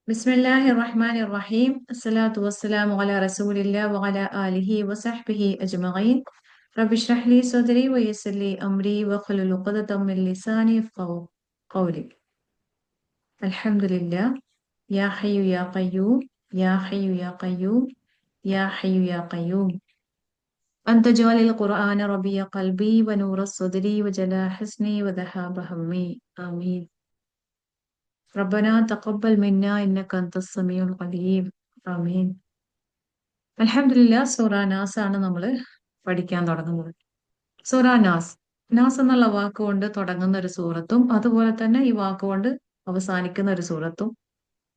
بسم الله الرحمن الرحيم الصلاة والسلام على رسول الله وعلى آله وصحبه أجمعين رب اشرح لي صدري ويسر لي أمري واحلل عقدة من لساني يفقهوا قولي الحمد لله يا حي يا قيوم يا حي يا قيوم يا حي يا قيوم أنت جعل القرآن ربيع قلبي ونور صدري وجلاء حزني وذهاب همي آمين ربنا تقبل منا إنك أنت السميع العليم آمين അൽഹംദുലില്ലാ സൂറ നാസ് ആണ് നമ്മൾ പഠിക്കാൻ തുടങ്ങുന്നത്. സൂറ നാസ്. നാസ് എന്നുള്ള വാക്കുകൊണ്ട് തുടങ്ങുന്ന ഒരു സൂറത്തും അതുപോലെ തന്നെ ഈ വാക്കുകൊണ്ട് അവസാനിക്കുന്ന ഒരു സൂറത്തും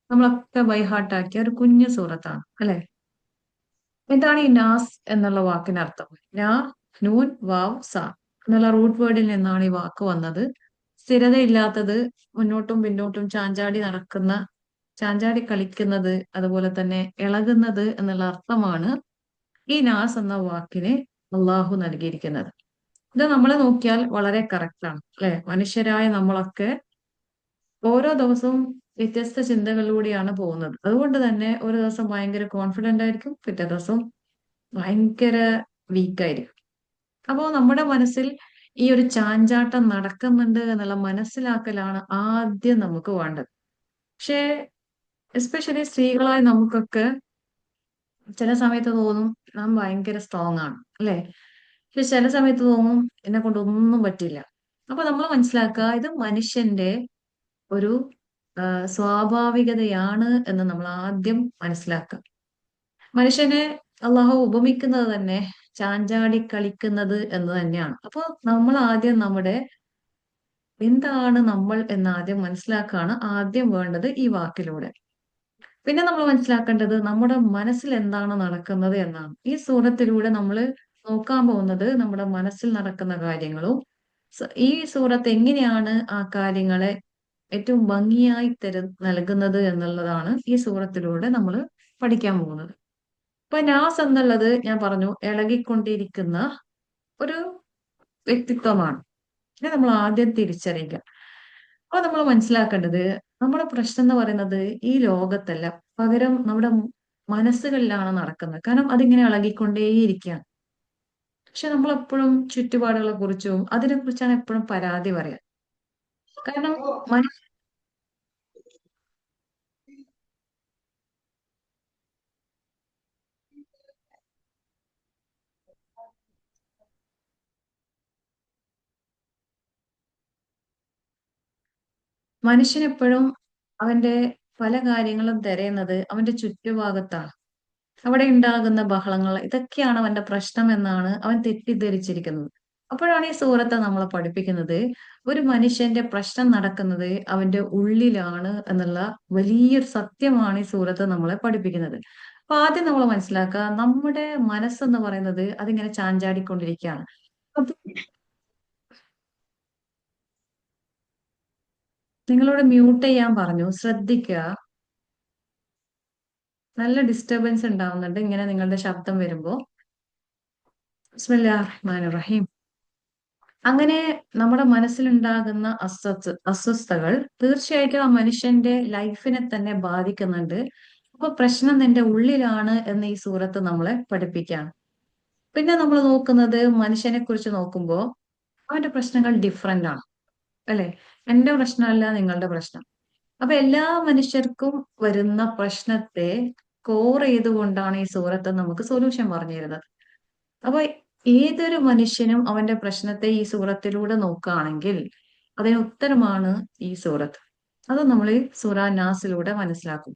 നമ്മളൊക്കെ ബൈഹാർട്ടാക്കിയ ഒരു കുഞ്ഞു സൂറത്താണ് അല്ലെ. എന്താണ് ഈ നാസ് എന്നുള്ള വാക്കിനർത്ഥം? നാ, നൂൻ, വാവ്, സ എന്നുള്ള റൂട്ട് വേർഡിൽ നിന്നാണ് ഈ വാക്ക് വന്നത്. സ്ഥിരതയില്ലാത്തത്, മുന്നോട്ടും പിന്നോട്ടും ചാഞ്ചാടി കളിക്കുന്നത്, അതുപോലെ തന്നെ ഇളകുന്നത് എന്നുള്ള അർത്ഥമാണ് ഈ നാസ് എന്ന വാക്കിന് അള്ളാഹു നൽകിയിരിക്കുന്നത്. ഇത് നമ്മൾ നോക്കിയാൽ വളരെ കറക്റ്റ് ആണ് അല്ലെ. മനുഷ്യരായ നമ്മളൊക്കെ ഓരോ ദിവസവും വ്യത്യസ്ത ചിന്തകളിലൂടെയാണ് പോകുന്നത്. അതുകൊണ്ട് തന്നെ ഒരു ദിവസം ഭയങ്കര കോൺഫിഡന്റ് ആയിരിക്കും, പിറ്റേ ദിവസം ഭയങ്കര വീക്കായിരിക്കും. അപ്പോൾ നമ്മുടെ മനസ്സിൽ ഈ ഒരു ചാഞ്ചാട്ടം നടക്കുന്നുണ്ട് എന്നുള്ള മനസ്സിലാക്കലാണ് ആദ്യം നമുക്ക് വേണ്ടത്. പക്ഷേ എസ്പെഷ്യലി സ്ത്രീകളായ നമുക്കൊക്കെ ചില സമയത്ത് തോന്നും നാം ഭയങ്കര സ്ട്രോങ് ആണ് അല്ലെ. പക്ഷെ ചില സമയത്ത് തോന്നും എന്നെ കൊണ്ട് ഒന്നും പറ്റില്ല. അപ്പൊ നമ്മൾ മനസ്സിലാക്കുക ഇത് മനുഷ്യന്റെ ഒരു സ്വാഭാവികതയാണ് എന്ന് നമ്മൾ ആദ്യം മനസ്സിലാക്കുക. മനുഷ്യനെ അള്ളാഹു ഉപമിക്കുന്നത് തന്നെ ചാഞ്ചാടി കളിക്കുന്നത് എന്ന് തന്നെയാണ്. അപ്പൊ നമ്മൾ ആദ്യം എന്താണ് നമ്മൾ എന്ന് ആദ്യം മനസ്സിലാക്കുകയാണ് ആദ്യം വേണ്ടത് ഈ വാക്കിലൂടെ. പിന്നെ നമ്മൾ മനസ്സിലാക്കേണ്ടത് നമ്മുടെ മനസ്സിൽ എന്താണ് നടക്കുന്നത് എന്നാണ്. ഈ സൂറത്തിലൂടെ നമ്മൾ നോക്കാൻ പോകുന്നത് നമ്മുടെ മനസ്സിൽ നടക്കുന്ന കാര്യങ്ങളും ഈ സൂറത്ത് എങ്ങനെയാണ് ആ കാര്യങ്ങളെ ഏറ്റവും ഭംഗിയായി നൽകുന്നത് എന്നുള്ളതാണ് ഈ സൂറത്തിലൂടെ നമ്മൾ പഠിക്കാൻ പോകുന്നത്. ഇപ്പൊ നാസ് എന്നുള്ളത് ഞാൻ പറഞ്ഞു ഇളകിക്കൊണ്ടിരിക്കുന്ന ഒരു വ്യക്തിത്വമാണ്. ഇത് നമ്മൾ ആദ്യം തിരിച്ചറിയുക. അപ്പൊ നമ്മൾ മനസ്സിലാക്കേണ്ടത് നമ്മുടെ പ്രശ്നം എന്ന് പറയുന്നത് ഈ ലോകത്തല്ല, പകരം നമ്മുടെ മനസ്സുകളിലാണ് നടക്കുന്നത്. കാരണം അതിങ്ങനെ ഇളകിക്കൊണ്ടേയിരിക്കുകയാണ്. പക്ഷെ നമ്മൾ എപ്പോഴും ചുറ്റുപാടുകളെ കുറിച്ചും അതിനെ കുറിച്ചാണ് എപ്പോഴും പരാതി പറയാ. കാരണം മനുഷ്യനെപ്പോഴും അവന്റെ പല കാര്യങ്ങളും തിരയുന്നത് അവന്റെ ചുറ്റുഭാഗത്താണ്. അവിടെ ഉണ്ടാകുന്ന ബഹളങ്ങൾ ഇതൊക്കെയാണ് അവന്റെ പ്രശ്നം എന്നാണ് അവൻ തെറ്റിദ്ധരിച്ചിരിക്കുന്നത്. അപ്പോഴാണ് ഈ സൂറത്തെ നമ്മളെ പഠിപ്പിക്കുന്നത് ഒരു മനുഷ്യന്റെ പ്രശ്നം നടക്കുന്നത് അവന്റെ ഉള്ളിലാണ് എന്നുള്ള വലിയൊരു സത്യമാണ് ഈ സൂറത്ത് നമ്മളെ പഠിപ്പിക്കുന്നത്. അപ്പൊ ആദ്യം നമ്മൾ മനസ്സിലാക്കുക നമ്മുടെ മനസ്സെന്ന് പറയുന്നത് അതിങ്ങനെ ചാഞ്ചാടിക്കൊണ്ടിരിക്കുകയാണ്. അപ്പൊ നിങ്ങളോട് മ്യൂട്ട് ചെയ്യാൻ പറഞ്ഞു, ശ്രദ്ധിക്കുക. നല്ല ഡിസ്റ്റർബൻസ് ഉണ്ടാവുന്നുണ്ട് ഇങ്ങനെ നിങ്ങളുടെ ശബ്ദം വരുമ്പോ. ബിസ്മില്ലാഹിർ റഹ്മാനിർ റഹീം. അങ്ങനെ നമ്മുടെ മനസ്സിലുണ്ടാകുന്ന അസ്വസ്ഥതകൾ തീർച്ചയായിട്ടും ആ മനുഷ്യന്റെ ലൈഫിനെ തന്നെ ബാധിക്കുന്നുണ്ട്. അപ്പൊ പ്രശ്നം നിന്റെ ഉള്ളിലാണ് എന്ന് ഈ സൂറത്ത് നമ്മളെ പഠിപ്പിക്കുകയാണ്. പിന്നെ നമ്മൾ നോക്കുന്നത് മനുഷ്യനെ കുറിച്ച് നോക്കുമ്പോൾ അവന്റെ പ്രശ്നങ്ങൾ ഡിഫറെന്റ് ആണ് അല്ലെ. എന്റെ പ്രശ്നമല്ല നിങ്ങളുടെ പ്രശ്നം. അപ്പൊ എല്ലാ മനുഷ്യർക്കും വരുന്ന പ്രശ്നത്തെ കോർ ചെയ്തുകൊണ്ടാണ് ഈ സൂറത്ത് നമുക്ക് സൊല്യൂഷൻ പറഞ്ഞു തരുന്നത്. അപ്പൊ ഏതൊരു മനുഷ്യനും അവന്റെ പ്രശ്നത്തെ ഈ സൂറത്തിലൂടെ നോക്കുകയാണെങ്കിൽ അതിന് ഉത്തരമാണ് ഈ സൂറത്ത്. അത് നമ്മൾ ഈ സൂറ നാസിലൂടെ മനസ്സിലാക്കും.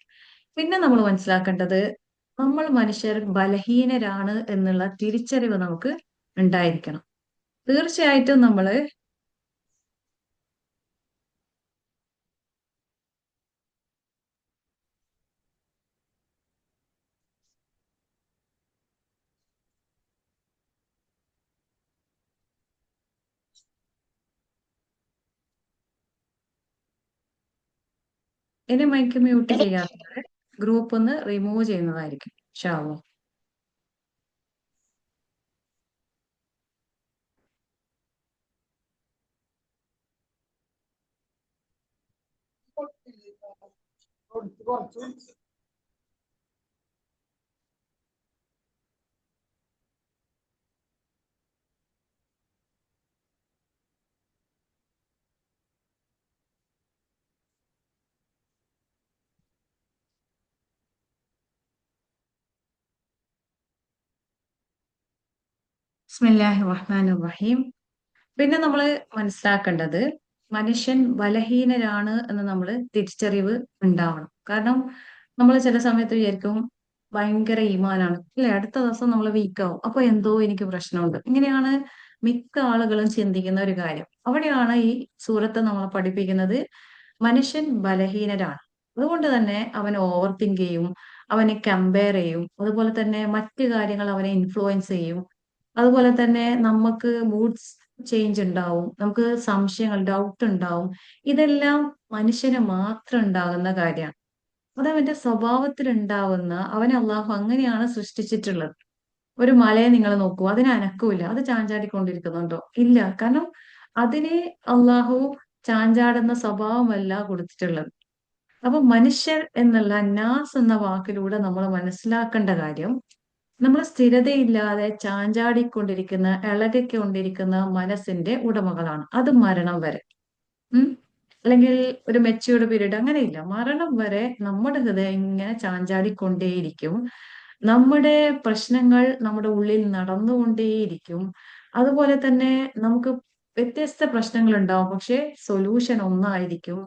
പിന്നെ നമ്മൾ മനസ്സിലാക്കേണ്ടത് നമ്മൾ മനുഷ്യർ ബലഹീനരാണ് എന്നുള്ള തിരിച്ചറിവ് നമുക്ക് ഉണ്ടായിരിക്കണം. തീർച്ചയായിട്ടും നമ്മള് ഇനി മൈക്ക് മ്യൂട്ട് ചെയ്യാത്തവരെ ഗ്രൂപ്പ് ഒന്ന് റിമൂവ് ചെയ്യുന്നതായിരിക്കും. ഇൻഷാ അള്ളാ. ബിസ്മില്ലാഹിർ റഹ്മാനിർ റഹീം. പിന്നെ നമ്മൾ മനസ്സിലാക്കേണ്ടത് മനുഷ്യൻ ബലഹീനരാണ് എന്ന് നമ്മൾ തിരിച്ചറിവ് ഉണ്ടാവണം. കാരണം നമ്മൾ ചില സമയത്ത് വിചാരിക്കും ഭയങ്കര ഈമാനാണ് അല്ലെ, അടുത്ത ദിവസം നമ്മൾ വീക്കാവും, അപ്പൊ എന്തോ എനിക്ക് പ്രശ്നമുണ്ട്. ഇങ്ങനെയാണ് മിക്ക ആളുകളും ചിന്തിക്കുന്ന ഒരു കാര്യം. അവിടെയാണ് ഈ സൂറത്ത് നമ്മളെ പഠിപ്പിക്കുന്നത് മനുഷ്യൻ ബലഹീനരാണ്. അതുകൊണ്ട് തന്നെ അവൻ ഓവർ തിങ്ക് ചെയ്യും, അവനെ കമ്പയർ ചെയ്യും, അതുപോലെ തന്നെ മറ്റു കാര്യങ്ങൾ അവനെ ഇൻഫ്ലുവൻസ് ചെയ്യും. അതുപോലെ തന്നെ നമുക്ക് മൂഡ്സ് ചേഞ്ച് ഉണ്ടാവും, നമുക്ക് സംശയങ്ങൾ, ഡൗട്ട് ഉണ്ടാവും. ഇതെല്ലാം മനുഷ്യന് മാത്രം ഉണ്ടാകുന്ന കാര്യമാണ്. അത് അവന്റെ സ്വഭാവത്തിൽ ഉണ്ടാവുന്ന, അവനെ അള്ളാഹു അങ്ങനെയാണ് സൃഷ്ടിച്ചിട്ടുള്ളത്. ഒരു മലയെ നിങ്ങൾ നോക്കൂ, അതിന് അനക്കമില്ല, അത് ചാഞ്ചാടിക്കൊണ്ടിരിക്കുന്നുണ്ടോ? ഇല്ല. കാരണം അതിനെ അള്ളാഹു ചാഞ്ചാടുന്ന സ്വഭാവമല്ല കൊടുത്തിട്ടുള്ളത്. അപ്പൊ മനുഷ്യർ എന്നുള്ള നാസ് എന്ന വാക്കിലൂടെ നമ്മൾ മനസ്സിലാക്കേണ്ട കാര്യം, നമ്മൾ സ്ഥിരതയില്ലാതെ ചാഞ്ചാടിക്കൊണ്ടിരിക്കുന്ന, ഇളകിക്കൊണ്ടിരിക്കുന്ന മനസ്സിന്റെ ഉടമകളാണ്. അത് മരണം വരെ. ഉം അല്ലെങ്കിൽ ഒരു മെച്യൂർഡ് പീരീഡ് അങ്ങനെയില്ല, മരണം വരെ നമ്മുടെ ഹൃദയം ഇങ്ങനെ ചാഞ്ചാടിക്കൊണ്ടേയിരിക്കും. നമ്മുടെ പ്രശ്നങ്ങൾ നമ്മുടെ ഉള്ളിൽ നടന്നുകൊണ്ടേയിരിക്കും. അതുപോലെ തന്നെ നമുക്ക് വ്യത്യസ്ത പ്രശ്നങ്ങൾ ഉണ്ടാവും, പക്ഷെ സൊല്യൂഷൻ ഒന്നായിരിക്കും.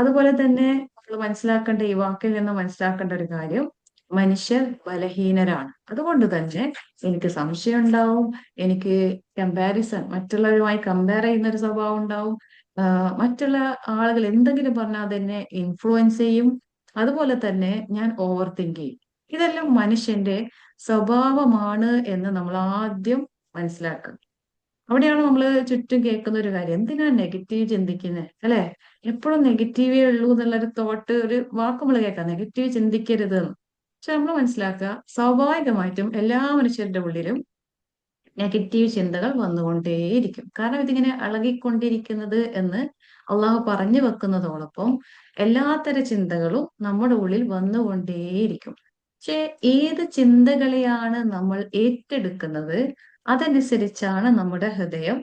അതുപോലെ തന്നെ നമ്മൾ മനസ്സിലാക്കേണ്ട, ഈ വാക്കിൽ നിന്ന് മനസ്സിലാക്കേണ്ട ഒരു കാര്യം, മനുഷ്യർ ബലഹീനരാണ്. അതുകൊണ്ട് തന്നെ എനിക്ക് സംശയം ഉണ്ടാവും, എനിക്ക് കമ്പാരിസൺ, മറ്റുള്ളവരുമായി കമ്പയർ ചെയ്യുന്ന ഒരു സ്വഭാവം ഉണ്ടാവും. മറ്റുള്ള ആളുകൾ എന്തെങ്കിലും പറഞ്ഞാൽ അതെന്നെ ഇൻഫ്ലുവൻസ് ചെയ്യും. അതുപോലെ തന്നെ ഞാൻ ഓവർ തിങ്ക് ചെയ്യും. ഇതെല്ലാം മനുഷ്യന്റെ സ്വഭാവമാണ് എന്ന് നമ്മൾ ആദ്യം മനസ്സിലാക്കുക. അവിടെയാണ് നമ്മൾ ചുറ്റും കേൾക്കുന്ന ഒരു കാര്യം, എന്തിനാ നെഗറ്റീവ് ചിന്തിക്കുന്നത് അല്ലെ? എപ്പോഴും നെഗറ്റീവേ ഉള്ളൂ എന്നുള്ളൊരു തോട്ട്, ഒരു വാക്ക് നമ്മൾ കേൾക്കാം, നെഗറ്റീവ് ചിന്തിക്കരുത് എന്ന്. പക്ഷെ നമ്മൾ മനസ്സിലാക്കുക, സ്വാഭാവികമായിട്ടും എല്ലാ മനുഷ്യരുടെ ഉള്ളിലും നെഗറ്റീവ് ചിന്തകൾ വന്നുകൊണ്ടേയിരിക്കും. കാരണം ഇതിങ്ങനെ ഇളകിക്കൊണ്ടിരിക്കുന്നത് എന്ന് അള്ളാഹു പറഞ്ഞു വെക്കുന്നതോടൊപ്പം എല്ലാത്തര ചിന്തകളും നമ്മുടെ ഉള്ളിൽ വന്നുകൊണ്ടേയിരിക്കും. പക്ഷെ ഏത് ചിന്തകളെയാണ് നമ്മൾ ഏറ്റെടുക്കുന്നത്, അതനുസരിച്ചാണ് നമ്മുടെ ഹൃദയം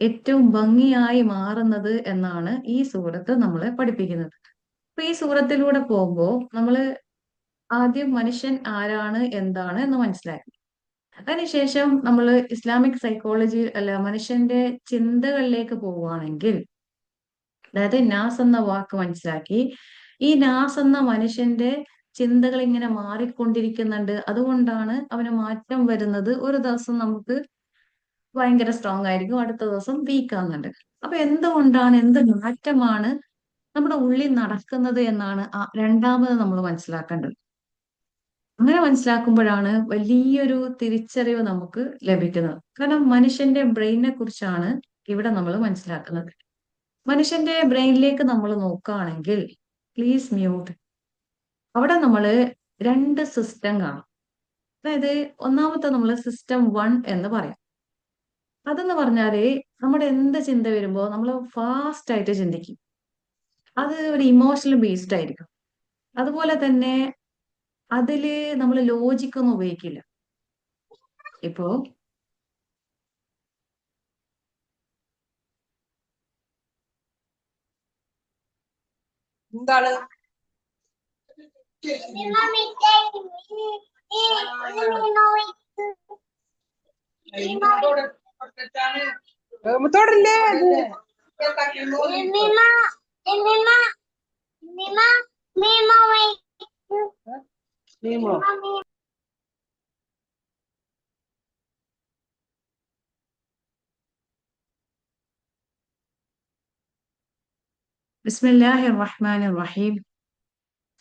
ഏറ്റവും ഭംഗിയായി മാറുന്നത് എന്നാണ് ഈ സൂറത്ത് നമ്മളെ പഠിപ്പിക്കുന്നത്. അപ്പൊ ഈ സൂറത്തിലൂടെ പോകുമ്പോൾ നമ്മള് ആദ്യം മനുഷ്യൻ ആരാണ്, എന്താണ് എന്ന് മനസ്സിലാക്കി. അതിനുശേഷം നമ്മൾ ഇസ്ലാമിക് സൈക്കോളജി അല്ല, മനുഷ്യന്റെ ചിന്തകളിലേക്ക് പോവുകയാണെങ്കിൽ, അതായത് നാസ് എന്ന വാക്ക് മനസ്സിലാക്കി, ഈ നാസ് എന്ന മനുഷ്യന്റെ ചിന്തകൾ ഇങ്ങനെ മാറിക്കൊണ്ടിരിക്കുന്നുണ്ട്. അതുകൊണ്ടാണ് അവന് മാറ്റം വരുന്നത്. ഒരു ദിവസം നമുക്ക് ഭയങ്കര സ്ട്രോങ് ആയിരിക്കും, അടുത്ത ദിവസം വീക്ക് ആകുന്നുണ്ട്. അപ്പൊ എന്തുകൊണ്ടാണ്, എന്ത് മാറ്റമാണ് നമ്മുടെ ഉള്ളിൽ നടക്കുന്നത് എന്നാണ് രണ്ടാമത് നമ്മൾ മനസ്സിലാക്കേണ്ടത്. അങ്ങനെ മനസ്സിലാക്കുമ്പോഴാണ് വലിയൊരു തിരിച്ചറിവ് നമുക്ക് ലഭിക്കുന്നത്. കാരണം മനുഷ്യന്റെ ബ്രെയിനെ കുറിച്ചാണ് ഇവിടെ നമ്മൾ മനസ്സിലാക്കുന്നത്. മനുഷ്യന്റെ ബ്രെയിനിലേക്ക് നമ്മൾ നോക്കുകയാണെങ്കിൽ, പ്ലീസ് മ്യൂട്ട്, അവിടെ നമ്മൾ രണ്ട് സിസ്റ്റം കാണും. അതായത് ഒന്നാമത്തെ നമ്മൾ സിസ്റ്റം 1 എന്ന് പറയാം. അതെന്ന് പറഞ്ഞാല് നമ്മുടെ എന്ത് ചിന്ത വരുമ്പോ നമ്മൾ ഫാസ്റ്റ് ആയിട്ട് ചിന്തിക്കും. അത് ഒരു ഇമോഷണൽ ബേസ്ഡ് ആയിരിക്കും. അതുപോലെ തന്നെ അതില് നമ്മൾ ലോജിക്കൊന്നും ഉപയോഗിക്കില്ല. ഇപ്പോ എന്താണ് തൊടല്ലേ ബിസ്മില്ലാഹിർ റഹ്മാനിർ റഹീം.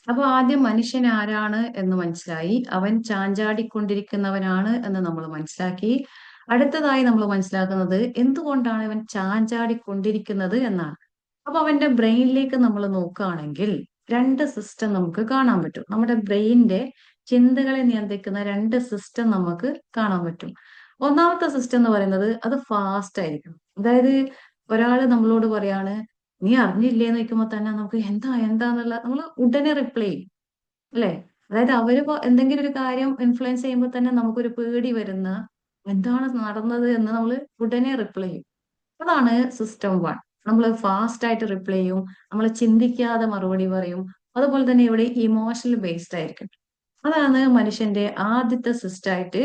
അപ്പൊ ആദ്യം മനുഷ്യൻ ആരാണ് എന്ന് മനസ്സിലായി, അവൻ ചാഞ്ചാടിക്കൊണ്ടിരിക്കുന്നവനാണ് എന്ന് നമ്മൾ മനസ്സിലാക്കി. അടുത്തതായി നമ്മൾ മനസ്സിലാക്കുന്നത് എന്തുകൊണ്ടാണ് അവൻ ചാഞ്ചാടിക്കൊണ്ടിരിക്കുന്നത് എന്നാണ്. അപ്പൊ അവന്റെ ബ്രെയിനിലേക്ക് നമ്മൾ നോക്കുകയാണെങ്കിൽ രണ്ട് സിസ്റ്റം നമുക്ക് കാണാൻ പറ്റും. നമ്മുടെ ബ്രെയിനിന്റെ ചിന്തകളെ നിയന്ത്രിക്കുന്ന രണ്ട് സിസ്റ്റം നമുക്ക് കാണാൻ പറ്റും. ഒന്നാമത്തെ സിസ്റ്റം എന്ന് പറയുന്നത് അത് ഫാസ്റ്റ് ആയിരിക്കും. അതായത് ഒരാള് നമ്മളോട് പറയാണ്, നീ അറിഞ്ഞില്ലേന്ന് ചോദിക്കുമ്പോ തന്നെ നമുക്ക് എന്താന്നുള്ള നമ്മൾ ഉടനെ റിപ്ലൈ ചെയ്യും അല്ലെ. അതായത് അവരിപ്പോ എന്തെങ്കിലും ഒരു കാര്യം ഇൻഫ്ലുവൻസ് ചെയ്യുമ്പോൾ തന്നെ നമുക്കൊരു പേടി വരുന്ന എന്താണ് നടന്നത് എന്ന് നമ്മൾ ഉടനെ റിപ്ലൈ ചെയ്യും. അതാണ് സിസ്റ്റം വൺ. നമ്മൾ ഫാസ്റ്റ് ആയിട്ട് റിപ്ലൈ ചെയ്യും, നമ്മൾ ചിന്തിക്കാതെ മറുപടി പറയും. അതുപോലെ തന്നെ ഇവിടെ ഇമോഷണൽ ബേസ്ഡ് ആയിരിക്കും. അതാണ് മനുഷ്യന്റെ ആദ്യത്തെ സിസ്റ്റമായിട്ട്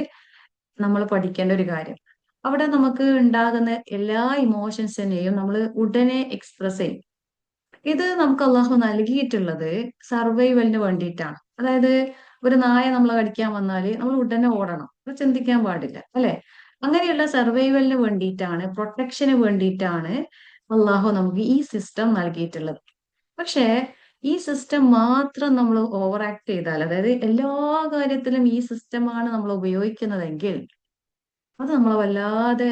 നമ്മൾ പഠിക്കേണ്ട ഒരു കാര്യം. അവിടെ നമുക്ക് ഉണ്ടാകുന്ന എല്ലാ ഇമോഷൻസിനെയും നമ്മൾ ഉടനെ എക്സ്പ്രസ് ചെയ്യും. ഇത് നമുക്ക് അള്ളാഹു നൽകിയിട്ടുള്ളത് സർവൈവലിന് വേണ്ടിയിട്ടാണ്. അതായത് ഒരു നായ നമ്മളെ കടിക്കാൻ വന്നാല് നമ്മൾ ഉടനെ ഓടണം, അത് ചിന്തിക്കാൻ പാടില്ല അല്ലെ. അങ്ങനെയുള്ള സർവൈവലിന് വേണ്ടിയിട്ടാണ്, പ്രൊട്ടക്ഷന് വേണ്ടിയിട്ടാണ് അള്ളാഹു നമുക്ക് ഈ സിസ്റ്റം നൽകിയിട്ടുള്ളത്. പക്ഷേ ഈ സിസ്റ്റം മാത്രം നമ്മൾ ഓവർ ആക്ട് ചെയ്താൽ, അതായത് എല്ലാ കാര്യത്തിലും ഈ സിസ്റ്റമാണ് നമ്മൾ ഉപയോഗിക്കുന്നതെങ്കിൽ അത് നമ്മളെ വല്ലാതെ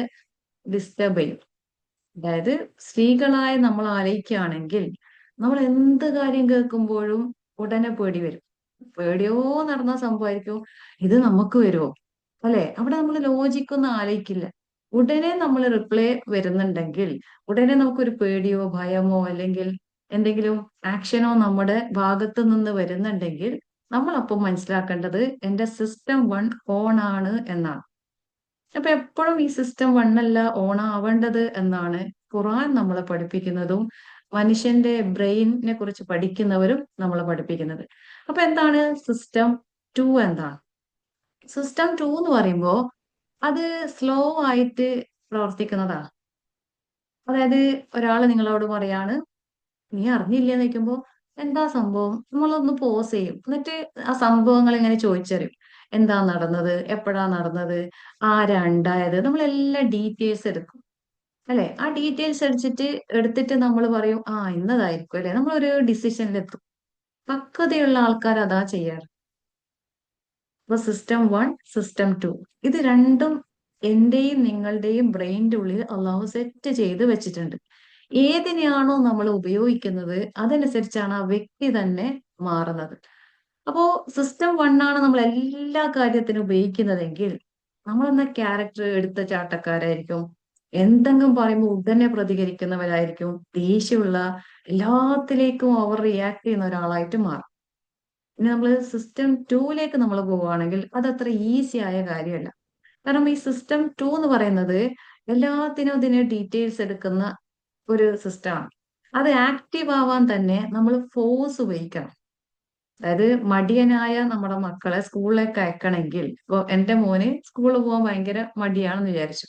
ഡിസ്റ്റർബ് ചെയ്യും. അതായത് സ്ത്രീകളായ നമ്മൾ ആലോചിക്കുകയാണെങ്കിൽ നമ്മൾ എന്ത് കാര്യം കേൾക്കുമ്പോഴും ഉടനെ പേടി വരും. പേടിയോ നടന്ന സംഭവമായിരിക്കും, ഇത് നമുക്ക് വരുമോ അല്ലെ. അവിടെ നമ്മൾ ലോജിക്കൊന്നും ആലോചിക്കില്ല. ഉടനെ നമ്മൾ റിപ്ലൈ വരുന്നുണ്ടെങ്കിൽ, ഉടനെ നമുക്കൊരു പേടിയോ ഭയമോ അല്ലെങ്കിൽ എന്തെങ്കിലും ആക്ഷനോ നമ്മുടെ ഭാഗത്ത് നിന്ന് വരുന്നുണ്ടെങ്കിൽ നമ്മൾ അപ്പം മനസ്സിലാക്കേണ്ടത് എന്റെ സിസ്റ്റം വൺ ഓൺ ആണ് എന്നാണ്. അപ്പൊ എപ്പോഴും ഈ സിസ്റ്റം വണ്ണല്ല ഓൺ ആവേണ്ടത് എന്നാണ് ഖുർആൻ നമ്മളെ പഠിപ്പിക്കുന്നതും മനുഷ്യന്റെ ബ്രെയിനിനെ കുറിച്ച് പഠിക്കുന്നവരും നമ്മളെ പഠിപ്പിക്കുന്നത്. അപ്പൊ എന്താണ് സിസ്റ്റം ടു? എന്താണ് സിസ്റ്റം ടു എന്ന് പറയുമ്പോ അത് സ്ലോ ആയിട്ട് പ്രവർത്തിക്കുന്നതാണ്. അതായത് ഒരാള് നിങ്ങളോട് പറയാണ് നീ അറിഞ്ഞില്ലേന്ന് ചോദിക്കുമ്പോ എന്താ സംഭവം, നമ്മളൊന്ന് പോസ് ചെയ്യും, എന്നിട്ട് ആ സംഭവങ്ങൾ ഇങ്ങനെ ചോദിച്ചറിയും. എന്താ നടന്നത്, എപ്പോഴാ നടന്നത്, ആരാ ഉണ്ടായത്, നമ്മളെല്ലാ ഡീറ്റെയിൽസ് എടുക്കും അല്ലെ. ആ ഡീറ്റെയിൽസ് എടുത്തിട്ട് നമ്മൾ പറയും ആ ഇന്നതായിരിക്കും അല്ലെ, നമ്മളൊരു ഡിസിഷനിലെത്തും. പക്വതയുള്ള ആൾക്കാർ അതാ ചെയ്യാറ്. അപ്പൊ സിസ്റ്റം വൺ, സിസ്റ്റം ടു, ഇത് രണ്ടും എന്റെയും നിങ്ങളുടെയും ബ്രെയിനിന്റെ ഉള്ളിൽ അള്ളാഹു സെറ്റ് ചെയ്ത് വെച്ചിട്ടുണ്ട്. ഏതിനെയാണോ നമ്മൾ ഉപയോഗിക്കുന്നത് അതനുസരിച്ചാണ് ആ വ്യക്തി തന്നെ മാറുന്നത്. അപ്പോ സിസ്റ്റം വൺ ആണ് നമ്മൾ എല്ലാ കാര്യത്തിനും ഉപയോഗിക്കുന്നതെങ്കിൽ നമ്മളെന്ന ക്യാരക്ടർ എടുത്ത ചാട്ടക്കാരായിരിക്കും, എന്തെങ്കിലും പറയുമ്പോൾ ഉടനെ പ്രതികരിക്കുന്നവരായിരിക്കും, ദേഷ്യമുള്ള, എല്ലാത്തിലേക്കും ഓവർ റിയാക്ട് ചെയ്യുന്ന ഒരാളായിട്ട് മാറും. ഇനി നമ്മൾ സിസ്റ്റം ടൂയിലേക്ക് നമ്മൾ പോവുകയാണെങ്കിൽ അത് അത്ര ഈസി ആയ കാര്യമല്ല. കാരണം ഈ സിസ്റ്റം ടു എന്ന് പറയുന്നത് എല്ലാത്തിനും ഇതിന് ഡീറ്റെയിൽസ് എടുക്കുന്ന ഒരു സിസ്റ്റമാണ്. അത് ആക്റ്റീവ് ആവാൻ തന്നെ നമ്മൾ ഫോഴ്സ് ഉപയോഗിക്കണം. അതായത് മടിയനായ നമ്മുടെ മക്കളെ സ്കൂളിലേക്ക് അയക്കണമെങ്കിൽ, ഇപ്പൊ എന്റെ മോന് സ്കൂളിൽ പോകാൻ ഭയങ്കര മടിയാണെന്ന് വിചാരിച്ചു.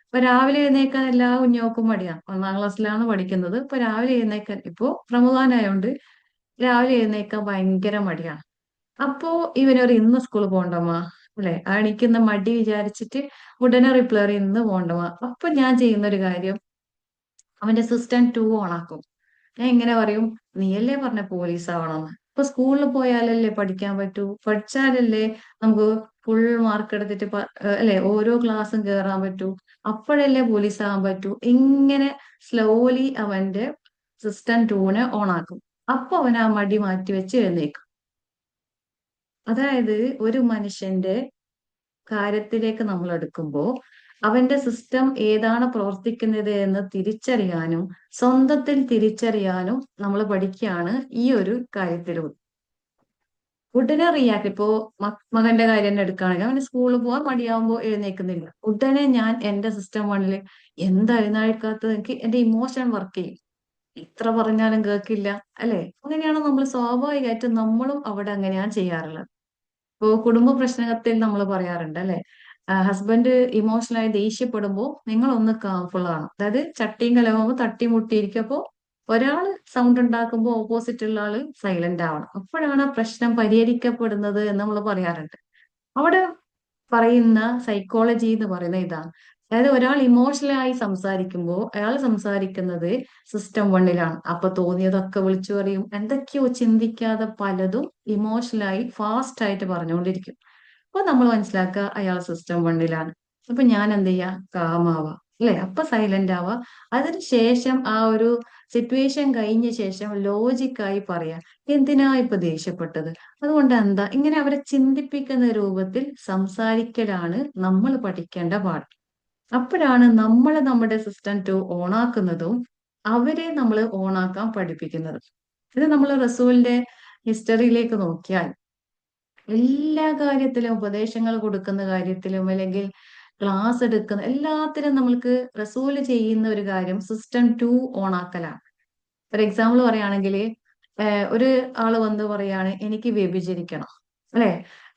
ഇപ്പൊ രാവിലെ എഴുന്നേക്കാൻ എല്ലാ കുഞ്ഞുങ്ങൾക്കും മടിയാണ്. 1ാം ക്ലാസ്സിലാണ് പഠിക്കുന്നത്. ഇപ്പൊ രാവിലെ എഴുന്നേക്കാൻ, ഇപ്പോ റമദാനായോണ്ട് രാവിലെ എഴുന്നേക്കാൻ ഭയങ്കര മടിയാണ്. അപ്പോ ഇവനൊരു ഇന്ന് സ്കൂളിൽ പോകണ്ടമ്മ അല്ലെ, ആ എണീക്കുന്ന മടി വിചാരിച്ചിട്ട് ഉടനെ റിപ്ലൈ പറയും ഇന്ന് പോകണ്ടമ്മ. അപ്പൊ ഞാൻ ചെയ്യുന്ന ഒരു കാര്യം, അവന്റെ സിസ്റ്റം ടു ഓൺ ആക്കും. ഞാൻ ഇങ്ങനെ പറയും, നീയല്ലേ പറഞ്ഞ പോലീസ് ആവണമെന്ന്. ഇപ്പൊ സ്കൂളിൽ പോയാലല്ലേ പഠിക്കാൻ പറ്റൂ, പഠിച്ചാലല്ലേ നമുക്ക് ഫുൾ മാർക്ക് എടുത്തിട്ട് അല്ലെ ഓരോ ക്ലാസ്സും കയറാൻ പറ്റൂ, അപ്പോഴല്ലേ പോലീസ് ആവാൻ പറ്റൂ. ഇങ്ങനെ സ്ലോലി അവന്റെ സിസ്റ്റം ടൂനെ ഓൺ ആക്കും. അപ്പൊ അവൻ ആ മടി മാറ്റി വെച്ച് എഴുന്നേക്കും. അതായത് ഒരു മനുഷ്യന്റെ കാര്യത്തിലേക്ക് നമ്മൾ എടുക്കുമ്പോൾ അവന്റെ സിസ്റ്റം ഏതാണ് പ്രവർത്തിക്കുന്നത് എന്ന് തിരിച്ചറിയാനും സ്വന്തത്തിൽ തിരിച്ചറിയാനും നമ്മൾ പഠിക്കുകയാണ് ഈ ഒരു കാര്യത്തിലൂടെ. ഉടനെ റിയാക്ട്, ഇപ്പോ മകന്റെ കാര്യം തന്നെ എടുക്കുകയാണെങ്കിൽ അവന് സ്കൂളിൽ പോവാൻ മടിയാവുമ്പോൾ എഴുന്നേക്കുന്നില്ല, ഉടനെ ഞാൻ എന്റെ സിസ്റ്റം വണ്ണില് എന്താ എഴുന്നേൽക്കാത്തത്, എനിക്ക് എന്റെ ഇമോഷൻ വർക്ക് ചെയ്യും. എത്ര പറഞ്ഞാലും കേൾക്കില്ല അല്ലെ. അങ്ങനെയാണ് നമ്മൾ സ്വാഭാവികമായിട്ടും നമ്മളും അവിടെ അങ്ങനെയാണ് ചെയ്യാറുള്ളത്. ഇപ്പോ കുടുംബ പ്രശ്നത്തിൽ നമ്മൾ പറയാറുണ്ട് അല്ലെ, ഹസ്ബൻഡ് ഇമോഷണലായി ദേഷ്യപ്പെടുമ്പോൾ നിങ്ങൾ ഒന്ന് കാംഫുൾ ആണ്, അതായത് ചട്ടിയും കലവുമ്പോൾ തട്ടി മുട്ടിയിരിക്കും. അപ്പോ ഒരാള് സൗണ്ട് ഉണ്ടാക്കുമ്പോൾ ഓപ്പോസിറ്റ് ഉള്ള ആള് സൈലന്റ് ആവണം, അപ്പോഴാണ് ആ പ്രശ്നം പരിഹരിക്കപ്പെടുന്നത് എന്ന് നമ്മൾ പറയാറുണ്ട്. അവിടെ പറയുന്ന സൈക്കോളജി എന്ന് പറയുന്ന ഇതാണ്. അതായത് ഒരാൾ ഇമോഷണലായി സംസാരിക്കുമ്പോൾ അയാൾ സംസാരിക്കുന്നത് സിസ്റ്റം വണ്ണിലാണ്. അപ്പൊ തോന്നിയതൊക്കെ വിളിച്ചു പറയും, എന്തൊക്കെയോ ചിന്തിക്കാതെ പലതും ഇമോഷണലായി ഫാസ്റ്റ് ആയിട്ട് പറഞ്ഞുകൊണ്ടിരിക്കും. അപ്പൊ നമ്മൾ മനസ്സിലാക്കുക അയാൾ സിസ്റ്റം വണ്ണിലാണ്. അപ്പൊ ഞാൻ എന്ത് ചെയ്യാ, കാമാവാ അല്ലെ, അപ്പൊ സൈലന്റ് ആവാ. അതിനുശേഷം ആ ഒരു സിറ്റുവേഷൻ കഴിഞ്ഞ ശേഷം ലോജിക്കായി പറയാ എന്തിനാ ഇപ്പൊ ദേഷ്യപ്പെട്ടത്, അതുകൊണ്ട് എന്താ, ഇങ്ങനെ അവരെ ചിന്തിപ്പിക്കുന്ന രൂപത്തിൽ സംസാരിക്കലാണ് നമ്മൾ പഠിക്കേണ്ട പാഠം. അപ്പോഴാണ് നമ്മൾ നമ്മുടെ സിസ്റ്റം ടു ഓണാക്കുന്നതും അവരെ നമ്മൾ ഓണാക്കാൻ പഠിപ്പിക്കുന്നത്. ഇത് നമ്മൾ റസൂലിന്റെ ഹിസ്റ്ററിയിലേക്ക് നോക്കിയാൽ എല്ലാ കാര്യത്തിലും ഉപദേശങ്ങൾ കൊടുക്കുന്ന കാര്യത്തിലും അല്ലെങ്കിൽ ക്ലാസ് എടുക്കുന്ന എല്ലാത്തിലും നമ്മൾക്ക് റസൂല് ചെയ്യുന്ന ഒരു കാര്യം സിസ്റ്റം ടു ഓൺ ആക്കലാണ്. ഫോർ എക്സാമ്പിൾ പറയുകയാണെങ്കിൽ ഒരു ആള് വന്ന് പറയാണ് എനിക്ക് വ്യഭിചരിക്കണം, അല്ലെ?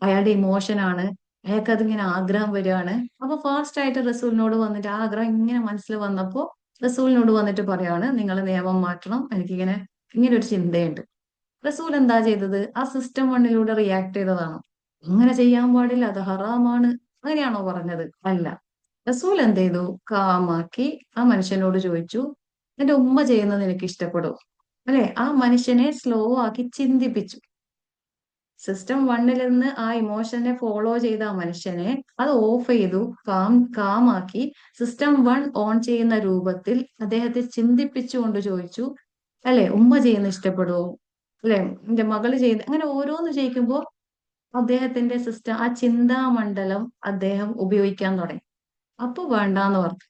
അയാളുടെ ഇമോഷൻ ആണ്, അയാൾക്ക് അതിങ്ങനെ ആഗ്രഹം വരികയാണ്. അപ്പൊ ഫാസ്റ്റ് ആയിട്ട് റസൂലിനോട് വന്നിട്ട് ആ ആഗ്രഹം ഇങ്ങനെ മനസ്സിൽ വന്നപ്പോ റസൂലിനോട് വന്നിട്ട് പറയാണ് നിങ്ങൾ നിയമം മാറ്റണം, എനിക്കിങ്ങനെ ഇങ്ങനെ ഒരു ചിന്തയുണ്ട്. റസൂൽ എന്താ ചെയ്തത്? ആ സിസ്റ്റം വണ്ണിലൂടെ റിയാക്ട് ചെയ്തതാണോ? അങ്ങനെ ചെയ്യാൻ പാടില്ല, അത് ഹറാമാണ്, അങ്ങനെയാണോ പറഞ്ഞത്? അല്ല. റസൂൽ എന്ത് ചെയ്തു? കാമാക്കി ആ മനുഷ്യനോട് ചോദിച്ചു, എന്റെ ഉമ്മ ചെയ്യുന്നത് നിനക്ക് ഇഷ്ടപ്പെടും, അല്ലെ? ആ മനുഷ്യനെ സ്ലോ ആക്കി ചിന്തിപ്പിച്ചു. സിസ്റ്റം വണ്ണിൽ നിന്ന് ആ ഇമോഷനെ ഫോളോ ചെയ്ത ആ മനുഷ്യനെ അത് ഓഫ് ചെയ്തു, കാമാക്കി സിസ്റ്റം വൺ ഓൺ ചെയ്യുന്ന രൂപത്തിൽ അദ്ദേഹത്തെ ചിന്തിപ്പിച്ചുകൊണ്ട് ചോദിച്ചു, അല്ലെ, ഉമ്മ ചെയ്യുന്ന ഇഷ്ടപ്പെടുവോ, അല്ലെ, എന്റെ മകള് ചെയ്യുന്ന, അങ്ങനെ ഓരോന്ന് ചെയ്യിക്കുമ്പോ അദ്ദേഹത്തിന്റെ സിസ്റ്റം, ആ ചിന്താമണ്ഡലം അദ്ദേഹം ഉപയോഗിക്കാൻ തുടങ്ങി. അപ്പൊ വേണ്ടാന്ന് പറഞ്ഞു.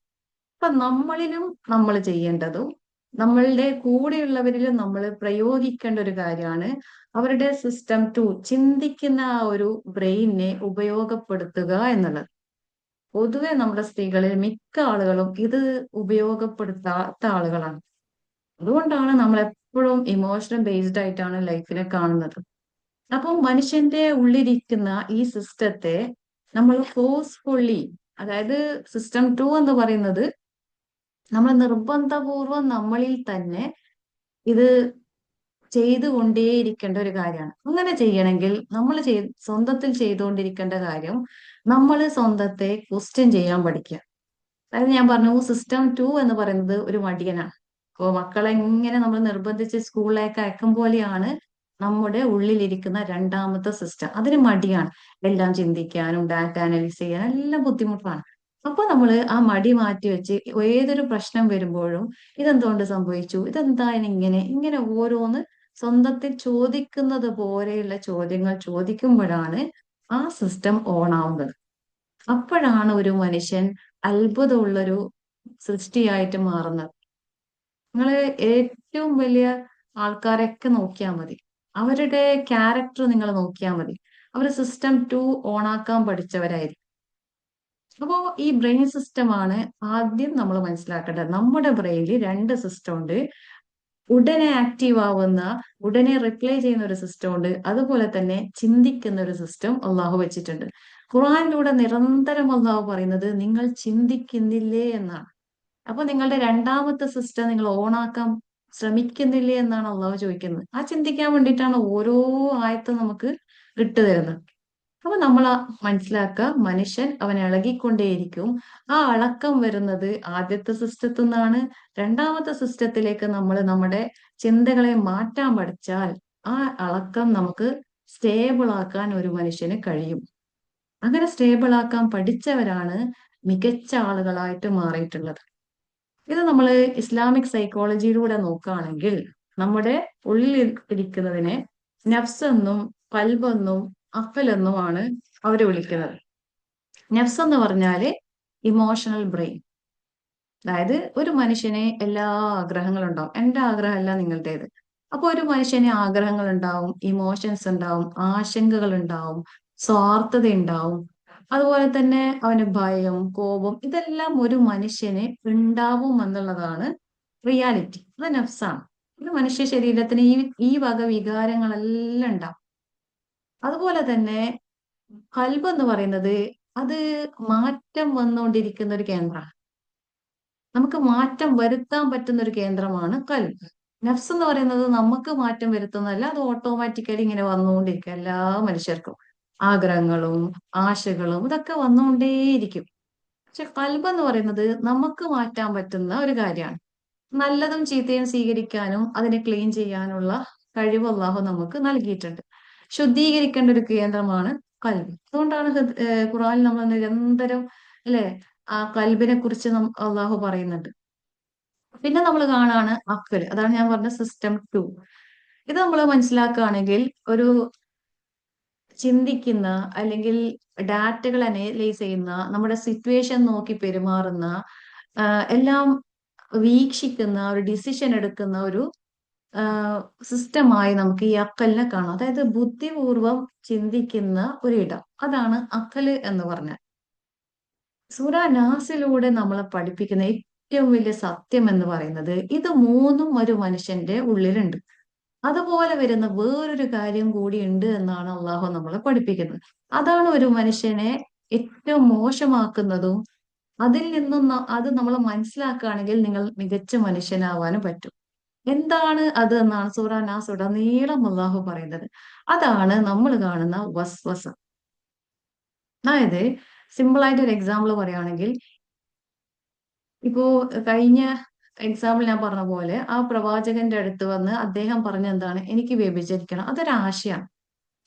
അപ്പൊ നമ്മളിലും നമ്മൾ ചെയ്യേണ്ടതും നമ്മളുടെ കൂടെയുള്ളവരിലും നമ്മൾ പ്രയോഗിക്കേണ്ട ഒരു കാര്യമാണ് അവരുടെ സിസ്റ്റം ടു ചിന്തിക്കുന്ന ആ ഒരു ബ്രെയിനെ ഉപയോഗപ്പെടുത്തുക എന്നുള്ളത്. പൊതുവെ നമ്മുടെ സ്ത്രീകളിൽ മിക്ക ആളുകളും ഇത് ഉപയോഗപ്പെടുത്താത്ത ആളുകളാണ്. അതുകൊണ്ടാണ് നമ്മൾ എപ്പോഴും ഇമോഷണൽ ബേസ്ഡ് ആയിട്ടാണ് ലൈഫിനെ കാണുന്നത്. അപ്പം മനുഷ്യന്റെ ഉള്ളിരിക്കുന്ന ഈ സിസ്റ്റത്തെ നമ്മൾ ഫോഴ്സ്ഫുള്ളി, അതായത് സിസ്റ്റം ടു എന്ന് പറയുന്നത് നമ്മൾ നിർബന്ധപൂർവം നമ്മളിൽ തന്നെ ഇത് ചെയ്തുകൊണ്ടേയിരിക്കേണ്ട ഒരു കാര്യമാണ്. അങ്ങനെ ചെയ്യണമെങ്കിൽ നമ്മൾ സ്വന്തത്തിൽ ചെയ്തുകൊണ്ടിരിക്കേണ്ട കാര്യം നമ്മൾ സ്വന്തത്തെ ക്വസ്റ്റ്യൻ ചെയ്യാൻ പഠിക്കുക. അതായത് ഞാൻ പറഞ്ഞു, സിസ്റ്റം ടു എന്ന് പറയുന്നത് ഒരു മടിയനാണ്. അപ്പോ മക്കളെ ഇങ്ങനെ നമ്മൾ നിർബന്ധിച്ച് സ്കൂളിലേക്ക് അയക്കും പോലെയാണ് നമ്മുടെ ഉള്ളിലിരിക്കുന്ന രണ്ടാമത്തെ സിസ്റ്റം. അതിന് മടിയാണ്. എല്ലാം ചിന്തിക്കാനും ഡാറ്റ അനലൈസ് ചെയ്യാനും എല്ലാം ബുദ്ധിമുട്ടാണ്. അപ്പൊ നമ്മൾ ആ മടി മാറ്റി വെച്ച് ഏതൊരു പ്രശ്നം വരുമ്പോഴും ഇതെന്തുകൊണ്ട് സംഭവിച്ചു, ഇതെന്താ ഇങ്ങനെ ഇങ്ങനെ ഓരോന്ന് സ്വന്തത്തിൽ ചോദിക്കുന്നത് പോലെയുള്ള ചോദ്യങ്ങൾ ചോദിക്കുമ്പോഴാണ് ആ സിസ്റ്റം ഓൺ ആവുന്നത്. അപ്പോഴാണ് ഒരു മനുഷ്യൻ അത്ഭുതമുള്ളൊരു സൃഷ്ടിയായിട്ട് മാറുന്നത്. നിങ്ങൾ ഏറ്റവും വലിയ ആൾക്കാരൊക്കെ നോക്കിയാൽ മതി, അവരുടെ ക്യാരക്ടർ നിങ്ങൾ നോക്കിയാൽ മതി, അവർ സിസ്റ്റം ടു ഓണാക്കാൻ പഠിച്ചവരായിരിക്കും. അപ്പോ ഈ ബ്രെയിൻ സിസ്റ്റമാണ് ആദ്യം നമ്മൾ മനസ്സിലാക്കേണ്ടത്. നമ്മുടെ ബ്രെയിനിൽ രണ്ട് സിസ്റ്റം ഉണ്ട്. ഉടനെ ആക്റ്റീവ് ആവുന്ന, ഉടനെ റിപ്ലൈ ചെയ്യുന്ന ഒരു സിസ്റ്റം ഉണ്ട്. അതുപോലെ തന്നെ ചിന്തിക്കുന്ന ഒരു സിസ്റ്റം അള്ളാഹു വെച്ചിട്ടുണ്ട്. ഖുർആനിലൂടെ നിരന്തരം അള്ളാഹു പറയുന്നത് നിങ്ങൾ ചിന്തിക്കുന്നില്ലേ എന്നാണ്. അപ്പൊ നിങ്ങളുടെ രണ്ടാമത്തെ സിസ്റ്റം നിങ്ങൾ ഓണാക്കാൻ ശ്രമിക്കുന്നില്ലേ എന്നാണ് അള്ളാഹു ചോദിക്കുന്നത്. ആ ചിന്തിക്കാൻ വേണ്ടിയിട്ടാണ് ഓരോ ആയത്തും നമുക്ക് ഇട്ടുതരുന്നത്. അപ്പൊ നമ്മൾ മനസ്സിലാക്കുക, മനുഷ്യൻ അവൻ ഇളകിക്കൊണ്ടേയിരിക്കും. ആ ഇളക്കം വരുന്നത് ആദ്യത്തെ സിസ്റ്റത്തിൽ നിന്നാണ്. രണ്ടാമത്തെ സിസ്റ്റത്തിലേക്ക് നമ്മൾ നമ്മുടെ ചിന്തകളെ മാറ്റാൻ പഠിച്ചാൽ ആ ഇളക്കം നമുക്ക് സ്റ്റേബിൾ ആക്കാൻ ഒരു മനുഷ്യന് കഴിയും. അങ്ങനെ സ്റ്റേബിൾ ആക്കാൻ പഠിച്ചവരാണ് മികച്ച ആളുകളായിട്ട് മാറിയിട്ടുള്ളത്. ഇത് നമ്മൾ ഇസ്ലാമിക് സൈക്കോളജിയിലൂടെ നോക്കുകയാണെങ്കിൽ നമ്മുടെ ഉള്ളിൽ ഇരിക്കുന്നതിനെ നഫ്സ് എന്നും കൽബെന്നും അഫലെന്നുമാണ് അവര് വിളിക്കുന്നത്. നഫ്സ് എന്ന് പറഞ്ഞാല് ഇമോഷണൽ ബ്രെയിൻ. അതായത് ഒരു മനുഷ്യന് എല്ലാ ആഗ്രഹങ്ങളും ഉണ്ടാവും. എന്റെ ആഗ്രഹമല്ല നിങ്ങളുടേത്. അപ്പൊ ഒരു മനുഷ്യന് ആഗ്രഹങ്ങൾ ഉണ്ടാവും, ഇമോഷൻസ് ഉണ്ടാവും, ആശങ്കകൾ ഉണ്ടാവും, സ്വാർത്ഥത ഉണ്ടാവും. അതുപോലെ തന്നെ അവന് ഭയം, കോപം, ഇതെല്ലാം ഒരു മനുഷ്യന് ഉണ്ടാവും എന്നുള്ളതാണ് റിയാലിറ്റി. അത് നഫ്സാണ്. ഒരു മനുഷ്യ ശരീരത്തിന് ഈ വക വികാരങ്ങളെല്ലാം ഉണ്ടാവും. അതുപോലെ തന്നെ കൽബ് എന്ന് പറയുന്നത് അത് മാറ്റം വന്നുകൊണ്ടിരിക്കുന്ന ഒരു കേന്ദ്രമാണ്. നമുക്ക് മാറ്റം വരുത്താൻ പറ്റുന്ന ഒരു കേന്ദ്രമാണ് കൽബ്. നഫ്സ് എന്ന് പറയുന്നത് നമുക്ക് മാറ്റം വരുത്തുന്നതല്ല, അത് ഓട്ടോമാറ്റിക്കലി ഇങ്ങനെ വന്നുകൊണ്ടിരിക്കും. എല്ലാ മനുഷ്യർക്കും ആഗ്രഹങ്ങളും ആശകളും ഇതൊക്കെ വന്നുകൊണ്ടേയിരിക്കും. പക്ഷെ കൽബ് എന്ന് പറയുന്നത് നമുക്ക് മാറ്റാൻ പറ്റുന്ന ഒരു കാര്യമാണ്. നല്ലതും ചീത്തയും സ്വീകരിക്കാനും അതിനെ ക്ലീൻ ചെയ്യാനുള്ള കഴിവ് അള്ളാഹു നമുക്ക് നൽകിയിട്ടുണ്ട്. ശുദ്ധീകരിക്കേണ്ട ഒരു കേന്ദ്രമാണ് കൽബ്. അതുകൊണ്ടാണ് ഖുർആനിൽ നമ്മൾ നിരന്തരം, അല്ലെ, ആ കൽബിനെ കുറിച്ച് അള്ളാഹു പറയുന്നുണ്ട്. പിന്നെ നമ്മൾ കാണാണ് അക്കൽ, അതാണ് ഞാൻ പറഞ്ഞ സിസ്റ്റം ടു. ഇത് നമ്മൾ മനസ്സിലാക്കുകയാണെങ്കിൽ ഒരു ചിന്തിക്കുന്ന അല്ലെങ്കിൽ ഡാറ്റകൾ അനലൈസ് ചെയ്യുന്ന, നമ്മുടെ സിറ്റുവേഷൻ നോക്കി പെരുമാറുന്ന, എല്ലാം വീക്ഷിക്കുന്ന, ഒരു ഡിസിഷൻ എടുക്കുന്ന ഒരു സിസ്റ്റമായി നമുക്ക് ഈ അക്കലിനെ കാണാം. അതായത് ബുദ്ധിപൂർവം ചിന്തിക്കുന്ന ഒരിടം. അതാണ് അക്കല് എന്ന് പറഞ്ഞാൽ. സൂറ നാസിലൂടെ നമ്മളെ പഠിപ്പിക്കുന്ന ഏറ്റവും വലിയ സത്യം എന്ന് പറയുന്നത് ഇത് മൂന്നും ഒരു മനുഷ്യന്റെ ഉള്ളിലുണ്ട്. അതുപോലെ വരുന്ന വേറൊരു കാര്യം കൂടി ഉണ്ട് എന്നാണ് അള്ളാഹു നമ്മളെ പഠിപ്പിക്കുന്നത്. അതാണ് ഒരു മനുഷ്യനെ ഏറ്റവും മോശമാക്കുന്നതും. അതിൽ നിന്നും അത് നമ്മൾ മനസ്സിലാക്കുകയാണെങ്കിൽ നിങ്ങൾ മികച്ച മനുഷ്യനാവാനും പറ്റും. എന്താണ് അത് എന്നാണ് സൂറ നാസ് ഉടനീളം അള്ളാഹു പറയുന്നത്. അതാണ് നമ്മൾ കാണുന്ന വസ്വസ. അതായത് സിമ്പിൾ ആയിട്ട് ഒരു എക്സാമ്പിൾ പറയുകയാണെങ്കിൽ, ഇപ്പോ കഴിഞ്ഞ എക്സാമ്പിൾ ഞാൻ പറഞ്ഞ പോലെ ആ പ്രവാചകന്റെ അടുത്ത് വന്ന് അദ്ദേഹം പറഞ്ഞ എന്താണ്, എനിക്ക് വ്യഭിചരിക്കണം. അതൊരു ആശയാണ്.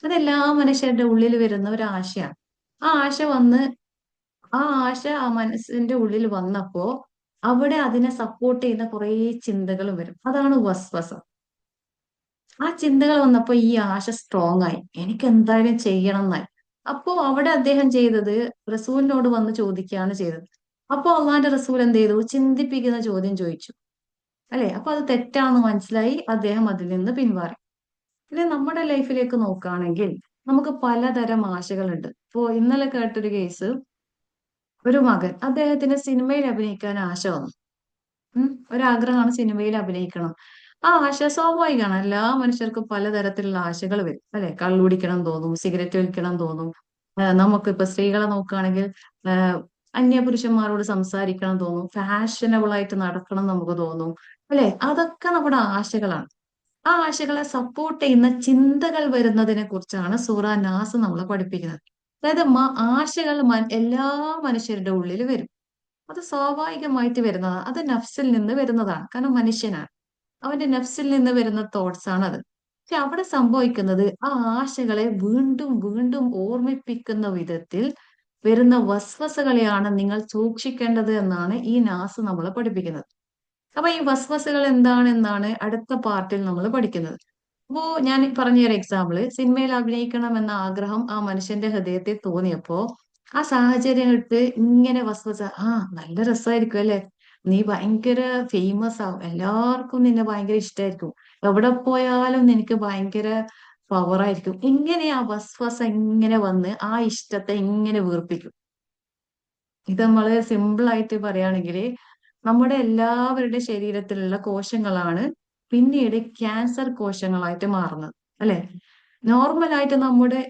അതെല്ലാ മനുഷ്യരുടെ ഉള്ളിൽ വരുന്ന ഒരു ആശയാണ്. ആ ആശ വന്ന് ആ ആശ ആ മനസ്സിന്റെ ഉള്ളിൽ വന്നപ്പോ അവിടെ അതിനെ സപ്പോർട്ട് ചെയ്യുന്ന കുറെ ചിന്തകൾ വരും. അതാണ് വസ്വസം. ആ ചിന്തകൾ വന്നപ്പോ ഈ ആശ സ്ട്രോങ് ആയി, എനിക്ക് എന്തായാലും ചെയ്യണം എന്നായി. അപ്പോ അവിടെ അദ്ദേഹം ചെയ്തത് റസൂലിനോട് വന്ന് ചോദിക്കുകയാണ് ചെയ്തത്. അപ്പോ അള്ളാന്റെ റസൂൽ എന്ത് ചെയ്തു? ചിന്തിപ്പിക്കുന്ന ചോദ്യം ചോദിച്ചു. അല്ലെ? അപ്പൊ അത് തെറ്റാണെന്ന് മനസ്സിലായി, അദ്ദേഹം അതിൽ നിന്ന് പിന്മാറി. ഇനി നമ്മുടെ ലൈഫിലേക്ക് നോക്കുകയാണെങ്കിൽ നമുക്ക് പലതരം ആശകളുണ്ട്. ഇപ്പോ ഇന്നലെ കേട്ടൊരു കേസ്, ഒരു മകൻ അദ്ദേഹത്തിന് സിനിമയിൽ അഭിനയിക്കാൻ ആശ വന്നു. ഒരാഗ്രഹമാണ് സിനിമയിൽ അഭിനയിക്കണം. ആ ആശ സ്വാഭാവികമാണ്. എല്ലാ മനുഷ്യർക്കും പലതരത്തിലുള്ള ആശകൾ വരും. അല്ലെ? കള്ളുകുടിക്കണം തോന്നും, സിഗരറ്റ് വലിക്കണം തോന്നും. നമുക്കിപ്പോ സ്ത്രീകളെ നോക്കുകയാണെങ്കിൽ അന്യ പുരുഷന്മാരോട് സംസാരിക്കണം തോന്നും, ഫാഷനബിൾ ആയിട്ട് നടക്കണം നമുക്ക് തോന്നും. അല്ലെ? അതൊക്കെ നമ്മുടെ ആശകളാണ്. ആ ആശകളെ സപ്പോർട്ട് ചെയ്യുന്ന ചിന്തകൾ വരുന്നതിനെ കുറിച്ചാണ് സൂറ നാസ് നമ്മളെ പഠിപ്പിക്കുന്നത്. അതായത് ആശകൾ എല്ലാ മനുഷ്യരുടെ ഉള്ളിൽ വരും. അത് സ്വാഭാവികമായിട്ട് വരുന്നതാണ്. അത് നഫ്സിൽ നിന്ന് വരുന്നതാണ്. കാരണം മനുഷ്യനാണ്, അവന്റെ നഫ്സിൽ നിന്ന് വരുന്ന തോട്ട്സ് ആണ് അത്. പക്ഷെ അവിടെ സംഭവിക്കുന്നത് ആ ആശകളെ വീണ്ടും വീണ്ടും ഓർമ്മിപ്പിക്കുന്ന വിധത്തിൽ വരുന്ന വസ്വസകളെയാണ് നിങ്ങൾ സൂക്ഷിക്കേണ്ടത് എന്നാണ് ഈ നാസ് നമ്മളെ പഠിപ്പിക്കുന്നത്. അപ്പൊ ഈ വസ്വസകൾ എന്താണെന്നാണ് അടുത്ത പാർട്ടിൽ നമ്മൾ പഠിക്കുന്നത്. അപ്പോ ഞാൻ പറഞ്ഞ ഒരു എക്സാമ്പിള്, സിനിമയിൽ അഭിനയിക്കണം എന്ന ആഗ്രഹം ആ മനുഷ്യന്റെ ഹൃദയത്തിൽ തോന്നിയപ്പോ ആ സാഹചര്യം ഇട്ട് ഇങ്ങനെ വസ്വസ, നല്ല രസമായിരിക്കും അല്ലെ, നീ ഭയങ്കര ഫേമസ് ആവും, എല്ലാവർക്കും നിന്നെ ഭയങ്കര ഇഷ്ടമായിരിക്കും, എവിടെ പോയാലും നിനക്ക് ഭയങ്കര പവറായിരിക്കും. ഇങ്ങനെ ആ വസ്വസ ഇങ്ങനെ വന്ന് ആ ഇഷ്ടത്തെ ഇങ്ങനെ വീർപ്പിക്കും. ഇത് നമ്മള് സിമ്പിൾ ആയിട്ട് പറയുകയാണെങ്കിൽ നമ്മുടെ എല്ലാവരുടെ ശരീരത്തിലുള്ള കോശങ്ങളാണ് പിന്നീട് ക്യാൻസർ കോശങ്ങളായിട്ട് മാറുന്നത്. അല്ലെ? നോർമലായിട്ട്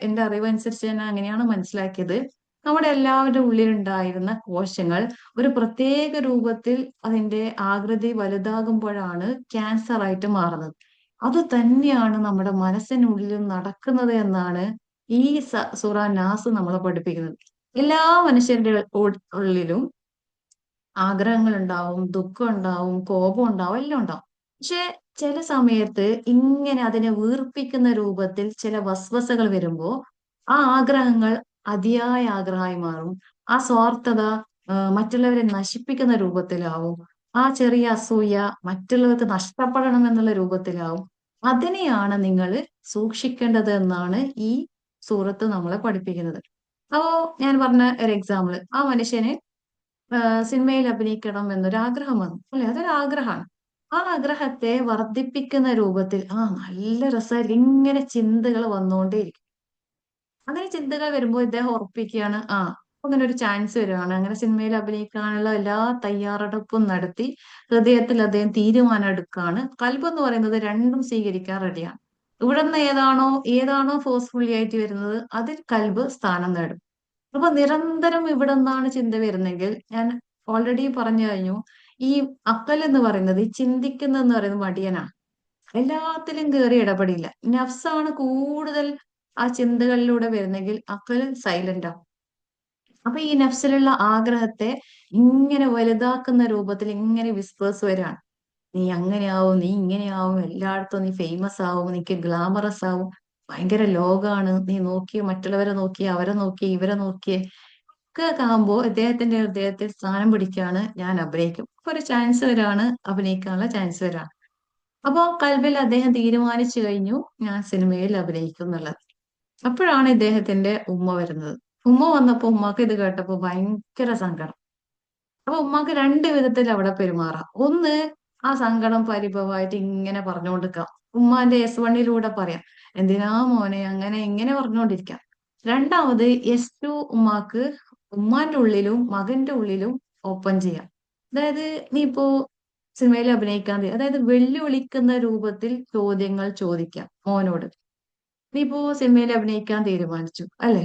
എന്റെ അറിവനുസരിച്ച് ഞാൻ അങ്ങനെയാണ് മനസ്സിലാക്കിയത്. നമ്മുടെ എല്ലാവരുടെ ഉള്ളിലുണ്ടായിരുന്ന കോശങ്ങൾ ഒരു പ്രത്യേക രൂപത്തിൽ അതിന്റെ ആകൃതി വലുതാകുമ്പോഴാണ് ക്യാൻസർ ആയിട്ട് മാറുന്നത്. അത് തന്നെയാണ് നമ്മുടെ മനസ്സിനുള്ളിലും നടക്കുന്നത് എന്നാണ് ഈ സൂറ നാസ് നമ്മളെ പഠിപ്പിക്കുന്നത്. എല്ലാ മനുഷ്യരുടെ ഉള്ളിലും ആഗ്രഹങ്ങൾ ഉണ്ടാവും, ദുഃഖം ഉണ്ടാവും, കോപം ഉണ്ടാവും, എല്ലാം ഉണ്ടാവും. പക്ഷെ ചില സമയത്ത് ഇങ്ങനെ അതിനെ വീർപ്പിക്കുന്ന രൂപത്തിൽ ചില വസ്വസകൾ വരുമ്പോ ആ ആഗ്രഹങ്ങൾ അതിയായ ആഗ്രഹമായി മാറും. ആ സ്വാർത്ഥത മറ്റുള്ളവരെ നശിപ്പിക്കുന്ന രൂപത്തിലാവും. ആ ചെറിയ അസൂയ മറ്റുള്ളവർക്ക് നഷ്ടപ്പെടണം എന്നുള്ള രൂപത്തിലാവും. അതിനെയാണ് നിങ്ങൾ സൂക്ഷിക്കേണ്ടത് എന്നാണ് ഈ സൂറത്ത് നമ്മളെ പഠിപ്പിക്കുന്നത്. അപ്പോ ഞാൻ പറഞ്ഞ ഒരു എക്സാമ്പിൾ, ആ മനുഷ്യന് സിനിമയിൽ അഭിനയിക്കണം എന്നൊരു ആഗ്രഹം വന്നു. അല്ലെ? അതൊരു ആഗ്രഹമാണ്. ആ ആഗ്രഹത്തെ വർദ്ധിപ്പിക്കുന്ന രൂപത്തിൽ നല്ല രസമായിരിക്കും, ഇങ്ങനെ ചിന്തകൾ വന്നുകൊണ്ടേയിരിക്കും. അങ്ങനെ ചിന്തകൾ വരുമ്പോൾ ഇദ്ദേഹം ഉറപ്പിക്കുകയാണ്, അങ്ങനെ ഒരു ചാൻസ് വരുവാണ്. അങ്ങനെ സിനിമയിൽ അഭിനയിക്കാനുള്ള എല്ലാ തയ്യാറെടുപ്പും നടത്തി ഹൃദയത്തിൽ അദ്ദേഹം തീരുമാനം എടുക്കുകയാണ്. കൽബ് എന്ന് പറയുന്നത് രണ്ടും സ്വീകരിക്കാൻ റെഡിയാണ്. ഇവിടുന്ന് ഏതാണോ ഫോഴ്സ്ഫുള്ളി ആയിട്ട് വരുന്നത് അതിൽ കൽബ് സ്ഥാനം നേടും. അപ്പൊ നിരന്തരം ഇവിടെ നിന്നാണ് ചിന്ത വരുന്നെങ്കിൽ, ഞാൻ ഓൾറെഡി പറഞ്ഞു കഴിഞ്ഞു, ഈ അക്കൽ എന്ന് പറയുന്നത്, ഈ ചിന്തിക്കുന്ന എന്ന് പറയുന്നത് മടിയനാണ്. എല്ലാത്തിലും കയറി ഇടപെടില്ല. നഫ്സാണ് കൂടുതൽ ആ ചിന്തകളിലൂടെ വരുന്നെങ്കിൽ അക്കൽ സൈലന്റ് ആവും. അപ്പൊ ഈ നഫ്സിലുള്ള ആഗ്രഹത്തെ ഇങ്ങനെ വലുതാക്കുന്ന രൂപത്തിൽ ഇങ്ങനെ വിസ്പേഴ്സ് വരാണ്. നീ അങ്ങനെയാവും, നീ ഇങ്ങനെയാവും, എല്ലായിടത്തും നീ ഫേമസ് ആവും, നിനക്ക് ഗ്ലാമറസ് ആവും, ഭയങ്കര ലോകാണ്, നീ നോക്കി മറ്റുള്ളവരെ നോക്കി, അവരെ നോക്കി, ഇവരെ നോക്കിയേ ഒക്കെ ആകുമ്പോ ഇദ്ദേഹത്തിന്റെ ഹൃദയത്തിൽ സ്ഥാനം പിടിക്കാണ്, ഞാൻ അഭിനയിക്കും. അപ്പൊ ഒരു ചാൻസ് വരാണ്, അഭിനയിക്കാനുള്ള ചാൻസ് വരാണ്. അപ്പോ കൽബിൽ അദ്ദേഹം തീരുമാനിച്ചു കഴിഞ്ഞു, ഞാൻ സിനിമയിൽ അഭിനയിക്കും എന്നുള്ളത്. അപ്പോഴാണ് ഇദ്ദേഹത്തിന്റെ ഉമ്മ വരുന്നത്. ഉമ്മ വന്നപ്പോ ഉമ്മക്ക് ഇത് കേട്ടപ്പോ ഭയങ്കര സങ്കടം. അപ്പൊ ഉമ്മാക്ക് രണ്ട് വിധത്തിൽ അവിടെ പെരുമാറാം. ഒന്ന്, ആ സങ്കടം പരിഭവമായിട്ട് ഇങ്ങനെ പറഞ്ഞുകൊണ്ടിരിക്കാം. ഉമ്മാന്റെ S1 പറയാം, എന്തിനാ മോനെ അങ്ങനെ ഇങ്ങനെ പറഞ്ഞുകൊണ്ടിരിക്കാം. രണ്ടാമത് S2 ഉമ്മാക്ക് ഉമ്മാന്റെ ഉള്ളിലും മകന്റെ ഉള്ളിലും ഓപ്പൺ ചെയ്യാം. അതായത് നീ ഇപ്പോ സിനിമയിൽ അഭിനയിക്കാൻ അതായത് വെല്ലുവിളിക്കുന്ന രൂപത്തിൽ ചോദ്യങ്ങൾ ചോദിക്കാം മോനോട്. നീ ഇപ്പോ സിനിമയിൽ അഭിനയിക്കാൻ തീരുമാനിച്ചു അല്ലെ?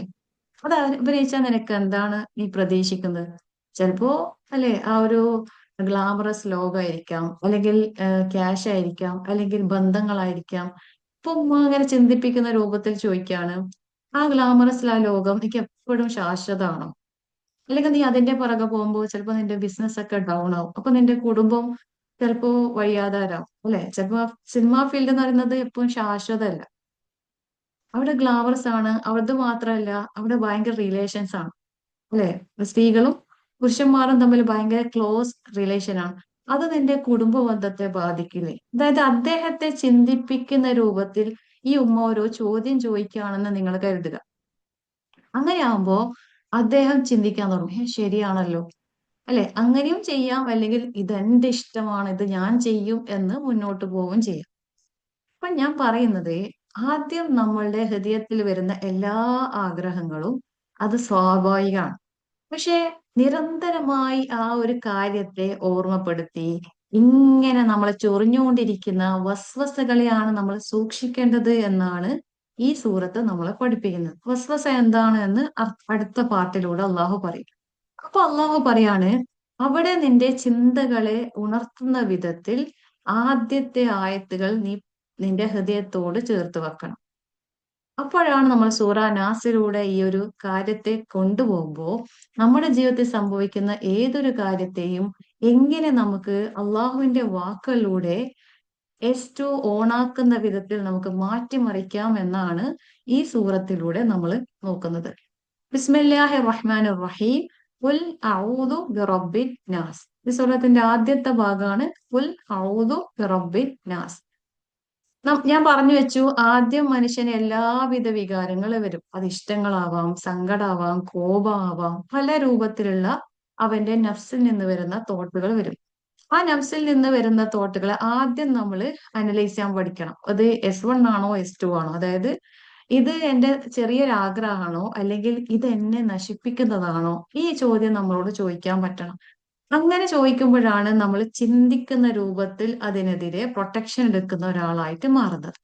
അത് അഭിനയിച്ചാൽ നിനക്ക് എന്താണ് നീ പ്രതീക്ഷിക്കുന്നത്? ചിലപ്പോ അല്ലെ ആ ഒരു ഗ്ലാമറസ് ലോകമായിരിക്കാം, അല്ലെങ്കിൽ ക്യാഷ് ആയിരിക്കാം, അല്ലെങ്കിൽ ബന്ധങ്ങളായിരിക്കാം. ഇപ്പൊ ഉമ്മ അങ്ങനെ ചിന്തിപ്പിക്കുന്ന രൂപത്തിൽ ചോദിക്കാണ്, ആ ഗ്ലാമറസ് ആ ലോകം എനിക്ക് എപ്പോഴും ശാശ്വതമാണോ? അല്ലെങ്കിൽ നീ അതിന്റെ പുറകെ പോകുമ്പോൾ ചിലപ്പോ നിന്റെ ബിസിനസ് ഒക്കെ ഡൗൺ ആവും, അപ്പൊ നിന്റെ കുടുംബം ചിലപ്പോ വഴിയാധാരാവും അല്ലെ? ചിലപ്പോ സിനിമാ ഫീൽഡ് എന്ന് പറയുന്നത് എപ്പോഴും ശാശ്വതമല്ല. അവിടെ ഗ്ലാമറസ് ആണ്, അവിടുത്തെ മാത്രമല്ല, അവിടെ ഭയങ്കര റിലേഷൻസ് ആണ് അല്ലെ? സ്ത്രീകളും പുരുഷന്മാരും തമ്മിൽ ഭയങ്കര ക്ലോസ് റിലേഷൻ ആണ്. അത് നിന്റെ കുടുംബ ബന്ധത്തെ ബാധിക്കില്ലേ? അതായത് അദ്ദേഹത്തെ ചിന്തിപ്പിക്കുന്ന രൂപത്തിൽ ഈ ഉമ്മ ഓരോ ചോദ്യം ചോദിക്കുകയാണെന്ന് നിങ്ങൾ കരുതുക. അങ്ങനെയാകുമ്പോ അദ്ദേഹം ചിന്തിക്കാൻ തുടങ്ങും, ശരിയാണല്ലോ അല്ലെ? അങ്ങനെയും ചെയ്യാം, അല്ലെങ്കിൽ ഇതെന്റെ ഇഷ്ടമാണ്, ഇത് ഞാൻ ചെയ്യും എന്ന് മുന്നോട്ട് പോവുകയും ചെയ്യാം. അപ്പൊ ഞാൻ പറയുന്നത്, ആദ്യം നമ്മളുടെ ഹൃദയത്തിൽ വരുന്ന എല്ലാ ആഗ്രഹങ്ങളും അത് സ്വാഭാവികമാണ്. പക്ഷെ നിരന്തരമായി ആ ഒരു കാര്യത്തെ ഓർമ്മപ്പെടുത്തി ഇങ്ങനെ നമ്മളെ ചൊറിഞ്ഞുകൊണ്ടിരിക്കുന്ന വസ്വസകളെയാണ് നമ്മൾ സൂക്ഷിക്കേണ്ടത് എന്നാണ് ഈ സൂറത്ത് നമ്മളെ പഠിപ്പിക്കുന്നത്. വസ്വസ എന്താണ് എന്ന് അടുത്ത പാട്ടിലൂടെ അള്ളാഹു പറയും. അപ്പൊ അള്ളാഹു പറയാണ്, അവിടെ നിന്റെ ചിന്തകളെ ഉണർത്തുന്ന വിധത്തിൽ ആദ്യത്തെ ആയത്തുകൾ നീ നിന്റെ ഹൃദയത്തോട് ചേർത്ത് വെക്കണം. അപ്പോഴാണ് നമ്മൾ സൂറ നാസിലൂടെ ഈ ഒരു കാര്യത്തെ കൊണ്ടുപോകുമ്പോൾ നമ്മുടെ ജീവിതത്തിൽ സംഭവിക്കുന്ന ഏതൊരു കാര്യത്തെയും എങ്ങനെ നമുക്ക് അള്ളാഹുവിന്റെ വാക്കുകളിലൂടെ S2 ഓണാക്കുന്ന വിധത്തിൽ നമുക്ക് മാറ്റിമറിക്കാം എന്നാണ് ഈ സൂറത്തിലൂടെ നമ്മൾ നോക്കുന്നത്. ബിസ്മില്ലാഹിർ റഹ്മാനിർ റഹീം. ഖുൽ അഊദു ബിറബ്ബിൻ നാസ്. ഈ സൂറത്തിന്റെ ആദ്യത്തെ ഭാഗമാണ് ഖുൽ അഊദു ബിറബ്ബിൻ നാസ്. ഞാൻ പറഞ്ഞു വെച്ചു, ആദ്യം മനുഷ്യന് എല്ലാവിധ വികാരങ്ങൾ വരും. അത് ഇഷ്ടങ്ങളാവാം, സങ്കടാവാം, കോപമാവാം, പല രൂപത്തിലുള്ള അവന്റെ നഫ്സിൽ നിന്ന് വരുന്ന തോട്ടുകൾ വരും. ആ നഫ്സിൽ നിന്ന് വരുന്ന തോട്ടുകളെ ആദ്യം നമ്മൾ അനലൈസ് ചെയ്യാൻ പഠിക്കണം. അത് S1 ആണോ S2 ആണോ? അതായത് ഇത് എന്റെ ചെറിയൊരു ആഗ്രഹമാണോ, അല്ലെങ്കിൽ ഇത് എന്നെ നശിപ്പിക്കുന്നതാണോ? ഈ ചോദ്യം നമ്മളോട് ചോദിക്കാൻ പറ്റണം. അങ്ങനെ ചോദിക്കുമ്പോഴാണ് നമ്മൾ ചിന്തിക്കുന്ന രൂപത്തിൽ അതിനെതിരെ പ്രൊട്ടക്ഷൻ എടുക്കുന്ന ഒരാളായിട്ട് മാറുന്നത്.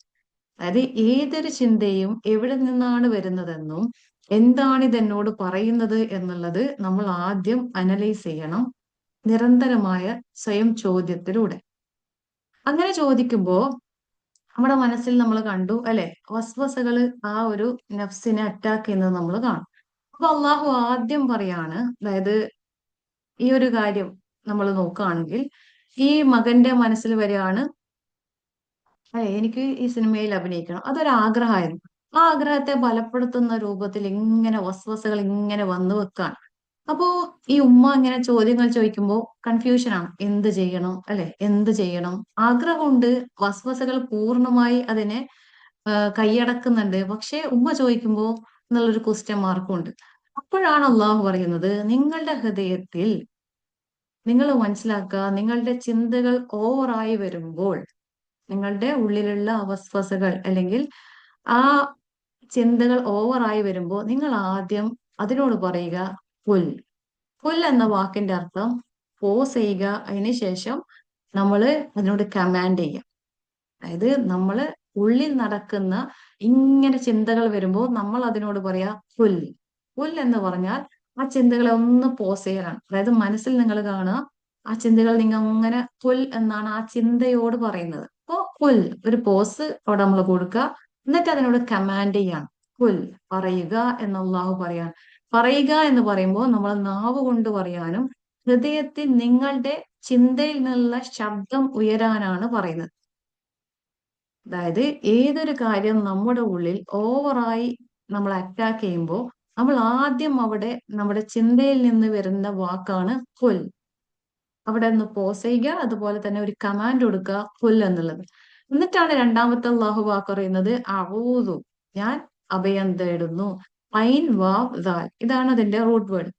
അതായത് ഏതൊരു ചിന്തയും എവിടെ നിന്നാണ് വരുന്നതെന്നും എന്താണ് ഇത് എന്നോട് പറയുന്നത് എന്നുള്ളത് നമ്മൾ ആദ്യം അനലൈസ് ചെയ്യണം, നിരന്തരമായ സ്വയം ചോദ്യത്തിലൂടെ. അങ്ങനെ ചോദിക്കുമ്പോ നമ്മുടെ മനസ്സിൽ നമ്മൾ കണ്ടു അല്ലെ, വസ്വസകള് ആ ഒരു നഫ്സിനെ അറ്റാക്ക് ചെയ്യുന്നത് നമ്മൾ കാണും. അപ്പൊ അള്ളാഹു ആദ്യം പറയാണ്, അതായത് ഈ ഒരു കാര്യം നമ്മൾ നോക്കുകയാണെങ്കിൽ ഈ മകന്റെ മനസ്സിൽ വരികയാണ്, അല്ലെ എനിക്ക് ഈ സിനിമയിൽ അഭിനയിക്കണം, അതൊരു ആഗ്രഹമായിരുന്നു. ആ ആഗ്രഹത്തെ ബലപ്പെടുത്തുന്ന രൂപത്തിൽ ഇങ്ങനെ വസ്വസകൾ ഇങ്ങനെ വന്നു വെക്കാണ്. അപ്പോ ഈ ഉമ്മ ഇങ്ങനെ ചോദ്യങ്ങൾ ചോദിക്കുമ്പോൾ കൺഫ്യൂഷനാണ്, എന്ത് ചെയ്യണം അല്ലെ, എന്ത് ചെയ്യണം? ആഗ്രഹമുണ്ട്, വസ്വസകൾ പൂർണ്ണമായി അതിനെ കൈയടക്കുന്നുണ്ട്. പക്ഷെ ഉമ്മ ചോദിക്കുമ്പോൾ എന്നുള്ളൊരു ക്വസ്റ്റ്യൻ മാർക്കും ഉണ്ട്. അപ്പോഴാണ് അള്ളാഹു പറയുന്നത്, നിങ്ങളുടെ ഹൃദയത്തിൽ നിങ്ങൾ മനസ്സിലാക്കുക, നിങ്ങളുടെ ചിന്തകൾ ഓവറായി വരുമ്പോൾ, നിങ്ങളുടെ ഉള്ളിലുള്ള വസ്വസകൾ അല്ലെങ്കിൽ ആ ചിന്തകൾ ഓവറായി വരുമ്പോൾ നിങ്ങൾ ആദ്യം അതിനോട് പറയുക പുൽ. പുൽ എന്ന വാക്കിന്റെ അർത്ഥം പോസ് ചെയ്യുക, അതിനുശേഷം നമ്മള് അതിനോട് കമാൻഡ് ചെയ്യുക. അതായത് നമ്മള് ഉള്ളിൽ നടക്കുന്ന ഇങ്ങനെ ചിന്തകൾ വരുമ്പോൾ നമ്മൾ അതിനോട് പറയാ പുൽ. പുൽ എന്ന് പറഞ്ഞാൽ ആ ചിന്തകളെ ഒന്ന് പോസ് ചെയ്യലാണ്. അതായത് മനസ്സിൽ നിങ്ങൾ കാണുക, ആ ചിന്തകൾ നിങ്ങൾ അങ്ങനെ പുൽ എന്നാണ് ആ ചിന്തയോട് പറയുന്നത്. അപ്പോ പുൽ, ഒരു പോസ് അവിടെ നമ്മൾ കൊടുക്കുക, എന്നിട്ട് അതിനോട് കമാൻഡ് ചെയ്യാണ്. പുൽ, പറയുക എന്ന് അള്ളാഹു പറയാൻ. പറയുക എന്ന് പറയുമ്പോൾ നമ്മൾ നാവ് കൊണ്ട് പറയാനും ഹൃദയത്തിൽ നിങ്ങളുടെ ചിന്തയിൽ നിന്നുള്ള ശബ്ദം ഉയരാനാണ് പറയുന്നത്. അതായത് ഏതൊരു കാര്യം നമ്മുടെ ഉള്ളിൽ ഓവറായി നമ്മൾ അറ്റാക്ക് ചെയ്യുമ്പോൾ നമ്മൾ ആദ്യം അവിടെ നമ്മുടെ ചിന്തയിൽ നിന്ന് വരുന്ന വാക്കാണ് പുൽ. അവിടെ നിന്ന് പോസ് ചെയ്യുക, അതുപോലെ തന്നെ ഒരു കമാൻഡ് കൊടുക്കുക പുൽ എന്നുള്ളത്. എന്നിട്ടാണ് രണ്ടാമത്തെ അള്ളാഹു വാക്ക് പറയുന്നത് അഊദു, ഞാൻ അഭയം തേടുന്നു. ഐൻ വാവ് ദാൽ, ഇതാണ് അതിന്റെ റൂട്ട് വേർഡ്.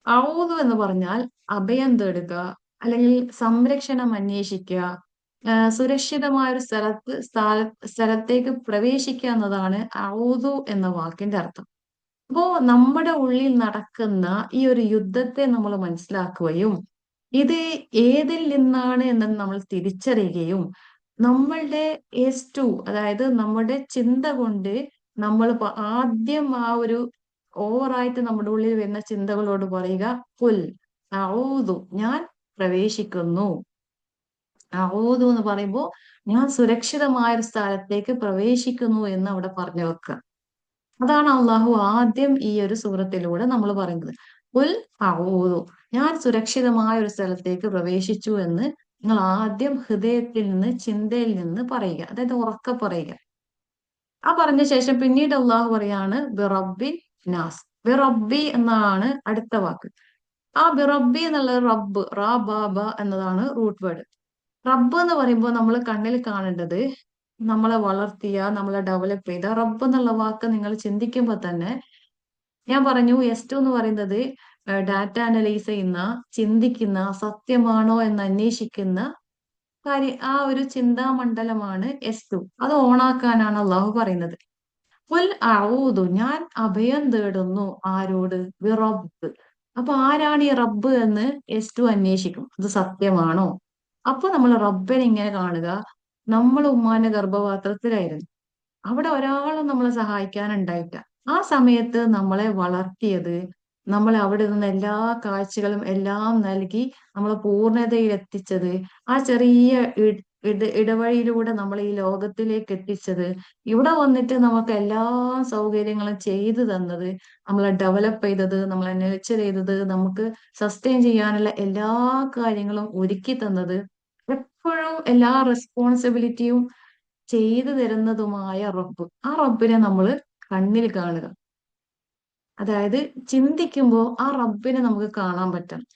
ഔദു എന്ന് പറഞ്ഞാൽ അഭയം തേടുക, അല്ലെങ്കിൽ സംരക്ഷണം അന്വേഷിക്കുക, സുരക്ഷിതമായ ഒരു സ്ഥലത്തേക്ക് പ്രവേശിക്കുക എന്നതാണ് ഔദു എന്ന വാക്കിന്റെ അർത്ഥം. അപ്പോ നമ്മുടെ ഉള്ളിൽ നടക്കുന്ന ഈ ഒരു യുദ്ധത്തെ നമ്മൾ മനസ്സിലാക്കുകയും ഇത് ഏതിൽ നിന്നാണ് എന്ന് നമ്മൾ തിരിച്ചറിയുകയും നമ്മളുടെ എസ് ടു, അതായത് നമ്മുടെ ചിന്ത കൊണ്ട് നമ്മൾ ആദ്യം ആ ഒരു ഓവറായിട്ട് നമ്മുടെ ഉള്ളിൽ വരുന്ന ചിന്തകളോട് പറയുക, പുൽ ഔദു, ഞാൻ പ്രവേശിക്കുന്നു. ഔദു എന്ന് പറയുമ്പോൾ ഞാൻ സുരക്ഷിതമായ ഒരു സ്ഥലത്തേക്ക് പ്രവേശിക്കുന്നു എന്ന് അവിടെ പറഞ്ഞു വെക്കുക. അതാണ് അള്ളാഹു ആദ്യം ഈ ഒരു സൂറത്തിലൂടെ നമ്മൾ പറയുന്നത്. ഉൽ ഔദു, ഞാൻ സുരക്ഷിതമായ ഒരു സ്ഥലത്തേക്ക് പ്രവേശിച്ചു എന്ന് നിങ്ങൾ ആദ്യം ഹൃദയത്തിൽ നിന്ന്, ചിന്തയിൽ നിന്ന് പറയുക, അതായത് ഉറക്കെ പറയുക. ആ പറഞ്ഞ ശേഷം പിന്നീട് അള്ളാഹു പറയാണ് ബിറബ്ബിൻ നാസ്. ബിറബ്ബി എന്നാണ് അടുത്ത വാക്ക്. ആ ബിറബ്ബി എന്നുള്ളത് റബ്ബ്, റാ ബാ ബ എന്നതാണ് റൂട്ട് വേർഡ്. റബ്ബ് എന്ന് പറയുമ്പോൾ നമ്മൾ കണ്ണിൽ കാണേണ്ടത് നമ്മളെ വളർത്തിയ, നമ്മളെ ഡെവലപ്പ് ചെയ്ത റബ്ബ് എന്നുള്ള വാക്ക് നിങ്ങൾ ചിന്തിക്കുമ്പോൾ തന്നെ ഞാൻ പറഞ്ഞു, എസ് ടു എന്ന് പറയുന്നത് ഡാറ്റ അനലൈസ് ചെയ്യുന്ന, ചിന്തിക്കുന്ന, സത്യമാണോ എന്ന് അന്വേഷിക്കുന്ന ആ ഒരു ചിന്താമണ്ഡലമാണ് എസ് ടു. അത് ഓണാക്കാനാണ് അള്ളാഹു പറയുന്നത്. ഉൽ ഔദു, ഞാൻ അഭയം തേടുന്നു. ആരോട്? റബ്ബ്. അപ്പൊ ആരാണ് ഈ റബ്ബ് എന്ന് എസ് ടു അന്വേഷിക്കും. അത് സത്യമാണോ? അപ്പൊ നമ്മൾ റബ്ബിനെ ഇങ്ങനെ കാണുക, നമ്മൾ ഉമ്മാന്റെ ഗർഭപാത്രത്തിലായിരുന്നു. അവിടെ ഒരാളും നമ്മളെ സഹായിക്കാനുണ്ടായിട്ട. ആ സമയത്ത് നമ്മളെ വളർത്തിയത്, നമ്മളെ അവിടെ നിന്ന് എല്ലാ കാഴ്ചകളും എല്ലാം നൽകി നമ്മളെ പൂർണ്ണതയിൽ എത്തിച്ചത്, ആ ചെറിയ ഇടവഴിയിലൂടെ നമ്മൾ ഈ ലോകത്തിലേക്ക് എത്തിച്ചത്, ഇവിടെ വന്നിട്ട് നമുക്ക് എല്ലാ സൗകര്യങ്ങളും ചെയ്തു തന്നത്, നമ്മളെ ഡെവലപ്പ് ചെയ്തത്, നമ്മളെ നurture ചെയ്തത്, നമുക്ക് സസ്റ്റെയിൻ ചെയ്യാനുള്ള എല്ലാ കാര്യങ്ങളും ഒരുക്കി തന്നത്, എപ്പോഴും എല്ലാ റെസ്പോൺസിബിലിറ്റിയും ചെയ്തു തരുന്നതുമായ റബ്ബ്. ആ റബ്ബിനെ നമ്മൾ കണ്ണിൽ കാണുക. അതായത് ചിന്തിക്കുമ്പോൾ ആ റബ്ബിനെ നമുക്ക് കാണാൻ പറ്റണം.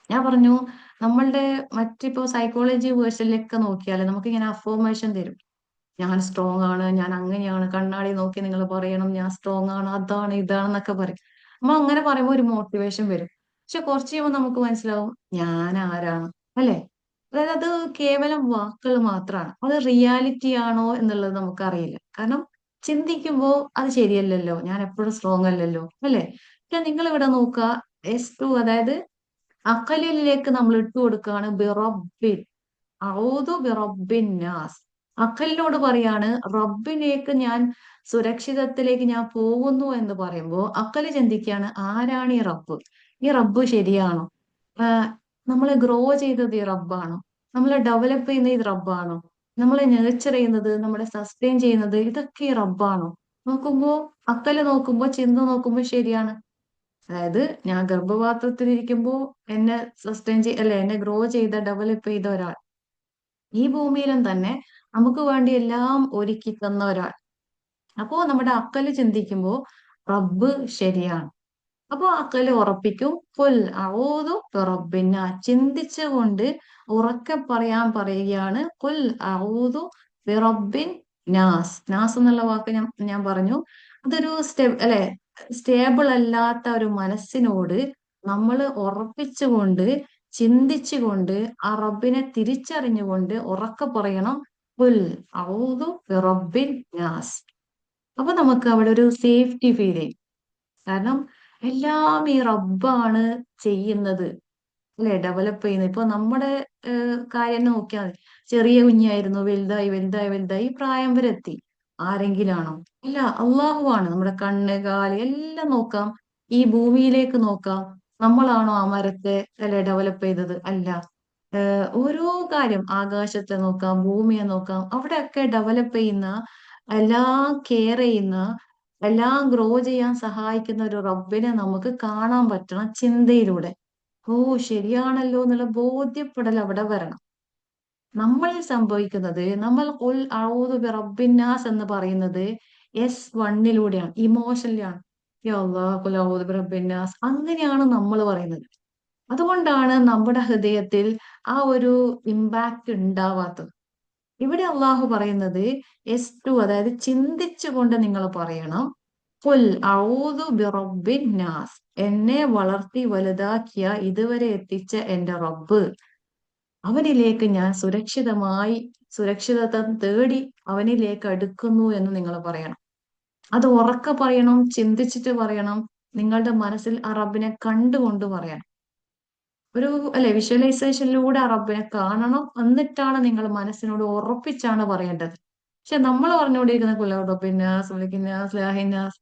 ഞാൻ പറഞ്ഞു, നമ്മളുടെ മറ്റിപ്പോ സൈക്കോളജി വേഴ്സിലൊക്കെ നോക്കിയാൽ നമുക്ക് ഇങ്ങനെ അഫോർമേഷൻ തരും. ഞാൻ സ്ട്രോങ് ആണ്, ഞാൻ അങ്ങനെയാണ്, കണ്ണാടി നോക്കി നിങ്ങൾ പറയണം ഞാൻ സ്ട്രോങ് ആണ്, അതാണ് ഇതാണെന്നൊക്കെ പറയും. നമ്മൾ അങ്ങനെ പറയുമ്പോൾ ഒരു മോട്ടിവേഷൻ വരും. പക്ഷെ കുറച്ച് കഴിയുമ്പോൾ നമുക്ക് മനസ്സിലാവും ഞാൻ ആരാണ്, അല്ലെ? അതായത് അത് കേവലം വാക്കുകൾ മാത്രമാണ്. അത് റിയാലിറ്റി ആണോ എന്നുള്ളത് നമുക്കറിയില്ല. കാരണം ചിന്തിക്കുമ്പോൾ അത് ശരിയല്ലല്ലോ, ഞാൻ എപ്പോഴും സ്ട്രോങ് അല്ലല്ലോ, അല്ലെ? പക്ഷെ നിങ്ങൾ ഇവിടെ നോക്കുക, എസ് ടു, അതായത് അക്കലിലേക്ക് നമ്മൾ ഇട്ട് കൊടുക്കുകയാണ് ബിറബിൻ. ഔദു ബിറബ്ബിൻ നാസ്. അക്കലിനോട് പറയാണ് റബ്ബിലേക്ക് ഞാൻ, സുരക്ഷിതത്തിലേക്ക് ഞാൻ പോകുന്നു എന്ന് പറയുമ്പോൾ അക്കല് ചിന്തിക്കുകയാണ്, ആരാണ് ഈ റബ്ബ്? ഈ റബ്ബ് ശരിയാണോ? ആഹ് നമ്മളെ ഗ്രോ ചെയ്തത് ഈ റബ്ബാണോ? നമ്മളെ ഡെവലപ്പ് ചെയ്യുന്ന ഈ റബ്ബാണോ? നമ്മളെ നേർച്ചർ ചെയ്യുന്നത്, നമ്മളെ സസ്റ്റെയിൻ ചെയ്യുന്നത്, ഇതൊക്കെ ഈ റബ്ബാണോ? നോക്കുമ്പോ, അക്കല് നോക്കുമ്പോ, ചിന്ത നോക്കുമ്പോ ശരിയാണ്. അതായത് ഞാൻ ഗർഭപാത്രത്തിലിരിക്കുമ്പോ എന്നെ സസ്റ്റെയിൻ അല്ലെ, എന്നെ ഗ്രോ ചെയ്ത, ഡെവലപ്പ് ചെയ്ത ഒരാൾ, ഈ ഭൂമിയിലും തന്നെ നമുക്ക് വേണ്ടി എല്ലാം ഒരുക്കി തന്ന ഒരാൾ. അപ്പോ നമ്മുടെ അക്കല് ചിന്തിക്കുമ്പോ റബ്ബ് ശരിയാണ്. അപ്പൊ അക്കല് ഉറപ്പിക്കും, പുൽ ഔദു ബിറബ്ബിന്ന, ചിന്തിച്ചുകൊണ്ട് ഉറക്കെ പറയാൻ പറയുകയാണ്, പുൽ ഔദു ബിറബ്ബിൻ നാസ്. നാസ് എന്നുള്ള വാക്ക് ഞാൻ പറഞ്ഞു, അതൊരു അല്ലെ, സ്റ്റേബിൾ അല്ലാത്ത ഒരു മനസ്സിനോട് നമ്മൾ ഉറപ്പിച്ചുകൊണ്ട്, ചിന്തിച്ചുകൊണ്ട്, ആ റബ്ബിനെ തിരിച്ചറിഞ്ഞുകൊണ്ട് ഉറക്കെ പറയണം, പുൽ ഔദു ബിറബ്ബിൻ നാസ്. അപ്പൊ നമുക്ക് അവിടെ ഒരു സേഫ്റ്റി ഫീൽ ചെയ്യും. കാരണം എല്ലാം ഈ റബ്ബാണ് ചെയ്യുന്നത്, അല്ലെ? ഡെവലപ്പ് ചെയ്യുന്നത്. ഇപ്പൊ നമ്മുടെ കാര്യം നോക്കിയാൽ മതി. ചെറിയ കുഞ്ഞായിരുന്നു, വലുതായി വലുതായി വലുതായി പ്രായം വരെ എത്തി. ആരെങ്കിലും ആണോ? ഇല്ല, അള്ളാഹു ആണ്. നമ്മുടെ കണ്ണ്, കാല് എല്ലാം നോക്കാം. ഈ ഭൂമിയിലേക്ക് നോക്കാം. നമ്മളാണോ ആ മരത്തെ, അല്ലെ, ഡെവലപ്പ് ചെയ്തത്? അല്ല. ഓരോ കാര്യം, ആകാശത്തെ നോക്കാം, ഭൂമിയെ നോക്കാം, അവിടെയൊക്കെ ഡെവലപ്പ് ചെയ്യുന്ന, എല്ലാം കെയർ ചെയ്യുന്ന, എല്ലാം ഗ്രോ ചെയ്യാൻ സഹായിക്കുന്ന ഒരു റബ്ബിനെ നമുക്ക് കാണാൻ പറ്റണം ചിന്തയിലൂടെ. ഓ ശരിയാണല്ലോ എന്നുള്ള ബോധ്യപ്പെടൽ അവിടെ വരണം. നമ്മൾ സംഭവിക്കുന്നത്, നമ്മൾ ഖുൽ അഊദു ബിറബ്ബിന്നാസ് എന്ന് പറയുന്നത് എസ് വണ്ണിലൂടെയാണ്, ഇമോഷനിലാണ്. യാ അല്ലാഹ് ഖുൽ അഊദു ബിറബ്ബിന്നാസ്, അങ്ങനെയാണ് നമ്മൾ പറയുന്നത്. അതുകൊണ്ടാണ് നമ്മുടെ ഹൃദയത്തിൽ ആ ഒരു ഇമ്പാക്ട് ഉണ്ടാവാത്തത്. ഇവിടെ അള്ളാഹു പറയുന്നത് എസ് ടു, അതായത് ചിന്തിച്ചുകൊണ്ട് നിങ്ങൾ പറയണം, ഖുൽ അഊദു ബിറബ്ബിൻ നാസ്, എന്നെ വളർത്തി വലുതാക്കിയ ഇതുവരെ എത്തിച്ച എന്റെ റബ്ബ്, അവനിലേക്ക് ഞാൻ സുരക്ഷിതത്വം തേടി അവനിലേക്ക് അടുക്കുന്നു എന്ന് നിങ്ങൾ പറയണം. അത് ഉറക്കെ പറയണം, ചിന്തിച്ചിട്ട് പറയണം, നിങ്ങളുടെ മനസ്സിൽ ആ റബ്ബിനെ കണ്ടുകൊണ്ട് പറയണം. ഒരു അല്ലെ വിഷ്വലൈസേഷനിലൂടെ ആ റബ്ബിനെ കാണണം, എന്നിട്ടാണ് നിങ്ങൾ മനസ്സിനോട് ഉറപ്പിച്ചാണ് പറയേണ്ടത്. പക്ഷെ നമ്മൾ പറഞ്ഞുകൊണ്ടിരിക്കുന്ന റബ്ബിന്നാസ് മലിക്കിന്നാസ് ലാഹിന്നാസ്,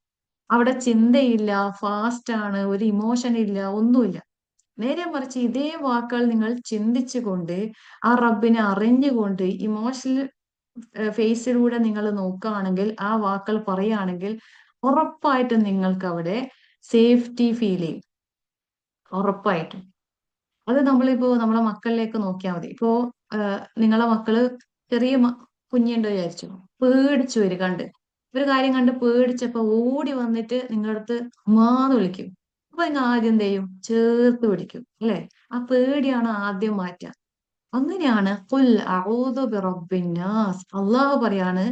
അവിടെ ചിന്തയില്ല, ഫാസ്റ്റ് ആണ്, ഒരു ഇമോഷൻ ഇല്ല, ഒന്നുമില്ല. നേരെ മറിച്ച് ഇതേ വാക്കുകൾ നിങ്ങൾ ചിന്തിച്ചുകൊണ്ട് ആ റബ്ബിനെ അറിഞ്ഞുകൊണ്ട് ഇമോഷണൽ ഫേസിലൂടെ നിങ്ങൾ നോക്കുകയാണെങ്കിൽ, ആ വാക്കുകൾ പറയുകയാണെങ്കിൽ, ഉറപ്പായിട്ടും നിങ്ങൾക്ക് അവിടെ സേഫ്റ്റി ഫീൽ ചെയ്യും. ഉറപ്പായിട്ടും. അത് നമ്മളിപ്പോ നമ്മളെ മക്കളിലേക്ക് നോക്കിയാൽ മതി. ഇപ്പോ നിങ്ങളെ മക്കള് ചെറിയ കുഞ്ഞുണ്ട് വിചാരിച്ചു, പേടിച്ചു വരും കണ്ട്, ഒരു കാര്യം കണ്ട് പേടിച്ചപ്പോ ഓടി വന്നിട്ട് നിങ്ങളുടെ അടുത്ത് ഉമ്മാന്ന് വിളിക്കും. അപ്പൊ നിങ്ങൾ ആദ്യം എന്ത് ചെയ്യും? ചേർത്ത് പിടിക്കും അല്ലെ? ആ പേടിയാണ് ആദ്യം മാറ്റുക. അങ്ങനെയാണ് ഖുൽ അഊദു ബിറബ്ബിന്നാസ്. അള്ളാഹു പറയാണ്,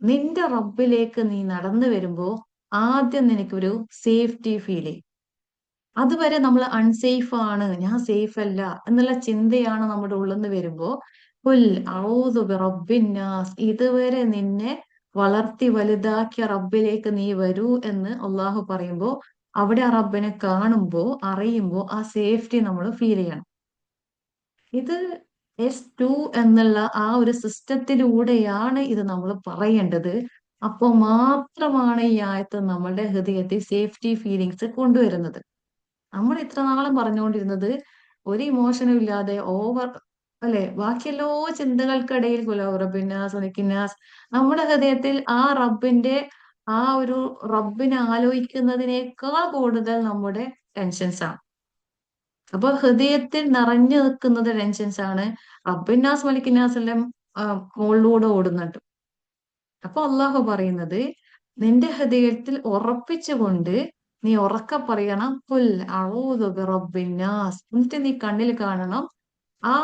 നിന്റെ റബ്ബിലേക്ക് നീ നടന്നു വരുമ്പോ ആദ്യം നിനക്കൊരു സേഫ്റ്റി ഫീൽ ചെയ്യും. അതുവരെ നമ്മൾ അൺസേഫ് ആണ്, ഞാൻ സേഫ് അല്ല എന്നുള്ള ചിന്തയാണ് നമ്മുടെ ഉള്ളിൽ നിന്ന് വരുമ്പോ ഖുൽ അഊദു ബിറബ്ബിന്നാസ്, ഇതുവരെ നിന്നെ വളർത്തി വലുതാക്കിയ റബ്ബിലേക്ക് നീ വരൂ എന്ന് അള്ളാഹു പറയുമ്പോ, അവിടെ ആ റബ്ബിനെ കാണുമ്പോ അറിയുമ്പോ ആ സേഫ്റ്റി നമ്മൾ ഫീൽ ചെയ്യണം. ഇത് S2 എന്നുള്ള ആ ഒരു സിസ്റ്റത്തിലൂടെയാണ് ഇത് നമ്മൾ പറയേണ്ടത്. അപ്പൊ മാത്രമാണ് ഈ ആയത്ത് നമ്മളുടെ ഹൃദയത്തിൽ സേഫ്റ്റി ഫീലിങ്സ് കൊണ്ടുവരുന്നത്. നമ്മൾ ഇത്ര നാളും പറഞ്ഞുകൊണ്ടിരുന്നത് ഒരു ഇമോഷനും ഇല്ലാതെ ഓവർ അല്ലെ, ബാക്കിയെല്ലോ ചിന്തകൾക്കിടയിൽ റബ്ബിന്നാസ് മലിക്കിന്നാസ്, നമ്മുടെ ഹൃദയത്തിൽ ആ റബ്ബിന്റെ ആ ഒരു റബ്ബിനെ ആലോചിക്കുന്നതിനേക്കാൾ കൂടുതൽ നമ്മുടെ ടെൻഷൻസ് ആണ്. അപ്പൊ ഹൃദയത്തിൽ നിറഞ്ഞു നിൽക്കുന്നത് ടെൻഷൻസ് ആണ്. റബ്ബിന്നാസ് മലിക്കിന്നാസ് എല്ലാം മുകളിലൂടെ ഓടുന്നുണ്ട്. അപ്പൊ അള്ളാഹു പറയുന്നത്, നിന്റെ ഹൃദയത്തിൽ ഉറപ്പിച്ചുകൊണ്ട് നീ ഉറക്കെ പറയണം ഖുൽ അഊദു ബിറബ്ബിന്നാസ്. എന്നിട്ട് നീ കണ്ണിൽ കാണണം, ആ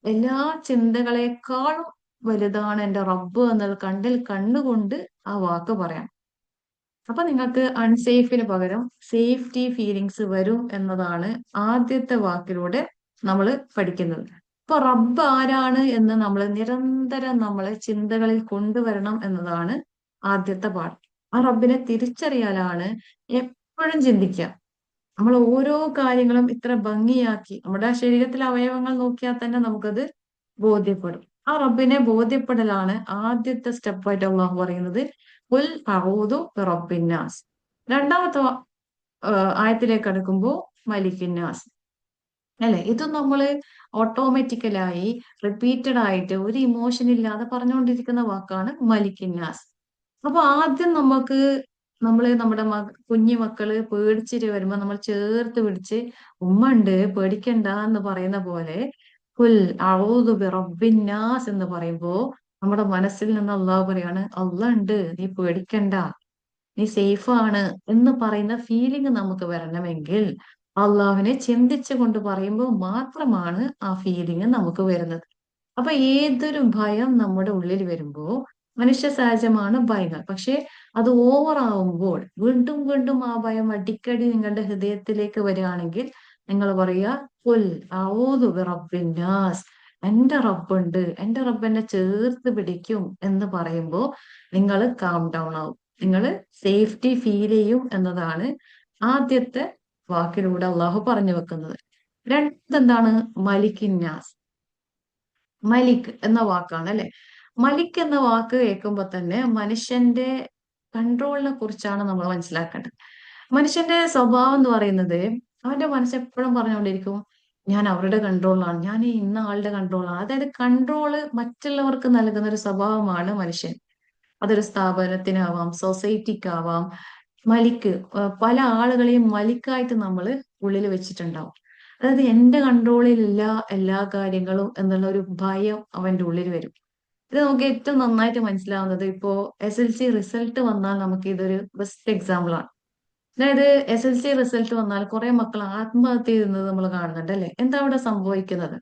എല്ലാ ചിന്തകളെക്കാളും വലുതാണ് എന്റെ റബ്ബ് എന്നത് കണ്ടിൽ കണ്ണുകൊണ്ട് ആ വാക്ക് പറയണം. അപ്പൊ നിങ്ങൾക്ക് അൺസേഫിന് പകരം സേഫ്റ്റി ഫീലിങ്സ് വരും എന്നതാണ് ആദ്യത്തെ വാക്കിലൂടെ നമ്മൾ പഠിക്കുന്നത്. ഇപ്പൊ റബ്ബ് ആരാണ് എന്ന് നമ്മൾ നിരന്തരം നമ്മളെ ചിന്തകളിൽ കൊണ്ടുവരണം എന്നതാണ് ആദ്യത്തെ പാഠം. ആ റബ്ബിനെ തിരിച്ചറിയാലാണ് എപ്പോഴും ചിന്തിക്കുക. നമ്മൾ ഓരോ കാര്യങ്ങളും ഇത്ര ഭംഗിയാക്കി നമ്മുടെ ശരീരത്തിലെ അവയവങ്ങൾ നോക്കിയാൽ തന്നെ നമുക്കത് ബോധ്യപ്പെടും. ആ റബ്ബിനെ ബോധ്യപ്പെടലാണ് ആദ്യത്തെ സ്റ്റെപ്പായിട്ട് അള്ളാഹു പറയുന്നത് ഖുൽ അഊദു ബിറബ്ബിന്നാസ്. രണ്ടാമത്തെ ആയത്തിലേക്ക് അടുക്കുമ്പോ മലിക്കിന്നാസ് അല്ലെ. ഇത് നമ്മള് ഓട്ടോമാറ്റിക്കലായി റിപ്പീറ്റഡ് ആയിട്ട് ഒരു ഇമോഷൻ ഇല്ലാതെ പറഞ്ഞുകൊണ്ടിരിക്കുന്ന വാക്കാണ് മലിക്കിന്നാസ്. അപ്പൊ ആദ്യം നമുക്ക് നമ്മുടെ കുഞ്ഞു മക്കള് പേടിച്ചിട്ട് വരുമ്പോ നമ്മൾ ചേർത്ത് പിടിച്ച് ഉമ്മ ഉണ്ട് പേടിക്കണ്ട എന്ന് പറയുന്ന പോലെ കുൽ ഔദു ബിറബ്ബിന്നാസ് എന്ന് പറയുമ്പോ നമ്മുടെ മനസ്സിൽ നിന്ന് അള്ളാഹു പറയാണ്, അള്ളാഹ് ഉണ്ട്, നീ പേടിക്കണ്ട, നീ സേഫ് ആണ് എന്ന് പറയുന്ന ഫീലിംഗ് നമുക്ക് വരണമെങ്കിൽ അള്ളാഹുവിനെ ചിന്തിച്ചു കൊണ്ട് പറയുമ്പോൾ മാത്രമാണ് ആ ഫീലിംഗ് നമുക്ക് വരുന്നത്. അപ്പൊ ഏതൊരു ഭയം നമ്മുടെ ഉള്ളിൽ വരുമ്പോ മനുഷ്യ സഹജമാണ് ഭയങ്ങൾ. പക്ഷെ അത് ഓവർ ആവുമ്പോൾ വീണ്ടും വീണ്ടും ആ ഭയം അടിക്കടി നിങ്ങളുടെ ഹൃദയത്തിലേക്ക് വരികയാണെങ്കിൽ നിങ്ങൾ പറയുക ഖുൽ അഊദു ബിറബ്ബിന്നാസ്, എന്റെ റബ്ബുണ്ട്, എന്റെ റബ്ബ് എന്നെ ചേർത്ത് പിടിക്കും എന്ന് പറയുമ്പോ നിങ്ങൾ കാം ഡൗൺ ആവും, നിങ്ങൾ സേഫ്റ്റി ഫീൽ ചെയ്യും എന്നതാണ് ആദ്യത്തെ വാക്കിലൂടെ അള്ളാഹു പറഞ്ഞു വെക്കുന്നത്. രണ്ടെന്താണ് മലിക്കിന്നാസ്. മലിക് എന്ന വാക്കാണ് അല്ലെ. മലിക് എന്ന വാക്ക് കേൾക്കുമ്പോ തന്നെ മനുഷ്യന്റെ കൺട്രോളിനെ കുറിച്ചാണ് നമ്മൾ മനസ്സിലാക്കേണ്ടത്. മനുഷ്യന്റെ സ്വഭാവം എന്ന് പറയുന്നത്, അവന്റെ മനസ്സ് എപ്പോഴും പറഞ്ഞുകൊണ്ടിരിക്കും ഞാൻ അവരുടെ കൺട്രോളിലാണ്, ഞാൻ ഈ ഇന്ന ആളുടെ കൺട്രോളാണ്. അതായത് കൺട്രോള് മറ്റുള്ളവർക്ക് നൽകുന്ന ഒരു സ്വഭാവമാണ് മനുഷ്യൻ. അതൊരു സ്ഥാപനത്തിനാവാം, സൊസൈറ്റിക്കാവാം. മലിക്ക് പല ആളുകളെയും മലിക്കായിട്ട് നമ്മൾ ഉള്ളിൽ വെച്ചിട്ടുണ്ടാവും. അതായത് എന്റെ കൺട്രോളിലില്ല എല്ലാ കാര്യങ്ങളും എന്നുള്ള ഒരു ഭയം അവന്റെ ഉള്ളിൽ വരും. ഇത് നമുക്ക് ഏറ്റവും നന്നായിട്ട് മനസ്സിലാവുന്നത് ഇപ്പോ SLC റിസൾട്ട് വന്നാൽ നമുക്ക് ഇതൊരു ബെസ്റ്റ് എക്സാമ്പിൾ ആണ്. അതായത് SLC റിസൾട്ട് വന്നാൽ കുറെ മക്കൾ ആത്മഹത്യ ചെയ്യുന്നത് നമ്മൾ കാണുന്നുണ്ട് അല്ലെ. എന്താ അവിടെ സംഭവിക്കുന്നത്?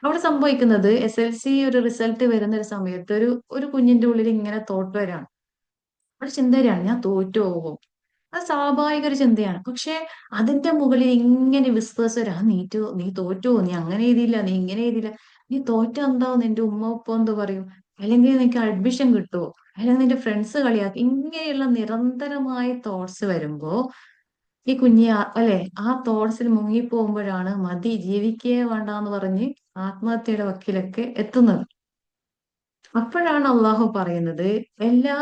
അവിടെ സംഭവിക്കുന്നത് SLC ഒരു റിസൾട്ട് വരുന്ന ഒരു സമയത്ത് ഒരു ഒരു കുഞ്ഞിന്റെ ഉള്ളിൽ ഇങ്ങനെ തോട്ട് വരാണ്, ഒരു ചിന്ത വരികയാണ്, ഞാൻ തോറ്റു പോകും, അത് സ്വാഭാവിക ഒരു ചിന്തയാണ്. പക്ഷെ അതിന്റെ മുകളിൽ ഇങ്ങനെ വിസ്പേഴ്സ് വരാ, നീ തോറ്റോ, നീ അങ്ങനെ എഴുതിയില്ല, നീ ഇങ്ങനെ എഴുതിയില്ല, നീ തോറ്റ എന്താവും, നിന്റെ ഉമ്മ ഉപ്പ എന്ത് പറയും, അല്ലെങ്കിൽ നിനക്ക് അഡ്മിഷൻ കിട്ടുമോ, അല്ലെങ്കിൽ നിന്റെ ഫ്രണ്ട്സ് കളിയാക്കും, ഇങ്ങനെയുള്ള നിരന്തരമായ തോട്ട്സ് വരുമ്പോ ഈ കുഞ്ഞി അല്ലെ ആ തോട്ട്സിൽ മുങ്ങിപ്പോകുമ്പോഴാണ് മതി, ജീവിക്കേ വേണ്ടാന്ന് പറഞ്ഞ് ആത്മഹത്യയുടെ വക്കിലൊക്കെ എത്തുന്നത്. അപ്പോഴാണ് അള്ളാഹു പറയുന്നത് എല്ലാ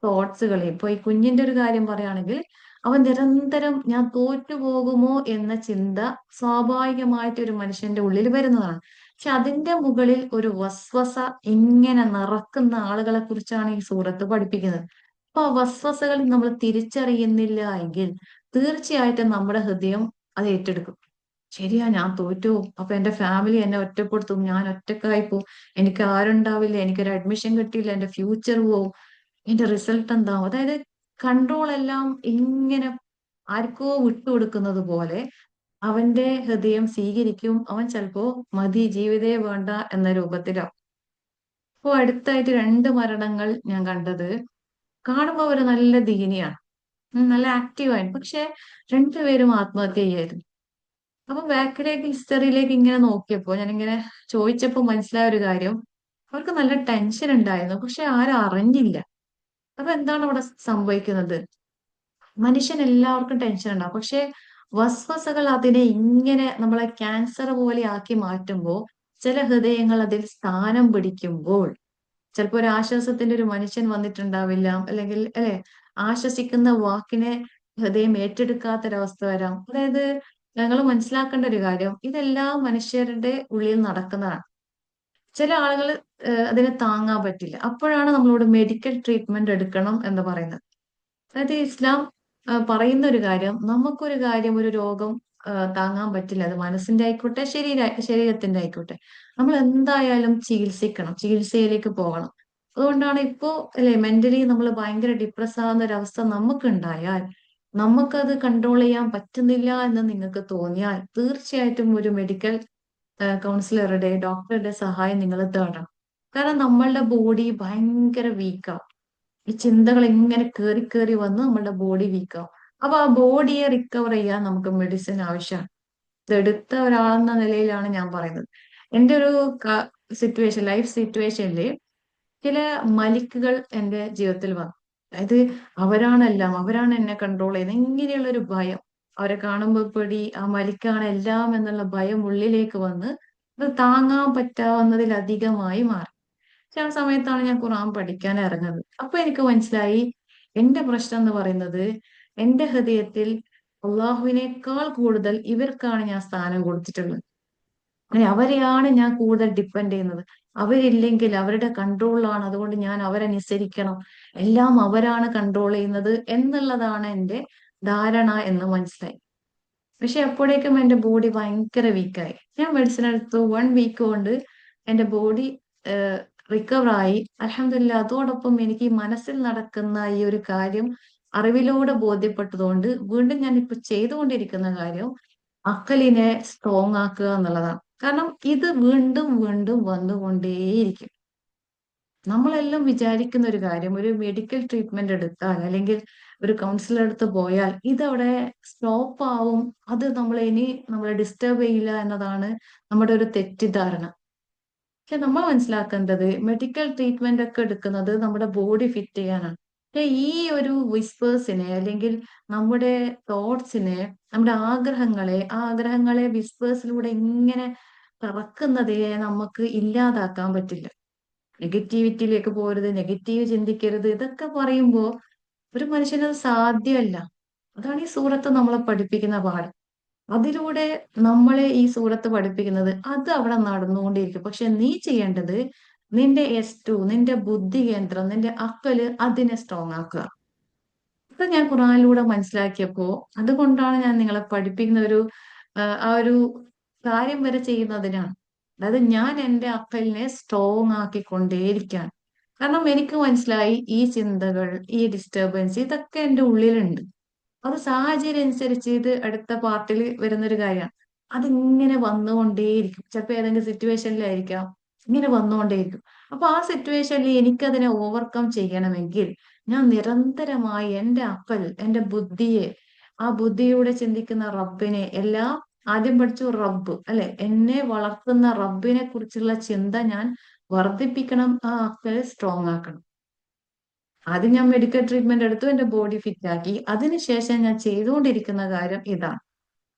തോട്ട്സുകളെ, ഇപ്പൊ ഈ കുഞ്ഞിന്റെ ഒരു കാര്യം പറയുകയാണെങ്കിൽ, അവൻ നിരന്തരം ഞാൻ തോറ്റുപോകുമോ എന്ന ചിന്ത സ്വാഭാവികമായിട്ട് ഒരു മനുഷ്യന്റെ ഉള്ളിൽ വരുന്നതാണ്. പക്ഷെ അതിന്റെ മുകളിൽ ഒരു വസ്വസ ഇങ്ങനെ നിറക്കുന്ന ആളുകളെ കുറിച്ചാണ് ഈ സൂറത്ത് പഠിപ്പിക്കുന്നത്. അപ്പൊ ആ വസ്വസകൾ നമ്മൾ തിരിച്ചറിയുന്നില്ല എങ്കിൽ തീർച്ചയായിട്ടും നമ്മുടെ ഹൃദയം അത് ഏറ്റെടുക്കും. ശരിയാ, ഞാൻ തോറ്റു, അപ്പൊ എന്റെ ഫാമിലി എന്നെ ഒറ്റപ്പെടുത്തും, ഞാൻ ഒറ്റക്കായി പോവും, എനിക്ക് ആരുണ്ടാവില്ല, എനിക്കൊരു അഡ്മിഷൻ കിട്ടിയില്ല, എന്റെ ഫ്യൂച്ചർ പോവും, എന്റെ റിസൾട്ട് എന്താവും. അതായത് കൺട്രോൾ എല്ലാം ഇങ്ങനെ ആർക്കോ വിട്ടുകൊടുക്കുന്നത് പോലെ അവന്റെ ഹൃദയം സ്വീകരിക്കും. അവൻ ചിലപ്പോ മതി, ജീവിതേ വേണ്ട എന്ന രൂപത്തിലാവും. ഇപ്പൊ അടുത്തായിട്ട് രണ്ട് മരണങ്ങൾ ഞാൻ കണ്ടത്, കാണുമ്പോ ഒരു നല്ല ദീനിയാണ്, നല്ല ആക്റ്റീവായി, പക്ഷെ രണ്ടുപേരും ആത്മഹത്യ ചെയ്യായിരുന്നു. അപ്പൊ ബാക്കിലേക്ക് ഹിസ്റ്ററിയിലേക്ക് ഇങ്ങനെ നോക്കിയപ്പോ, ഞാനിങ്ങനെ ചോദിച്ചപ്പോ മനസ്സിലായ ഒരു കാര്യം, അവർക്ക് നല്ല ടെൻഷൻ ഉണ്ടായിരുന്നു, പക്ഷെ ആരും അറിഞ്ഞില്ല. അപ്പൊ എന്താണ് അവിടെ സംഭവിക്കുന്നത്? മനുഷ്യൻ എല്ലാവർക്കും ടെൻഷൻ ഉണ്ടാവും, പക്ഷെ വസ്വസകൾ അതിനെ ഇങ്ങനെ നമ്മളെ ക്യാൻസർ പോലെ ആക്കി മാറ്റുമ്പോൾ, ചില ഹൃദയങ്ങൾ അതിൽ സ്ഥാനം പിടിക്കുമ്പോൾ, ചിലപ്പോ ഒരു ആശ്വാസത്തിന്റെ ഒരു മനുഷ്യൻ വന്നിട്ടുണ്ടാവില്ല, അല്ലെങ്കിൽ അല്ലെ ആശ്വസിക്കുന്ന വാക്കിനെ ഹൃദയം ഏറ്റെടുക്കാത്തൊരവസ്ഥ വരാം. അതായത് ഞങ്ങൾ മനസ്സിലാക്കേണ്ട ഒരു കാര്യം, ഇതെല്ലാം മനുഷ്യരുടെ ഉള്ളിൽ നടക്കുന്നതാണ്. ചില ആളുകൾ അതിനെ താങ്ങാൻ പറ്റില്ല, അപ്പോഴാണ് നമ്മളോട് മെഡിക്കൽ ട്രീറ്റ്മെന്റ് എടുക്കണം എന്ന് പറയുന്നത്. അതായത് ഇസ്ലാം പറയുന്ന ഒരു കാര്യം, നമുക്കൊരു കാര്യം, ഒരു രോഗം താങ്ങാൻ പറ്റില്ല, അത് മനസ്സിന്റെ ആയിക്കോട്ടെ, ശരീരത്തിന്റെ ആയിക്കോട്ടെ, നമ്മൾ എന്തായാലും ചികിത്സിക്കണം, ചികിത്സയിലേക്ക് പോകണം. അതുകൊണ്ടാണ് ഇപ്പോ അല്ലെ മെന്റലി നമ്മൾ ഭയങ്കര ഡിപ്രസ് ആവുന്ന ഒരു അവസ്ഥ നമുക്കുണ്ടായാൽ, നമുക്കത് കൺട്രോൾ ചെയ്യാൻ പറ്റുന്നില്ല എന്ന് നിങ്ങൾക്ക് തോന്നിയാൽ, തീർച്ചയായിട്ടും ഒരു മെഡിക്കൽ കൗൺസിലറുടെ, ഡോക്ടറുടെ സഹായം നിങ്ങൾ തേടണം. കാരണം നമ്മളുടെ ബോഡി ഭയങ്കര വീക്കാവും. ഈ ചിന്തകൾ ഇങ്ങനെ കേറി കേറി വന്ന് നമ്മുടെ ബോഡി വീക്കാവും. അപ്പൊ ആ ബോഡിയെ റിക്കവർ ചെയ്യാൻ നമുക്ക് മെഡിസിൻ ആവശ്യമാണ്. ഇതെടുത്ത ഒരാളെന്ന നിലയിലാണ് ഞാൻ പറയുന്നത്. എന്റെ ഒരു സിറ്റുവേഷൻ, ലൈഫ് സിറ്റുവേഷനിൽ ചില മലിക്കുകൾ എന്റെ ജീവിതത്തിൽ വന്നു. അതായത് അവരാണെല്ലാം, അവരാണ് എന്നെ കൺട്രോൾ ചെയ്യുന്നത്, ഇങ്ങനെയുള്ള ഒരു ഭയം, അവരെ കാണുമ്പോൾ പേടി, ആ മലിക്കാണ് എല്ലാം എന്നുള്ള ഭയം ഉള്ളിലേക്ക് വന്ന് അത് താങ്ങാൻ പറ്റാവുന്നതിലധികമായി മാറി. പക്ഷെ ആ സമയത്താണ് ഞാൻ ഖുർആൻ പഠിക്കാൻ ഇറങ്ങുന്നത്. അപ്പൊ എനിക്ക് മനസ്സിലായി, എന്റെ പ്രശ്നം എന്ന് പറയുന്നത്, എന്റെ ഹൃദയത്തിൽ അള്ളാഹുവിനേക്കാൾ കൂടുതൽ ഇവർക്കാണ് ഞാൻ സ്ഥാനം കൊടുത്തിട്ടുള്ളത്. അവരെയാണ് ഞാൻ കൂടുതൽ ഡിപ്പെൻഡ് ചെയ്യുന്നത്. അവരില്ലെങ്കിൽ അവരുടെ കൺട്രോളിലാണ്, അതുകൊണ്ട് ഞാൻ അവരെ അനുസരിക്കണം, എല്ലാം അവരാണ് കൺട്രോൾ ചെയ്യുന്നത് എന്നുള്ളതാണ് എന്റെ ധാരണ എന്ന് മനസ്സിലായി. പക്ഷെ അപ്പോഴേക്കും എന്റെ ബോഡി ഭയങ്കര വീക്കായി. ഞാൻ മെഡിസിൻ എടുത്തു, 1 വീക്ക് കൊണ്ട് എന്റെ ബോഡി റിക്കവർ ആയി, അൽഹംദുലില്ലാ. അതോടൊപ്പം എനിക്ക് ഈ മനസ്സിൽ നടക്കുന്ന ഈ ഒരു കാര്യം അറിവിലൂടെ ബോധ്യപ്പെട്ടതുകൊണ്ട് വീണ്ടും ഞാൻ ഇപ്പൊ ചെയ്തുകൊണ്ടിരിക്കുന്ന കാര്യം അക്കലിനെ സ്ട്രോങ് ആക്കുക എന്നുള്ളതാണ്. കാരണം ഇത് വീണ്ടും വീണ്ടും വന്നുകൊണ്ടേയിരിക്കും. നമ്മളെല്ലാം വിചാരിക്കുന്ന ഒരു കാര്യം, ഒരു മെഡിക്കൽ ട്രീറ്റ്മെന്റ് എടുത്താൽ, അല്ലെങ്കിൽ ഒരു കൗൺസിലർ അടുത്ത് പോയാൽ ഇതവിടെ സ്റ്റോപ്പ് ആവും, അത് നമ്മളെ ഇനി നമ്മളെ ഡിസ്റ്റർബ് ചെയ്യില്ല എന്നതാണ് നമ്മുടെ ഒരു തെറ്റിദ്ധാരണ. പക്ഷെ നമ്മൾ മനസ്സിലാക്കേണ്ടത്, മെഡിക്കൽ ട്രീറ്റ്മെന്റ് ഒക്കെ എടുക്കുന്നത് നമ്മുടെ ബോഡി ഫിറ്റ് ചെയ്യാനാണ്. പക്ഷെ ഈ ഒരു വിസ്പേഴ്സിനെ, അല്ലെങ്കിൽ നമ്മുടെ തോട്ട്സിനെ, നമ്മുടെ ആഗ്രഹങ്ങളെ, ആ ആഗ്രഹങ്ങളെ വിസ്പേഴ്സിലൂടെ ഇങ്ങനെ കറക്കുന്നതിനെ നമുക്ക് ഇല്ലാതാക്കാൻ പറ്റില്ല. നെഗറ്റിവിറ്റിയിലേക്ക് പോരുത്, നെഗറ്റീവ് ചിന്തിക്കരുത്, ഇതൊക്കെ പറയുമ്പോ ഒരു മനുഷ്യനത് സാധ്യമല്ല. അതാണ് ഈ സൂറത്ത് നമ്മളെ പഠിപ്പിക്കുന്ന പാഠം. അതിലൂടെ നമ്മളെ ഈ സൂറത്ത് പഠിപ്പിക്കുന്നത് അത് അവിടെ നടന്നുകൊണ്ടിരിക്കും. പക്ഷെ നീ ചെയ്യേണ്ടത്, നിന്റെ S2, നിന്റെ ബുദ്ധി കേന്ദ്രം, നിന്റെ അക്കല്, അതിനെ സ്ട്രോങ് ആക്കുക. ഇപ്പൊ ഞാൻ ഖുറാനിലൂടെ മനസ്സിലാക്കിയപ്പോ, അതുകൊണ്ടാണ് ഞാൻ നിങ്ങളെ പഠിപ്പിക്കുന്ന ഒരു ആ ഒരു കാര്യം വരെ ചെയ്യുന്നതിനാണ്. അതായത് ഞാൻ എന്റെ അക്കലിനെ സ്ട്രോങ് ആക്കിക്കൊണ്ടേയിരിക്കാൻ. കാരണം എനിക്ക് മനസ്സിലായി, ഈ ചിന്തകൾ, ഈ ഡിസ്റ്റർബൻസ്, ഇതൊക്കെ എന്റെ ഉള്ളിലുണ്ട്. അത് സാഹചര്യം അനുസരിച്ച് ഇത് അടുത്ത പാർട്ടിൽ വരുന്നൊരു കാര്യമാണ്. അതിങ്ങനെ വന്നുകൊണ്ടേയിരിക്കും. ചിലപ്പോ ഏതെങ്കിലും സിറ്റുവേഷനിലായിരിക്കാം, ഇങ്ങനെ വന്നുകൊണ്ടേയിരിക്കും. അപ്പൊ ആ സിറ്റുവേഷനിൽ എനിക്കതിനെ ഓവർകം ചെയ്യണമെങ്കിൽ ഞാൻ നിരന്തരമായി എന്റെ അക്കൽ, എന്റെ ബുദ്ധിയെ, ആ ബുദ്ധിയിലൂടെ ചിന്തിക്കുന്ന റബ്ബിനെ എല്ലാം ആദ്യം പഠിച്ചു റബ്ബ് അല്ലെ, എന്നെ വളർത്തുന്ന റബ്ബിനെ കുറിച്ചുള്ള ചിന്ത ഞാൻ വർദ്ധിപ്പിക്കണം, ആ അക്കൽ സ്ട്രോങ് ആക്കണം. ആദ്യം ഞാൻ മെഡിക്കൽ ട്രീറ്റ്മെന്റ് എടുത്തു, എന്റെ ബോഡി ഫിറ്റ് ആക്കി. അതിനുശേഷം ഞാൻ ചെയ്തുകൊണ്ടിരിക്കുന്ന കാര്യം ഇതാണ്.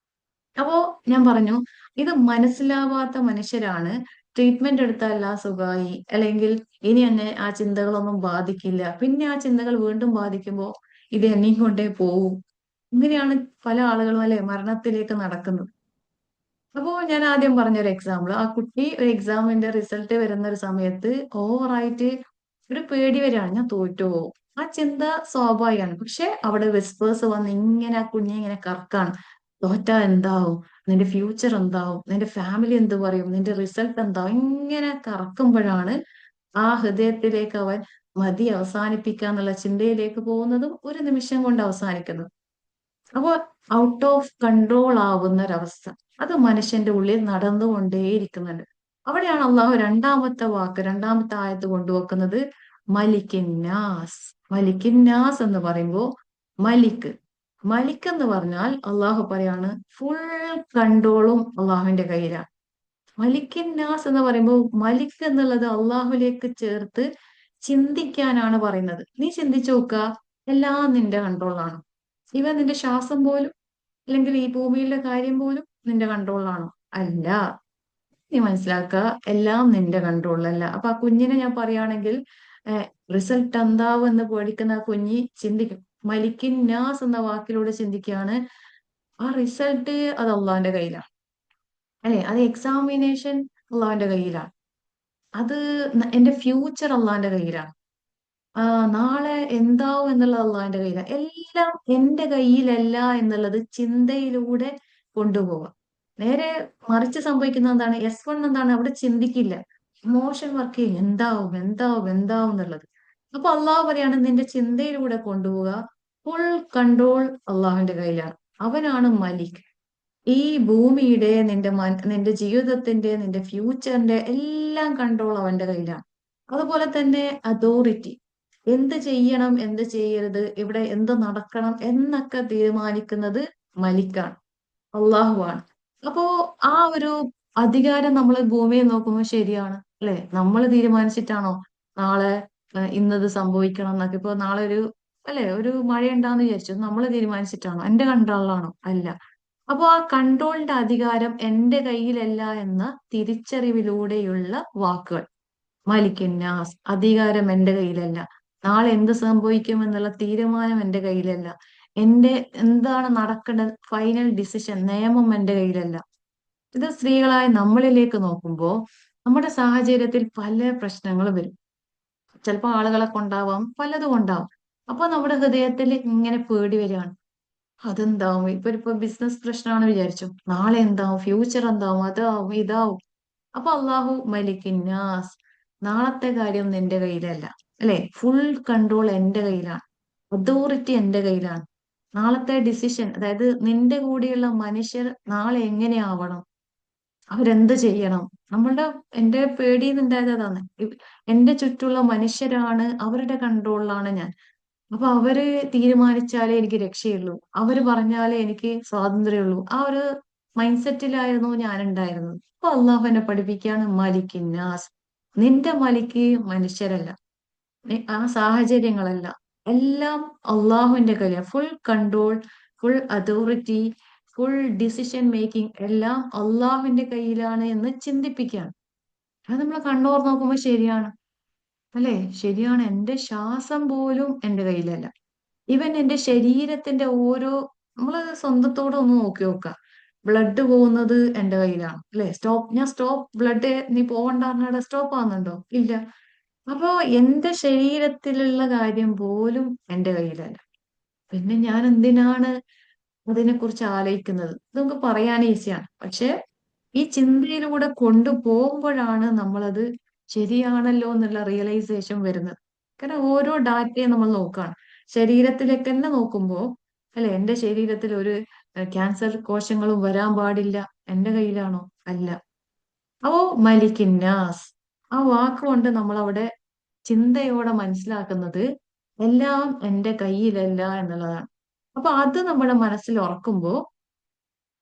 അപ്പോ ഞാൻ പറഞ്ഞു, ഇത് മനസ്സിലാവാത്ത മനുഷ്യരാണ് ട്രീറ്റ്മെന്റ് എടുത്താൽ എല്ലാം സുഖമായി, അല്ലെങ്കിൽ ഇനി എന്നെ ആ ചിന്തകളൊന്നും ബാധിക്കില്ല, പിന്നെ ആ ചിന്തകൾ വീണ്ടും ബാധിക്കുമ്പോ ഇത് എന്നെയും കൊണ്ടേ പോവും. ഇങ്ങനെയാണ് പല ആളുകളും അല്ലെ മരണത്തിലേക്ക് നടക്കുന്നത്. അപ്പോ ഞാൻ ആദ്യം പറഞ്ഞൊരു എക്സാമ്പിൾ, ആ കുട്ടി ഒരു എക്സാമിന്റെ റിസൾട്ട് വരുന്ന ഒരു സമയത്ത് ഓവറായിട്ട് ഒരു പേടി വരികയാണ്, ഞാൻ തോറ്റുപോകും. ആ ചിന്ത സ്വാഭാവികമാണ്. പക്ഷെ അവിടെ വിസ്പേഴ്സ് വന്ന് ഇങ്ങനെ ആ കുഞ്ഞെ ഇങ്ങനെ കറക്കാണ്. തോറ്റാ എന്താവും, നിന്റെ ഫ്യൂച്ചർ എന്താവും, നിന്റെ ഫാമിലി എന്ത് പറയും, നിന്റെ റിസൾട്ട് എന്താവും, ഇങ്ങനെ കറക്കുമ്പോഴാണ് ആ ഹൃദയത്തിലേക്ക് അവൻ മതി, അവസാനിപ്പിക്കാന്നുള്ള ചിന്തയിലേക്ക് പോകുന്നതും ഒരു നിമിഷം കൊണ്ട് അവസാനിക്കുന്നത്. അപ്പൊ ഔട്ട് ഓഫ് കൺട്രോൾ ആവുന്ന ഒരവസ്ഥ അത് മനുഷ്യന്റെ ഉള്ളിൽ നടന്നുകൊണ്ടേയിരിക്കുന്നുണ്ട്. അവിടെയാണ് അള്ളാഹു രണ്ടാമത്തെ വാക്ക്, രണ്ടാമത്തെ ആയത്ത് കൊണ്ടുവെക്കുന്നത്, മലിക്കിന്നാസ്. മലിക്കിന്നാസ് എന്ന് പറയുമ്പോ മലിക്ക്, മലിക്ക് എന്ന് പറഞ്ഞാൽ അള്ളാഹു പറയാണ് ഫുൾ കൺട്രോളും അള്ളാഹുവിന്റെ കയ്യിലാണ്. മലിക്കിന്നാസ് എന്ന് പറയുമ്പോൾ മലിക്ക് എന്നുള്ളത് അള്ളാഹുലേക്ക് ചേർത്ത് ചിന്തിക്കാനാണ് പറയുന്നത്. നീ ചിന്തിച്ചു നോക്കുക, എല്ലാം നിന്റെ കൺട്രോളാണ്. ഇവ നിന്റെ ശ്വാസം പോലും, അല്ലെങ്കിൽ ഈ ഭൂമിയിലെ കാര്യം പോലും നിന്റെ കൺട്രോളിലാണോ? അല്ല. നീ മനസ്സിലാക്കുക, എല്ലാം നിന്റെ കൺട്രോളിലല്ല. അപ്പൊ ആ കുഞ്ഞിനെ ഞാൻ പറയുകയാണെങ്കിൽ, റിസൾട്ട് എന്താവും എന്ന് പേടിക്കുന്ന ആ കുഞ്ഞി ചിന്തിക്കും, മലിക്കിൻ നാസ് എന്ന വാക്കിലൂടെ ചിന്തിക്കുകയാണ്, ആ റിസൾട്ട് അത് അള്ളാന്റെ കയ്യിലാണ്, അല്ലെ, അത് എക്സാമിനേഷൻ അള്ളാന്റെ കയ്യിലാണ്, അത് എന്റെ ഫ്യൂച്ചർ അള്ളാന്റെ കയ്യിലാണ്, ആ നാളെ എന്താവും എന്നുള്ളത് അള്ളാഹിന്റെ കയ്യിലാണ്. എല്ലാം എന്റെ കയ്യിലല്ല എന്നുള്ളത് ചിന്തയിലൂടെ കൊണ്ടുപോവാം. നേരെ മറിച്ച് സംഭവിക്കുന്ന എന്താണ്, S1 എന്താണ്, അവിടെ ചിന്തിക്കില്ല, ഇമോഷൻ വർക്ക് ചെയ്യും, എന്താവും എന്താവും എന്താവും എന്നുള്ളത്. അപ്പൊ അള്ളാഹു പറയാണ് നിന്റെ ചിന്തയിലൂടെ കൊണ്ടുപോവുക, ഫുൾ കൺട്രോൾ അള്ളാഹുവിന്റെ കയ്യിലാണ്. അവനാണ് മലിക്. ഈ ഭൂമിയുടെ, നിന്റെ ജീവിതത്തിന്റെ, നിന്റെ ഫ്യൂച്ചറിന്റെ എല്ലാം കൺട്രോൾ അവന്റെ കയ്യിലാണ്. അതുപോലെ തന്നെ അതോറിറ്റി, എന്ത് ചെയ്യണം എന്ത് ചെയ്യരുത്, ഇവിടെ എന്ത് നടക്കണം എന്നൊക്കെ തീരുമാനിക്കുന്നത് മലിക്കാണ്, അള്ളാഹുവാണ്. അപ്പോ ആ ഒരു അധികാരം നമ്മൾ ഭൂമിയിൽ നോക്കുമ്പോൾ ശരിയാണ് അല്ലെ, നമ്മൾ തീരുമാനിച്ചിട്ടാണോ നാളെ ഇന്നത് സംഭവിക്കണം എന്നൊക്കെ. ഇപ്പൊ നാളെ ഒരു അല്ലെ ഒരു മഴ ഉണ്ടാന്ന് വിചാരിച്ചു, നമ്മൾ തീരുമാനിച്ചിട്ടാണോ, എന്റെ കൺട്രോളിലാണോ? അല്ല. അപ്പോ ആ കൺട്രോളിന്റെ അധികാരം എന്റെ കയ്യിലല്ല എന്ന തിരിച്ചറിവിലൂടെയുള്ള വാക്കുകൾ. മാലിക്കുന്നാസ്, അധികാരം എന്റെ കയ്യിലല്ല, നാളെ എന്ത് സംഭവിക്കും എന്നുള്ള തീരുമാനം എന്റെ കയ്യിലല്ല, എന്റെ എന്താണ് നടക്കേണ്ടത് ഫൈനൽ ഡിസിഷൻ, നിയമം എന്റെ കയ്യിലല്ല. ഇത് സ്ത്രീകളായ നമ്മളിലേക്ക് നോക്കുമ്പോ നമ്മുടെ സാഹചര്യത്തിൽ പല പ്രശ്നങ്ങളും വരും. ചിലപ്പോൾ ആളുകളെ കൊണ്ടാവാം, പലതും ഉണ്ടാവും. അപ്പൊ നമ്മുടെ ഹൃദയത്തിൽ ഇങ്ങനെ പേടി വരികയാണ്, അതെന്താവും, ഇപ്പൊ ബിസിനസ് പ്രശ്നമാണ് വിചാരിച്ചു, നാളെ എന്താവും, ഫ്യൂച്ചർ എന്താവും, അതാവും ഇതാവും. അപ്പൊ അള്ളാഹു മലിക്കിന്നാസ്, നാളത്തെ കാര്യം നിന്റെ കയ്യിലല്ല, അല്ലെ, ഫുൾ കൺട്രോൾ എന്റെ കയ്യിലാണ്, അതോറിറ്റി എന്റെ കയ്യിലാണ്. നാളത്തെ ഡിസിഷൻ, അതായത് നിന്റെ കൂടെയുള്ള മനുഷ്യർ നാളെ എങ്ങനെയാവണം, അവരെന്ത് ചെയ്യണം, നമ്മളുടെ എന്റെ പേടിയുന്നുണ്ടായത് അതാണ്. എന്റെ ചുറ്റുള്ള മനുഷ്യരാണ്, അവരുടെ കൺട്രോളിലാണ് ഞാൻ. അപ്പൊ അവര് തീരുമാനിച്ചാലേ എനിക്ക് രക്ഷയുള്ളൂ, അവര് പറഞ്ഞാലേ എനിക്ക് സ്വാതന്ത്ര്യമുള്ളൂ, ആ ഒരു മൈൻഡ് സെറ്റിലായിരുന്നു ഞാൻ ഉണ്ടായിരുന്നത്. അപ്പൊ അള്ളാഹു എന്നെ പഠിപ്പിക്കുകയാണ് മലിക്കിന്നാസ്, നിന്റെ മലിക്ക് മനുഷ്യരല്ല, ആ സാഹചര്യങ്ങളല്ല, എല്ലാം അള്ളാഹുവിന്റെ കയ്യിലാണ്. Full control, full authority, full decision making എല്ലാം അള്ളാഹുവിന്റെ കയ്യിലാണ് എന്ന് ചിന്തിപ്പിക്കുകയാണ്. അത് നമ്മൾ കണ്ണോർ നോക്കുമ്പോൾ ശരിയാണ് അല്ലെ, ശരിയാണ്. എന്റെ ശ്വാസം പോലും എന്റെ കയ്യിലല്ല. ഇവൻ എന്റെ ശരീരത്തിന്റെ ഓരോ, നമ്മള് സ്വന്തത്തോടെ ഒന്ന് നോക്കി നോക്കാം, ബ്ലഡ് പോകുന്നത് എന്റെ കയ്യിലാണ് അല്ലെ, ഞാൻ സ്റ്റോപ്പ് ബ്ലഡ് നീ പോവണ്ട സ്റ്റോപ്പ് ആവുന്നുണ്ടോ? ഇല്ല. അപ്പോ എന്റെ ശരീരത്തിലുള്ള കാര്യം പോലും എന്റെ കയ്യിലല്ല. പിന്നെ ഞാൻ എന്തിനാണ് അതിനെക്കുറിച്ച് ആലോചിക്കുന്നത്? ഇത് നമുക്ക് പറയാൻ ഈസിയാണ്, പക്ഷെ ഈ ചിന്തയിലൂടെ കൊണ്ടുപോകുമ്പോഴാണ് നമ്മളത് ശരിയാണല്ലോ എന്നുള്ള റിയലൈസേഷൻ വരുന്നത്. കാരണം ഓരോ ഡാറ്റയും നമ്മൾ നോക്കുകയാണ്, ശരീരത്തിലേക്ക് തന്നെ നോക്കുമ്പോ അല്ലെ, എന്റെ ശരീരത്തിൽ ഒരു ക്യാൻസർ കോശങ്ങളും വരാൻ പാടില്ല, എന്റെ കയ്യിലാണോ? അല്ല. ഓ മലിക്കിന്നാസ്, ആ വാക്കുകൊണ്ട് നമ്മൾ അവിടെ ചിന്തയോടെ മനസ്സിലാക്കുന്നത് എല്ലാം എന്റെ കയ്യിലല്ല എന്നുള്ളതാണ്. അപ്പൊ അത് നമ്മുടെ മനസ്സിൽ ഉറക്കുമ്പോ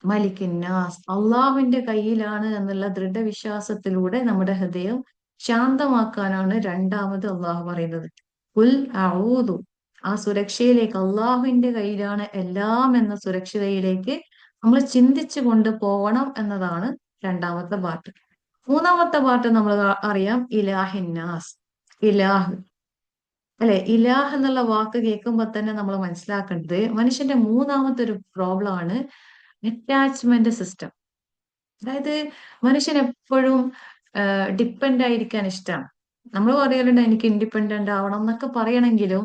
മലിക്കിന്നാസ് അള്ളാഹുവിന്റെ കയ്യിലാണ് എന്നുള്ള ദൃഢവിശ്വാസത്തിലൂടെ നമ്മുടെ ഹൃദയം ശാന്തമാക്കാനാണ് രണ്ടാമത് അള്ളാഹു പറയുന്നത്. കുൽ അഊദു, ആ സുരക്ഷയിലേക്ക്, അള്ളാഹുവിന്റെ കയ്യിലാണ് എല്ലാം എന്ന സുരക്ഷിതയിലേക്ക് നമ്മൾ ചിന്തിച്ചു കൊണ്ട് പോകണം എന്നതാണ് രണ്ടാമത്തെ പാട്ട്. മൂന്നാമത്തെ പാട്ട് നമ്മൾ അറിയാം, ഇലാഹിന്നാസ്. ഇലാഹ്, അല്ലെ? ഇലാഹ് എന്നുള്ള വാക്ക് കേൾക്കുമ്പോ തന്നെ നമ്മൾ മനസ്സിലാക്കേണ്ടത് മനുഷ്യന്റെ മൂന്നാമത്തെ ഒരു പ്രോബ്ലം ആണ് അറ്റാച്ച്മെന്റ് സിസ്റ്റം. അതായത് മനുഷ്യൻ എപ്പോഴും ഡിപ്പെൻഡ് ആയിരിക്കാൻ ഇഷ്ടമാണ്. നമ്മൾ പറയലുണ്ട് എനിക്ക് ഇൻഡിപെൻഡന്റ് ആവണം എന്നൊക്കെ പറയണെങ്കിലും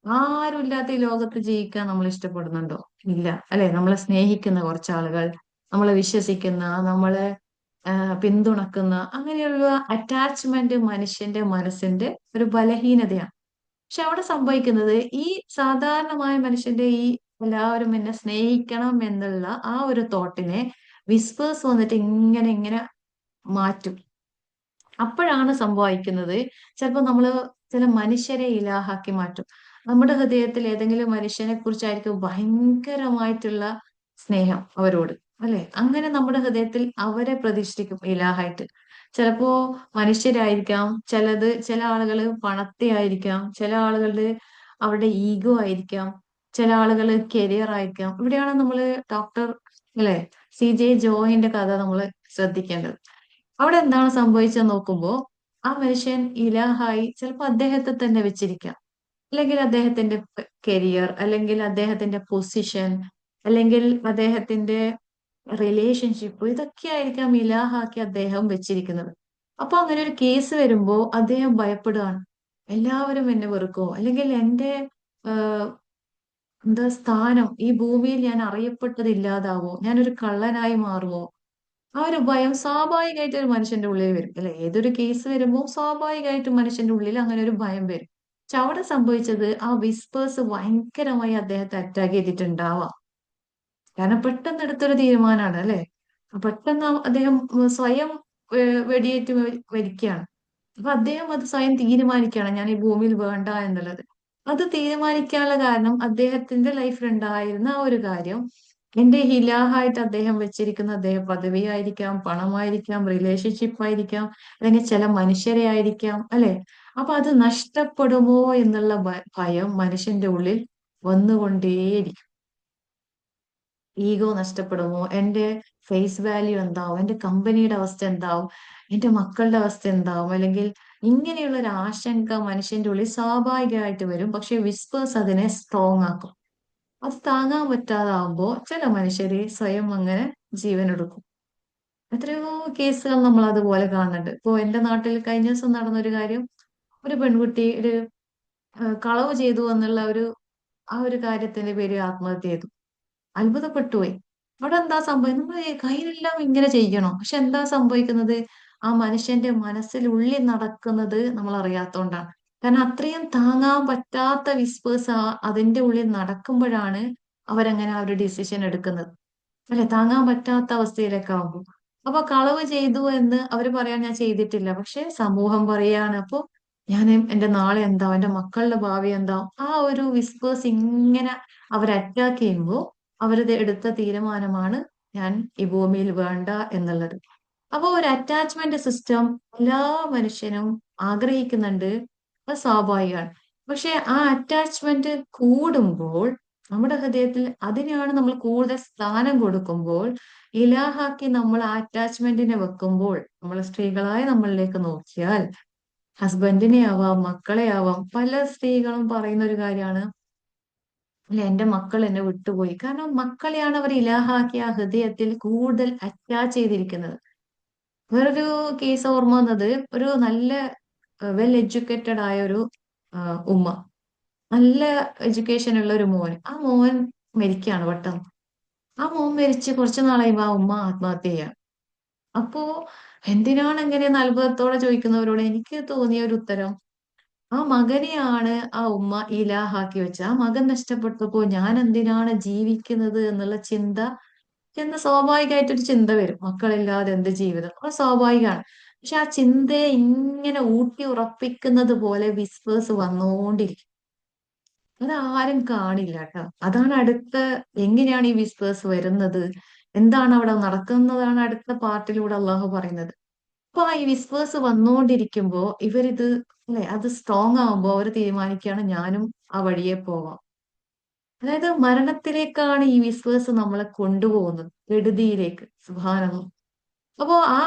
ആരും ഇല്ലാത്ത ഈ ലോകത്ത് ജീവിക്കാൻ നമ്മൾ ഇഷ്ടപ്പെടുന്നുണ്ടോ? ഇല്ല, അല്ലെ? നമ്മളെ സ്നേഹിക്കുന്ന കുറച്ചാളുകൾ, നമ്മളെ വിശ്വസിക്കുന്ന, നമ്മളെ പിന്തുണക്കുന്ന, അങ്ങനെയുള്ള അറ്റാച്ച്മെന്റ് മനുഷ്യന്റെ മനസ്സിന്റെ ഒരു ബലഹീനതയാണ്. പക്ഷെ അവിടെ സംഭവിക്കുന്നത് ഈ സാധാരണമായ മനുഷ്യന്റെ ഈ എല്ലാവരും എന്നെ സ്നേഹിക്കണം എന്നുള്ള ആ ഒരു തോട്ടിനെ വിസ്പേഴ്സ് വന്നിട്ട് ഇങ്ങനെ ഇങ്ങനെ മാറ്റും. അപ്പോഴാണ് സംഭവിക്കുന്നത്, ചിലപ്പോൾ നമ്മള് ചില മനുഷ്യരെ ഇലാഹാക്കി മാറ്റും. നമ്മുടെ ഹൃദയത്തിൽ ഏതെങ്കിലും മനുഷ്യനെ കുറിച്ചായിരിക്കും ഭയങ്കരമായിട്ടുള്ള സ്നേഹം അവരോട്, അല്ലെ? അങ്ങനെ നമ്മുടെ ഹൃദയത്തിൽ അവരെ പ്രതിഷ്ഠിക്കും ഇലാഹായിട്ട്. ചിലപ്പോ മനുഷ്യരായിരിക്കാം, ചില ആളുകള് പണത്തെ ആയിരിക്കാം, ചില ആളുകളുടെ അവരുടെ ഈഗോ ആയിരിക്കാം, ചില ആളുകള് കരിയർ ആയിരിക്കാം. ഇവിടെയാണ് നമ്മള് ഡോക്ടർ, അല്ലെ, CJ ജോയിന്റെ കഥ നമ്മൾ ശ്രദ്ധിക്കേണ്ടത്. അവിടെ എന്താണ് സംഭവിച്ചത് നോക്കുമ്പോ ആ മനുഷ്യൻ ഇലാഹായി ചിലപ്പോ അദ്ദേഹത്തെ തന്നെ വെച്ചിരിക്കാം, അല്ലെങ്കിൽ അദ്ദേഹത്തിന്റെ കരിയർ, അല്ലെങ്കിൽ അദ്ദേഹത്തിന്റെ പൊസിഷൻ, അല്ലെങ്കിൽ അദ്ദേഹത്തിന്റെ റിലേഷൻഷിപ്പ്, ഇതൊക്കെ ആയിരിക്കാം ഇലാഹാക്കി അദ്ദേഹം വെച്ചിരിക്കുന്നത്. അപ്പൊ അങ്ങനെ ഒരു കേസ് വരുമ്പോ അദ്ദേഹം ഭയപ്പെടുകയാണ്. എല്ലാവരും എന്നെ വെറുക്കോ, അല്ലെങ്കിൽ എന്റെ ആഹ് എന്താ സ്ഥാനം ഈ ഭൂമിയിൽ, ഞാൻ അറിയപ്പെട്ടത് ഇല്ലാതാവോ, ഞാനൊരു കള്ളനായി മാറുമോ? ആ ഒരു ഭയം സ്വാഭാവികമായിട്ട് ഒരു മനുഷ്യന്റെ ഉള്ളിൽ വരും, അല്ലെ? ഏതൊരു കേസ് വരുമ്പോൾ സ്വാഭാവികമായിട്ടും മനുഷ്യന്റെ ഉള്ളിൽ അങ്ങനെ ഒരു ഭയം വരും. പക്ഷെ അവിടെ സംഭവിച്ചത് ആ വിസ്പേഴ്സ് ഭയങ്കരമായി അദ്ദേഹത്തെ അറ്റാക്ക് ചെയ്തിട്ടുണ്ടാവാം. കാരണം പെട്ടെന്ന് എടുത്തൊരു തീരുമാനമാണ്, അല്ലെ? പെട്ടെന്ന് അദ്ദേഹം സ്വയം വെടിയേറ്റ് മരിക്കുകയാണ്. അപ്പൊ അദ്ദേഹം അത് സ്വയം തീരുമാനിക്കുകയാണ്, ഞാൻ ഈ ഭൂമിയിൽ വേണ്ട എന്നുള്ളത്. അത് തീരുമാനിക്കാനുള്ള കാരണം അദ്ദേഹത്തിന്റെ ലൈഫിൽ ഉണ്ടായിരുന്ന ആ ഒരു കാര്യം, എന്റെ ഹിലാഹായിട്ട് അദ്ദേഹം വെച്ചിരിക്കുന്ന അദ്ദേഹം പദവിയായിരിക്കാം, പണമായിരിക്കാം, റിലേഷൻഷിപ്പ് ആയിരിക്കാം, അല്ലെങ്കിൽ ചില മനുഷ്യരെ ആയിരിക്കാം, അല്ലെ? അപ്പൊ അത് നഷ്ടപ്പെടുമോ എന്നുള്ള ഭയം മനുഷ്യന്റെ ഉള്ളിൽ വന്നുകൊണ്ടേയിരിക്കും. ഈഗോ നഷ്ടപ്പെടുമോ, എന്റെ ഫേസ് വാല്യൂ എന്താവും, എന്റെ കമ്പനിയുടെ അവസ്ഥ എന്താവും, എന്റെ മക്കളുടെ അവസ്ഥ എന്താവും, അല്ലെങ്കിൽ ഇങ്ങനെയുള്ള ഒരു ആശങ്ക മനുഷ്യന്റെ ഉള്ളിൽ സ്വാഭാവികമായിട്ട് വരും. പക്ഷെ വിസ്പേഴ്സ് അതിനെ സ്ട്രോങ് ആക്കും. അത് താങ്ങാൻ പറ്റാതാവുമ്പോ ചില മനുഷ്യര് സ്വയം അങ്ങനെ ജീവൻ എടുക്കും. എത്രയോ കേസുകൾ നമ്മൾ അതുപോലെ കാണുന്നുണ്ട്. ഇപ്പോ എന്റെ നാട്ടിൽ കഴിഞ്ഞ ദിവസം നടന്നൊരു കാര്യം, ഒരു പെൺകുട്ടി ഒരു കളവ് ചെയ്തു എന്നുള്ള ആ ഒരു കാര്യത്തിന്റെ പേരിൽ ആത്മഹത്യ ചെയ്തു. അത്ഭുതപ്പെട്ടു പോയി. അവിടെ എന്താ സംഭവം? നമ്മൾ കയ്യിലെല്ലാം ഇങ്ങനെ ചെയ്യണോ? പക്ഷെ എന്താ സംഭവിക്കുന്നത്? ആ മനുഷ്യന്റെ മനസ്സിനുള്ളിൽ നടക്കുന്നത് നമ്മൾ അറിയാത്തോണ്ടാണ്. കാരണം അത്രയും താങ്ങാൻ പറ്റാത്ത വിസ്പേഴ്സ് അതിന്റെ ഉള്ളിൽ നടക്കുമ്പോഴാണ് അവരങ്ങനെ ആ ഒരു ഡിസിഷൻ എടുക്കുന്നത്, അല്ലെ? താങ്ങാൻ പറ്റാത്ത അവസ്ഥയിലേക്കാവുമ്പോൾ. അപ്പൊ കളവ് ചെയ്തു എന്ന് അവര് പറയാൻ, ഞാൻ ചെയ്തിട്ടില്ല, പക്ഷെ സമൂഹം പറയാണ്. അപ്പൊ ഞാൻ എന്റെ നാളെ എന്താവും, എന്റെ മക്കളുടെ ഭാവി എന്താവും, ആ ഒരു വിസ്പേഴ്സ് ഇങ്ങനെ അവരെ അറ്റാക്ക് ചെയ്യുമ്പോൾ അവരത് എടുത്ത തീരുമാനമാണ് ഞാൻ ഈ ഭൂമിയിൽ വേണ്ട എന്നുള്ളത്. അപ്പൊ ഒരു അറ്റാച്ച്മെന്റ് സിസ്റ്റം എല്ലാ മനുഷ്യനും ആഗ്രഹിക്കുന്നുണ്ട്, അത് സ്വാഭാവികമാണ്. പക്ഷെ ആ അറ്റാച്ച്മെന്റ് കൂടുമ്പോൾ നമ്മുടെ ഹൃദയത്തിൽ അതിനെയാണ് നമ്മൾ കൂടുതൽ സ്ഥാനം കൊടുക്കുമ്പോൾ, ഇലാഹാക്കി നമ്മൾ ആ അറ്റാച്ച്മെന്റിനെ വെക്കുമ്പോൾ, നമ്മൾ സ്ത്രീകളായ നമ്മളിലേക്ക് നോക്കിയാൽ ഹസ്ബൻഡിനെ ആവാം, മക്കളെ ആവാം, പല സ്ത്രീകളും പറയുന്ന ഒരു കാര്യമാണ്, അല്ല എന്റെ മക്കൾ എന്നെ വിട്ടുപോയി. കാരണം മക്കളെയാണ് അവർ ഇലാഹാക്കി ആ ഹൃദയത്തിൽ കൂടുതൽ അറ്റാച്ച് ചെയ്തിരിക്കുന്നത്. വേറൊരു കേസ് ഓർമ്മ വന്നത്, ഒരു നല്ല വെൽ എഡ്യൂക്കേറ്റഡ് ആയ ഒരു ഉമ്മ, നല്ല എഡ്യൂക്കേഷൻ ഉള്ള ഒരു മോൻ, ആ മോൻ മരിക്കുകയാണ് പെട്ടെന്ന്. ആ മോൻ മരിച്ച് കുറച്ചു നാളായി ആ ഉമ്മ ആത്മഹത്യ ചെയ്യാം. അപ്പോ എന്തിനാണ് എങ്ങനെയെന്ന് അത്ഭുതത്തോടെ ചോദിക്കുന്നവരോട് എനിക്ക് തോന്നിയ ഒരു ഉത്തരം, ആ മകനെയാണ് ആ ഉമ്മ ഇലാഹാക്കി വെച്ചത്. ആ മകൻ നഷ്ടപ്പെട്ടപ്പോ ഞാൻ എന്തിനാണ് ജീവിക്കുന്നത് എന്നുള്ള ചിന്ത, സ്വാഭാവികമായിട്ടൊരു ചിന്ത വരും. മക്കളില്ലാതെ എന്ത് ജീവിതം, അത് സ്വാഭാവികമാണ്. പക്ഷെ ആ ചിന്തയെ ഇങ്ങനെ ഊട്ടി ഉറപ്പിക്കുന്നത് പോലെ വിസ്പേഴ്സ് വന്നുകൊണ്ടിരിക്കും. അതാരും കാണില്ല കേട്ടോ. അതാണ് അടുത്ത, എങ്ങനെയാണ് ഈ വിസ്പേഴ്സ് വരുന്നത്, എന്താണ് അവിടെ നടക്കുന്നതാണ് അടുത്ത പാർട്ടിലൂടെ അള്ളാഹു പറയുന്നത്. അപ്പൊ ആ ഈ വിസ്പേഴ്സ് വന്നുകൊണ്ടിരിക്കുമ്പോ ഇവരിത്, അല്ലെ, അത് സ്ട്രോങ് ആവുമ്പോ അവർ തീരുമാനിക്കുകയാണ് ഞാനും ആ വഴിയെ പോവാം. അതായത് മരണത്തിലേക്കാണ് ഈ വിസ്പേഴ്സ് നമ്മളെ കൊണ്ടുപോകുന്നത്, കെടുതിയിലേക്ക്. സുബ്ഹാനല്ലാഹ്. അപ്പോ ആ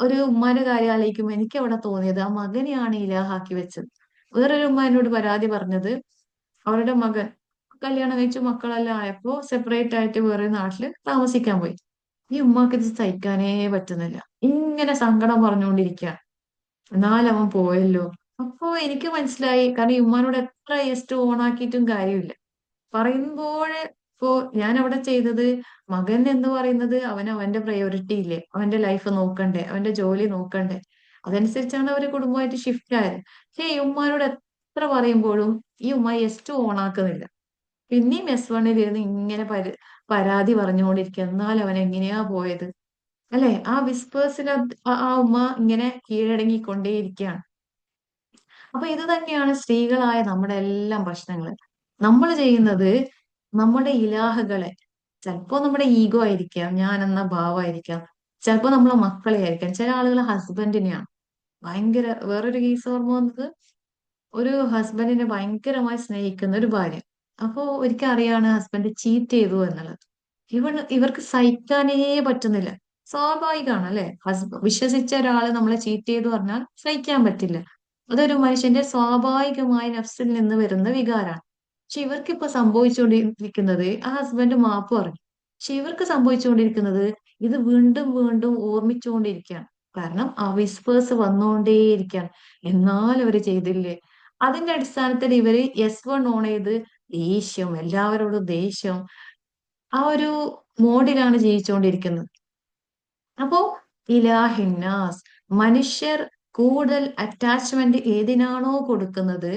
ഒരു ഉമ്മാന്റെ കാര്യം ആലോചിക്കുമ്പോ എനിക്ക് അവിടെ തോന്നിയത് ആ മകനെയാണ് ഇലാഹാക്കി വെച്ചത്. വേറൊരു ഉമ്മ എന്നോട് പരാതി പറഞ്ഞത്, അവരുടെ മകൻ കല്യാണം കഴിച്ചു മക്കളെല്ലാം ആയപ്പോ സെപ്പറേറ്റ് ആയിട്ട് വേറെ നാട്ടില് താമസിക്കാൻ പോയി. ഈ ഉമ്മാക്ക് ഇത് സഹിക്കാനേ പറ്റുന്നില്ല. ഇങ്ങനെ സങ്കടം പറഞ്ഞുകൊണ്ടിരിക്കുകയാണ്. എന്നാലും അവൻ പോയല്ലോ. അപ്പൊ എനിക്ക് മനസ്സിലായി, കാരണം ഈ ഉമ്മാനോട് എത്ര എസ്റ്റ് ഓണാക്കിയിട്ടും കാര്യമില്ല. പറയുമ്പോഴ് ഇപ്പോ ഞാൻ അവിടെ ചെയ്തത്, മകൻ എന്ന് പറയുന്നത് അവൻ അവന്റെ പ്രയോറിറ്റി ഇല്ലേ, അവന്റെ ലൈഫ് നോക്കണ്ടേ, അവന്റെ ജോലി നോക്കണ്ടേ, അതനുസരിച്ചാണ് അവര് കുടുംബമായിട്ട് ഷിഫ്റ്റ് ആയത്. പക്ഷേ ഈ ഉമ്മാനോട് എത്ര പറയുമ്പോഴും ഈ ഉമ്മ എസ്റ്റ് ഓണാക്കുന്നില്ല. പിന്നെയും S1 ഇരുന്ന് ഇങ്ങനെ പരാതി പറഞ്ഞുകൊണ്ടിരിക്കുക, എന്നാൽ അവൻ എങ്ങനെയാ പോയത്, അല്ലെ. ആ വിസ്പേഴ്സിൽ ആ ഉമ്മ ഇങ്ങനെ കീഴടങ്ങിക്കൊണ്ടേയിരിക്കുകയാണ്. അപ്പൊ ഇത് തന്നെയാണ് സ്ത്രീകളായ നമ്മുടെ എല്ലാം പ്രശ്നങ്ങൾ. നമ്മൾ ചെയ്യുന്നത് നമ്മുടെ ഇലാഹുകളെ, ചിലപ്പോ നമ്മുടെ ഈഗോ ആയിരിക്കാം, ഞാൻ എന്ന ഭാവമായിരിക്കാം, ചിലപ്പോ നമ്മളെ മക്കളെ ആയിരിക്കാം, ചില ആളുകൾ ഹസ്ബൻഡിനെയാണ് ഭയങ്കര. വേറൊരു കേസ് ഓർമ്മ വന്നത്, ഒരു ഹസ്ബൻഡിനെ ഭയങ്കരമായി സ്നേഹിക്കുന്ന ഒരു ഭാര്യ. അപ്പോ ഒരിക്കൽ അറിയാണ് ഹസ്ബൻഡ് ചീറ്റ് ചെയ്തു എന്നുള്ളത്. ഇവർക്ക് സഹിക്കാനേ പറ്റുന്നില്ല. സ്വാഭാവികമാണ് അല്ലെ, വിശ്വസിച്ച ഒരാള് നമ്മളെ ചീറ്റ് ചെയ്തു പറഞ്ഞാൽ സഹിക്കാൻ പറ്റില്ല. അതൊരു മനുഷ്യന്റെ സ്വാഭാവികമായ നഫ്സിൽ നിന്ന് വരുന്ന വികാരമാണ്. പക്ഷെ ഇവർക്കിപ്പോ സംഭവിച്ചുകൊണ്ടിരിക്കുന്നത്, ആ ഹസ്ബൻഡ് മാപ്പ് പറഞ്ഞു, പക്ഷെ ഇവർക്ക് സംഭവിച്ചുകൊണ്ടിരിക്കുന്നത് ഇത് വീണ്ടും വീണ്ടും ഓർമ്മിച്ചുകൊണ്ടിരിക്കുകയാണ്. കാരണം ആ വിസ്പേഴ്സ് വന്നുകൊണ്ടേയിരിക്കുകയാണ്. എന്നാൽ അവര് ചെയ്തില്ലേ. അതിന്റെ അടിസ്ഥാനത്തിൽ ഇവര് S1 ഓൺ ചെയ്ത് ദേഷ്യം, എല്ലാവരോടും ദേഷ്യം, ആ ഒരു മോഡിലാണ് ജീവിച്ചുകൊണ്ടിരിക്കുന്നത്. അപ്പോ ഇലാഹിന്നാസ്, മനുഷ്യർ കൂടുതൽ അറ്റാച്ച്മെന്റ് ഏതിനാണോ കൊടുക്കുന്നത്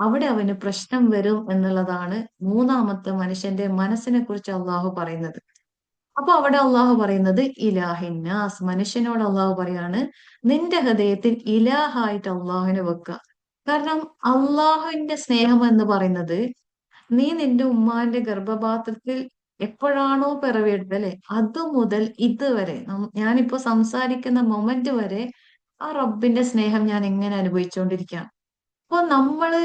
അവിടെ അവന് പ്രശ്നം വരും എന്നുള്ളതാണ് മൂന്നാമത്തെ മനുഷ്യന്റെ മനസ്സിനെ കുറിച്ച് അള്ളാഹു പറയുന്നത്. അപ്പൊ അവിടെ അള്ളാഹു പറയുന്നത് ഇലാഹിന്നാസ്, മനുഷ്യനോട് അള്ളാഹു പറയാണ് നിന്റെ ഹൃദയത്തിൽ ഇലാഹായിട്ട് അള്ളാഹുവിനെ വെക്കുക. കാരണം അള്ളാഹുവിന്റെ സ്നേഹം എന്ന് പറയുന്നത്, നീ നിന്റെ ഉമ്മാന്റെ ഗർഭപാത്രത്തിൽ എപ്പോഴാണോ പിറവിയെടുത്തത് അല്ലെ, അത് മുതൽ ഇതുവരെ ഞാനിപ്പോ സംസാരിക്കുന്ന മൊമെന്റ് വരെ ആ റബ്ബിന്റെ സ്നേഹം ഞാൻ എങ്ങനെ അനുഭവിച്ചുകൊണ്ടിരിക്കുകയാണ്. അപ്പൊ നമ്മള്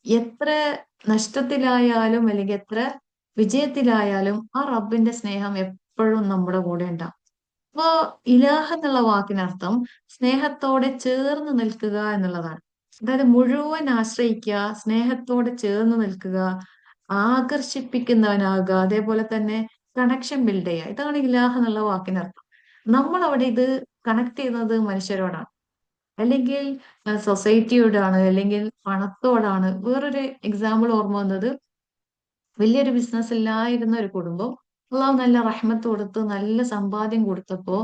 എത്ര നഷ്ടത്തിലായാലും അല്ലെങ്കിൽ എത്ര വിജയത്തിലായാലും ആ റബ്ബിന്റെ സ്നേഹം എപ്പോഴും നമ്മുടെ കൂടെ ഉണ്ടാവും. അപ്പോ ഇലാഹ് എന്നുള്ള വാക്കിനർത്ഥം സ്നേഹത്തോടെ ചേർന്ന് നിൽക്കുക എന്നുള്ളതാണ്. അതായത് മുഴുവൻ ആശ്രയിക്കുക, സ്നേഹത്തോടെ ചേർന്ന് നിൽക്കുക, ആകർഷിപ്പിക്കുന്നവനാകുക, അതേപോലെ തന്നെ കണക്ഷൻ ബിൽഡ് ചെയ്യുക. ഇതാണ് ഇലാഹ് എന്നുള്ള വാക്കിനർത്ഥം. നമ്മൾ അവിടെ ഇത് കണക്ട് ചെയ്യുന്നത് മനുഷ്യരോടാണ്, അല്ലെങ്കിൽ സൊസൈറ്റിയോടാണ്, അല്ലെങ്കിൽ പണത്തോടാണ്. വേറൊരു എക്സാമ്പിൾ ഓർമ്മ വന്നത്, വലിയൊരു ബിസിനസ് ഇല്ലായിരുന്ന ഒരു കുടുംബം അള്ളാഹു നല്ല റഹ്മത്ത് കൊടുത്ത് നല്ല സമ്പാദ്യം കൊടുത്തപ്പോ,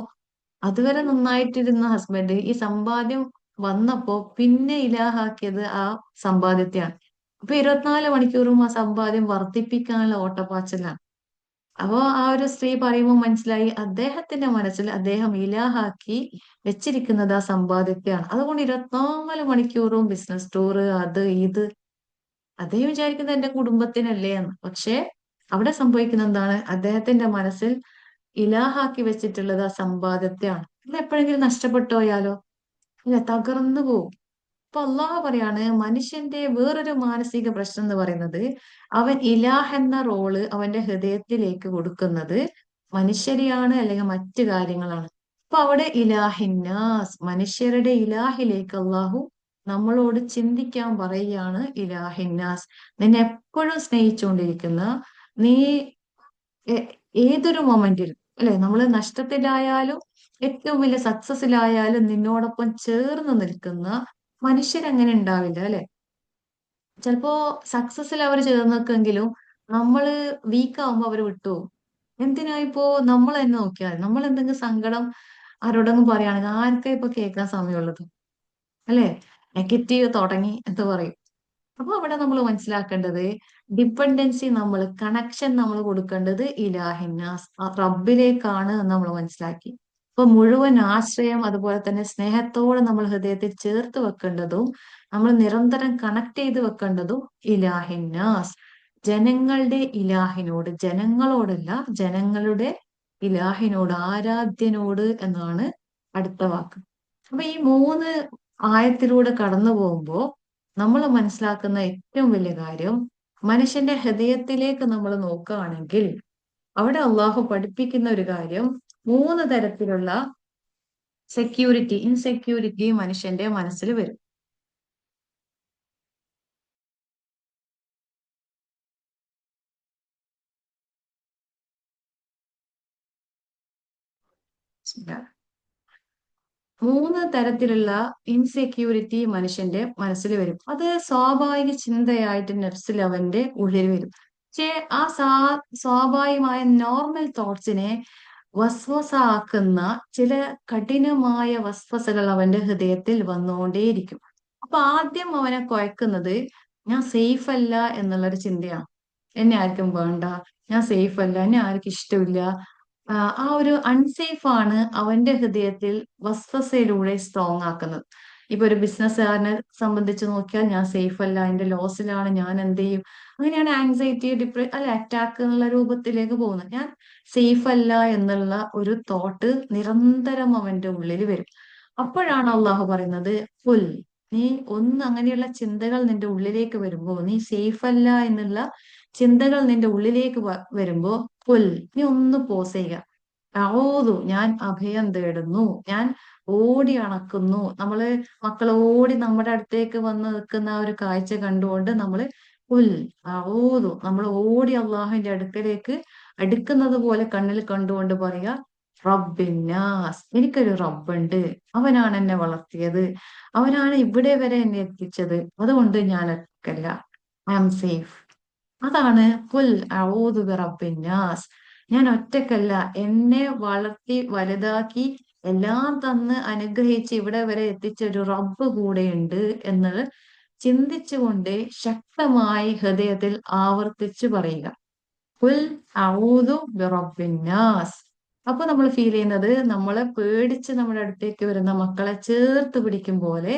അതുവരെ നന്നായിട്ടിരുന്ന ഹസ്ബൻഡ് ഈ സമ്പാദ്യം വന്നപ്പോ പിന്നെ ഇലാഹാക്കിയത് ആ സമ്പാദ്യത്തെയാണ്. അപ്പൊ 24 മണിക്കൂറും ആ സമ്പാദ്യം വർദ്ധിപ്പിക്കാനുള്ള ഓട്ടപ്പാച്ചിലാണ്. അപ്പോ ആ ഒരു സ്ത്രീ പറയുമ്പോൾ മനസ്സിലായി, അദ്ദേഹത്തിന്റെ മനസ്സിൽ അദ്ദേഹം ഇലാഹാക്കി വെച്ചിരിക്കുന്നത് ആ സമ്പാദ്യത്തെയാണ്. അതുകൊണ്ട് 24 മണിക്കൂറും ബിസിനസ് ടൂർ, അത് ഇത്, അദ്ദേഹം വിചാരിക്കുന്നത് എന്റെ കുടുംബത്തിനല്ലേ എന്ന്. പക്ഷെ അവിടെ സംഭവിക്കുന്ന എന്താണ്, അദ്ദേഹത്തിന്റെ മനസ്സിൽ ഇലാഹാക്കി വെച്ചിട്ടുള്ളത് ആ സമ്പാദ്യത്തെയാണ്. ഇത് എപ്പോഴെങ്കിലും നഷ്ടപ്പെട്ടു പോയാലോ, ഇല്ല, തകർന്നു പോകും. അപ്പൊ അള്ളാഹു പറയാണ് മനുഷ്യന്റെ വേറൊരു മാനസിക പ്രശ്നം എന്ന് പറയുന്നത്, അവൻ ഇലാഹ് എന്ന റോള് അവന്റെ ഹൃദയത്തിലേക്ക് കൊടുക്കുന്നത് മനുഷ്യരെയാണ് അല്ലെങ്കിൽ മറ്റു കാര്യങ്ങളാണ്. അപ്പൊ അവിടെ ഇലാഹിന്നാസ്, മനുഷ്യരുടെ ഇലാഹിലേക്ക് അള്ളാഹു നമ്മളോട് ചിന്തിക്കാൻ പറയുകയാണ്. ഇലാഹിന്നാസ്, നിന്നെ എപ്പോഴും സ്നേഹിച്ചുകൊണ്ടിരിക്കുന്ന, നീ ഏ- ഏതൊരു മൊമെന്റിലും അല്ലെ, നമ്മൾ നഷ്ടത്തിലായാലും ഏറ്റവും വലിയ സക്സസിലായാലും നിന്നോടൊപ്പം ചേർന്ന് നിൽക്കുന്ന മനുഷ്യരങ്ങനെ ഉണ്ടാവില്ല അല്ലെ. ചിലപ്പോ സക്സസിൽ അവർ ചേർന്ന് നിൽക്കെങ്കിലും നമ്മള് വീക്ക് ആവുമ്പോ അവർ വിട്ടുപോകും. എന്തിനാ, ഇപ്പോ നമ്മൾ തന്നെ നോക്കിയാൽ നമ്മൾ എന്തെങ്കിലും സങ്കടം ആരോടെങ്കിലും പറയുകയാണെങ്കിൽ ആർക്കാ ഇപ്പൊ കേൾക്കാൻ സമയമുള്ളത്, അല്ലെ. നെഗറ്റീവ് തുടങ്ങി എന്ന് പറയും. അപ്പൊ അവിടെ നമ്മൾ മനസ്സിലാക്കേണ്ടത്, ഡിപ്പെൻഡൻസി, നമ്മൾ കണക്ഷൻ നമ്മൾ കൊടുക്കേണ്ടത് ഇലാഹിന്നാസ്, ആ റബ്ബിലേക്കാണ് എന്ന് നമ്മൾ മനസ്സിലാക്കി. അപ്പൊ മുഴുവൻ ആശ്രയം അതുപോലെ തന്നെ സ്നേഹത്തോടെ നമ്മൾ ഹൃദയത്തിൽ ചേർത്ത് വെക്കേണ്ടതും നമ്മൾ നിരന്തരം കണക്ട് ചെയ്ത് വെക്കേണ്ടതും ഇലാഹിന്നാസ്, ജനങ്ങളുടെ ഇലാഹിനോട്, ജനങ്ങളോടല്ല, ജനങ്ങളുടെ ഇലാഹിനോട്, ആരാധ്യനോട് എന്നാണ് അടുത്ത വാക്ക്. അപ്പൊ ഈ മൂന്ന് ആയത്തിലൂടെ കടന്നു പോകുമ്പോ നമ്മൾ മനസ്സിലാക്കുന്ന ഏറ്റവും വലിയ കാര്യം, മനുഷ്യന്റെ ഹൃദയത്തിലേക്ക് നമ്മൾ നോക്കുകയാണെങ്കിൽ അവിടെ അള്ളാഹു പഠിപ്പിക്കുന്ന ഒരു കാര്യം, മൂന്ന് തരത്തിലുള്ള സെക്യൂരിറ്റി, ഇൻസെക്യൂരിറ്റി മനുഷ്യന്റെ മനസ്സിൽ വരും. മൂന്ന് തരത്തിലുള്ള ഇൻസെക്യൂരിറ്റി മനുഷ്യന്റെ മനസ്സിൽ വരും. അത് സ്വാഭാവിക ചിന്തയായിട്ട് നഫ്സിൽ അവന്റെ ഉള്ളിൽ വരും. പക്ഷേ ആ സ്വാഭാവികമായ നോർമൽ തോട്ട്സിനെ വസ്വസ ആക്കുന്ന ചില കഠിനമായ വസ്വസകൾ അവന്റെ ഹൃദയത്തിൽ വന്നുകൊണ്ടേയിരിക്കും. അപ്പൊ ആദ്യം അവനെ കുഴക്കുന്നത് ഞാൻ സേഫ് അല്ല എന്നുള്ളൊരു ചിന്തയാണ്. എന്നെ ആർക്കും വേണ്ട, ഞാൻ സേഫ് അല്ല, എന്നെ ആർക്കും ഇഷ്ടമില്ല. ആ ഒരു അൺസേഫ് ആണ് അവന്റെ ഹൃദയത്തിൽ വസ്വസയിലൂടെ സ്ട്രോങ് ആക്കുന്നത്. ഇപ്പൊ ഒരു ബിസിനസ്സുകാരനെ സംബന്ധിച്ച് നോക്കിയാൽ ഞാൻ സേഫ് അല്ല, എന്റെ ലോസിലാണ്, ഞാൻ എന്ത് ചെയ്യും, അങ്ങനെയാണ് ആങ്സൈറ്റി, അല്ല അറ്റാക്ക് എന്നുള്ള രൂപത്തിലേക്ക് പോകുന്നത്. ഞാൻ സേഫ് അല്ല എന്നുള്ള ഒരു തോട്ട് നിരന്തരം അവന്റെ ഉള്ളിൽ വരും. അപ്പോഴാണ് അള്ളാഹു പറയുന്നത്, പുൽ, നീ ഒന്ന് അങ്ങനെയുള്ള ചിന്തകൾ നിന്റെ ഉള്ളിലേക്ക് വരുമ്പോ, നീ സേഫ് അല്ല എന്നുള്ള ചിന്തകൾ നിന്റെ ഉള്ളിലേക്ക് വരുമ്പോ, പുൽ, നീ ഒന്ന് പോസ് ചെയ്യുക. ഔദു, ഞാൻ അഭയം തേടുന്നു, ഞാൻ ഓടി അണക്കുന്നു. നമ്മള് മക്കൾ ഓടി നമ്മുടെ അടുത്തേക്ക് വന്ന് നിൽക്കുന്ന ആ ഒരു കാഴ്ച കണ്ടുകൊണ്ട് നമ്മള് പുൽ, ഔദു, നമ്മൾ ഓടി അള്ളാഹുവിന്റെ അടുക്കലേക്ക് അടുക്കുന്നത് പോലെ കണ്ണിൽ കണ്ടുകൊണ്ട് പറയുക, റബ്ബിന്നാസ്, എനിക്കൊരു റബ്ബുണ്ട്, അവനാണ് എന്നെ വളർത്തിയത്, അവനാണ് ഇവിടെ വരെ എന്നെ എത്തിച്ചത്, അതുകൊണ്ട് ഞാൻ ഒറ്റക്കല്ല, ഐ ആം സേഫ്. അതാണ് കുൽ അഊദു ബിറബ്ബിന്നാസ്, ഞാൻ ഒറ്റക്കല്ല, എന്നെ വളർത്തി വലുതാക്കി എല്ലാം തന്ന് അനുഗ്രഹിച്ച് ഇവിടെ വരെ എത്തിച്ച ഒരു റബ്ബ് കൂടെയുണ്ട് എന്ന് ചിന്തിച്ചുകൊണ്ട് ശക്തമായി ഹൃദയത്തിൽ ആവർത്തിച്ചു പറയുക, കുൽ അഊദു ബിറബ്ബിന്നാസ്. അപ്പൊ നമ്മൾ ഫീൽ ചെയ്യുന്നത്, നമ്മളെ പേടിച്ച് നമ്മുടെ അടുത്തേക്ക് വരുന്ന മക്കളെ ചേർത്ത് പിടിക്കും പോലെ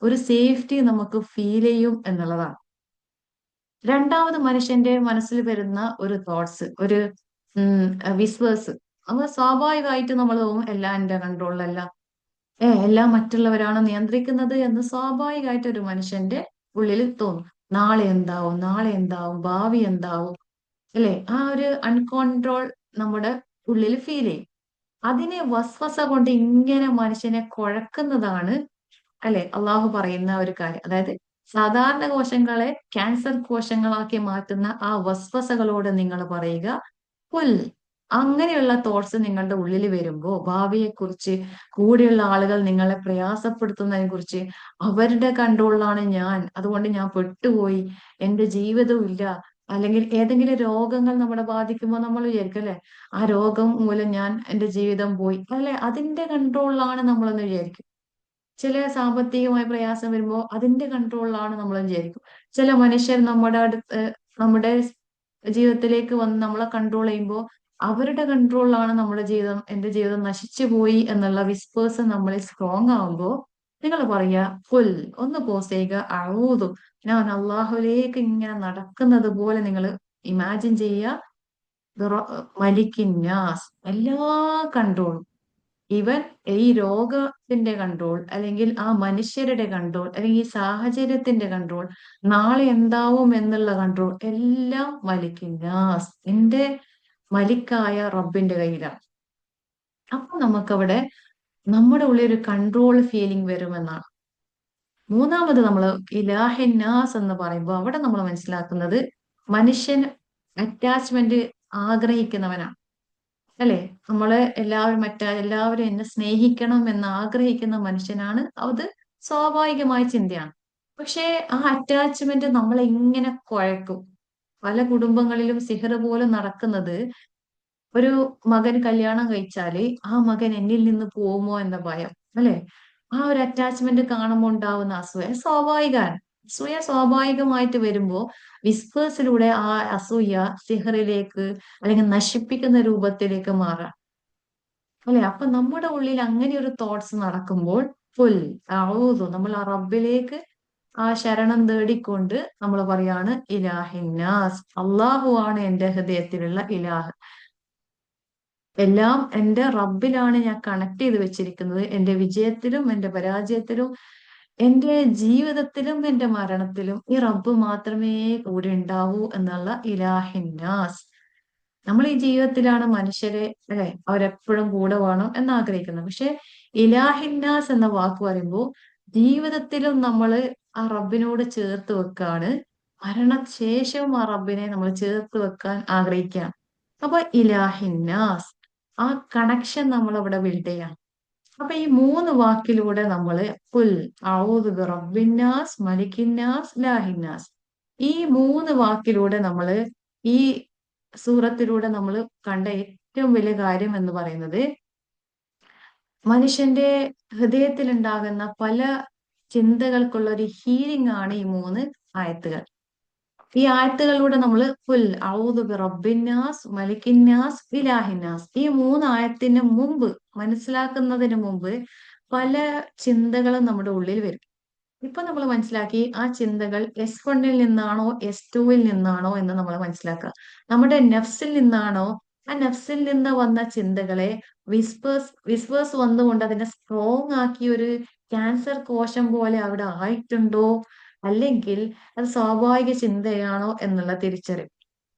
ഒരു സേഫ്റ്റി നമുക്ക് ഫീൽ ചെയ്യും എന്നുള്ളതാണ്. രണ്ടാമത് മനുഷ്യന്റെ മനസ്സിൽ വരുന്ന ഒരു തോട്ട്സ്, ഒരു വിശ്വാസ്, അത് സ്വാഭാവികമായിട്ട് നമ്മൾ തോന്നും എല്ലാം എന്റെ കൺട്രോളിലല്ല, എല്ലാം മറ്റുള്ളവരാണ് നിയന്ത്രിക്കുന്നത് എന്ന് സ്വാഭാവികമായിട്ട് ഒരു മനുഷ്യന്റെ ഉള്ളിൽ തോന്നും. നാളെ എന്താവും, നാളെ എന്താവും, ഭാവി എന്താവും, അല്ലെ? ആ ഒരു അൺകൺട്രോൾ നമ്മുടെ ഉള്ളിൽ ഫീൽ ചെയ്യും. അതിനെ വസ്വസ കൊണ്ട് ഇങ്ങനെ മനുഷ്യനെ കുഴക്കുന്നതാണ്, അല്ലെ, അള്ളാഹു പറയുന്ന ഒരു കാര്യം. അതായത് സാധാരണ കോശങ്ങളെ ക്യാൻസർ കോശങ്ങളാക്കി മാറ്റുന്ന ആ വസ്വസകളോട് നിങ്ങൾ പറയുക, പുൽ. അങ്ങനെയുള്ള തോട്ട്സ് നിങ്ങളുടെ ഉള്ളിൽ വരുമ്പോ, ഭാവിയെക്കുറിച്ച്, കൂടെയുള്ള ആളുകൾ നിങ്ങളെ പ്രയാസപ്പെടുത്തുന്നതിനെ കുറിച്ച്, അവരുടെ കൺട്രോളിലാണ് ഞാൻ, അതുകൊണ്ട് ഞാൻ പെട്ടുപോയി, എന്റെ ജീവിതവും ഇല്ല, അല്ലെങ്കിൽ ഏതെങ്കിലും രോഗങ്ങൾ നമ്മളെ ബാധിക്കുമ്പോൾ നമ്മൾ വിചാരിക്കും, അല്ലെ, ആ രോഗം മൂലം ഞാൻ എന്റെ ജീവിതം പോയി, അല്ലെ, അതിന്റെ കൺട്രോളിലാണ് നമ്മളെന്ന് വിചാരിക്കും. ചില സാമ്പത്തികമായ പ്രയാസം വരുമ്പോൾ അതിന്റെ കൺട്രോളിലാണ് നമ്മൾ വിചാരിക്കും. ചില മനുഷ്യർ നമ്മുടെ അടുത്ത്, നമ്മുടെ ജീവിതത്തിലേക്ക് വന്ന് നമ്മളെ കൺട്രോൾ ചെയ്യുമ്പോൾ അവരുടെ കൺട്രോളിലാണ് നമ്മുടെ ജീവിതം, എന്റെ ജീവിതം നശിച്ചു പോയി എന്നുള്ള വിസ്പേഴ്സ് നമ്മളിൽ സ്ട്രോങ് ആവുമ്പോൾ നിങ്ങൾ പറയാ, പുൽ, ഒന്ന് പോസ് ചെയ്യുക, അഊദു, ഞാൻ അള്ളാഹുലേക്ക് ഇങ്ങനെ നടക്കുന്നത് പോലെ നിങ്ങൾ ഇമാജിൻ ചെയ്യുക, മലിക്കിന്നാസ്, എല്ലാ കൺട്രോളും, ഇവൻ ഈ രോഗത്തിന്റെ കൺട്രോൾ, അല്ലെങ്കിൽ ആ മനുഷ്യരുടെ കൺട്രോൾ, അല്ലെങ്കിൽ ഈ സാഹചര്യത്തിന്റെ കൺട്രോൾ, നാളെ എന്താവും എന്നുള്ള കൺട്രോൾ, എല്ലാം മലിക്കിന്നാസ്, എന്റെ മലിക്കായ റബ്ബിന്റെ കയ്യിലാണ്. അപ്പൊ നമുക്കവിടെ നമ്മുടെ ഉള്ളിൽ ഒരു കൺട്രോൾ ഫീലിംഗ് വരുമെന്നാണ്. മൂന്നാമത് നമ്മൾ ഇലാഹിന്നാസ് എന്ന് പറയുമ്പോൾ അവിടെ നമ്മൾ മനസ്സിലാക്കുന്നത്, മനുഷ്യൻ അറ്റാച്ച്മെന്റ് ആഗ്രഹിക്കുന്നവനാണ്, അല്ലെ? നമ്മള് എല്ലാവരും എന്നെ സ്നേഹിക്കണം എന്ന് ആഗ്രഹിക്കുന്ന മനുഷ്യനാണ്. അത് സ്വാഭാവികമായ ചിന്തയാണ്. പക്ഷേ ആ അറ്റാച്ച്മെന്റ് നമ്മളെ ഇങ്ങനെ കുഴക്കും. പല കുടുംബങ്ങളിലും സിഹർ പോലും നടക്കുന്നത്, ഒരു മകൻ കല്യാണം കഴിച്ചാല് ആ മകൻ എന്നിൽ നിന്ന് പോകുമോ എന്ന ഭയം, അല്ലെ? ആ ഒരു അറ്റാച്ച്മെന്റ് കാണുമ്പോൾ ഉണ്ടാവുന്ന അസൂയ സ്വാഭാവികമാണ്. അസൂയ സ്വാഭാവികമായിട്ട് വരുമ്പോ വിസ്പേഴ്സിലൂടെ ആ അസൂയ സിഹറിലേക്ക് അല്ലെങ്കിൽ നശിപ്പിക്കുന്ന രൂപത്തിലേക്ക് മാറാം. അല്ലെ? അപ്പൊ നമ്മുടെ ഉള്ളിൽ അങ്ങനെ ഒരു തോട്ട്സ് നടക്കുമ്പോൾ ഫുൽ നമ്മൾ ആ റബ്ബിലേക്ക് ആ ശരണം തേടിക്കൊണ്ട് നമ്മൾ പറയാണ് ഇലാഹിന്നാസ്, അള്ളാഹു ആണ് എന്റെ ഹൃദയത്തിലുള്ള ഇലാഹ്. എല്ലാം എന്റെ റബ്ബിലാണ് ഞാൻ കണക്ട് ചെയ്ത് വെച്ചിരിക്കുന്നത്. എന്റെ വിജയത്തിലും എന്റെ പരാജയത്തിലും എന്റെ ജീവിതത്തിലും എന്റെ മരണത്തിലും ഈ റബ്ബ് മാത്രമേ കൂടെ ഉണ്ടാവൂ എന്നുള്ള ഇലാഹിന്നാസ്. നമ്മൾ ഈ ജീവിതത്തിലാണ് മനുഷ്യരെ അല്ലെ അവരെപ്പോഴും കൂടെ വേണം എന്ന് ആഗ്രഹിക്കുന്നത്. പക്ഷെ ഇലാഹിന്നാസ് എന്ന വാക്ക് പറയുമ്പോൾ ജീവിതത്തിലും നമ്മൾ ആ റബ്ബിനോട് ചേർത്ത് വെക്കാണ്. മരണശേഷവും ആ റബ്ബിനെ നമ്മൾ ചേർത്ത് വെക്കാൻ ആഗ്രഹിക്കുകയാണ്. അപ്പൊ ഇലാഹിന്നാസ്, ആ കണക്ഷൻ നമ്മൾ അവിടെ ബിൽഡ് ചെയ്യാം. അപ്പൊ ഈ മൂന്ന് വാക്കിലൂടെ നമ്മള് കുൽ ഔദു ബിറബ്ബിന്നാസ് മലിക്കിന്നാസ് ലാഹിന്നാസ്, ഈ മൂന്ന് വാക്കിലൂടെ നമ്മള് ഈ സൂറത്തിലൂടെ നമ്മൾ കണ്ട ഏറ്റവും വലിയ കാര്യം എന്ന് പറയുന്നത് മനുഷ്യന്റെ ഹൃദയത്തിൽ ഉണ്ടാകുന്ന പല ചിന്തകൾക്കുള്ള ഒരു ഹീലിംഗ് ആണ് ഈ മൂന്ന് ആയത്തുകൾ. ഈ ആയത്തുകളിലൂടെ നമ്മൾ കുൽ ഔദു ബിറബ്ബിന്നാസ് മലിക്കിന്നാസ് ഇലാഹിന്നാസ്, ഈ മൂന്ന് ആയത്തിന് മുമ്പ് മനസ്സിലാക്കുന്നതിന് മുമ്പ് പല ചിന്തകളും നമ്മുടെ ഉള്ളിൽ വരും. ഇപ്പൊ നമ്മൾ മനസ്സിലാക്കി ആ ചിന്തകൾ S1 നിന്നാണോ S2 നിന്നാണോ എന്ന് നമ്മൾ മനസ്സിലാക്കുക. നമ്മുടെ നഫ്സിൽ നിന്നാണോ, ആ നഫ്സിൽ നിന്ന് വന്ന ചിന്തകളെ വിസ്പേഴ്സ് വന്നുകൊണ്ട് അതിനെ സ്ട്രോങ് ആക്കി ഒരു ക്യാൻസർ കോശം പോലെ അവിടെ ആയിട്ടുണ്ടോ, അല്ലെങ്കിൽ അത് സ്വാഭാവിക ചിന്തയാണോ എന്നുള്ള തിരിച്ചറിവ്.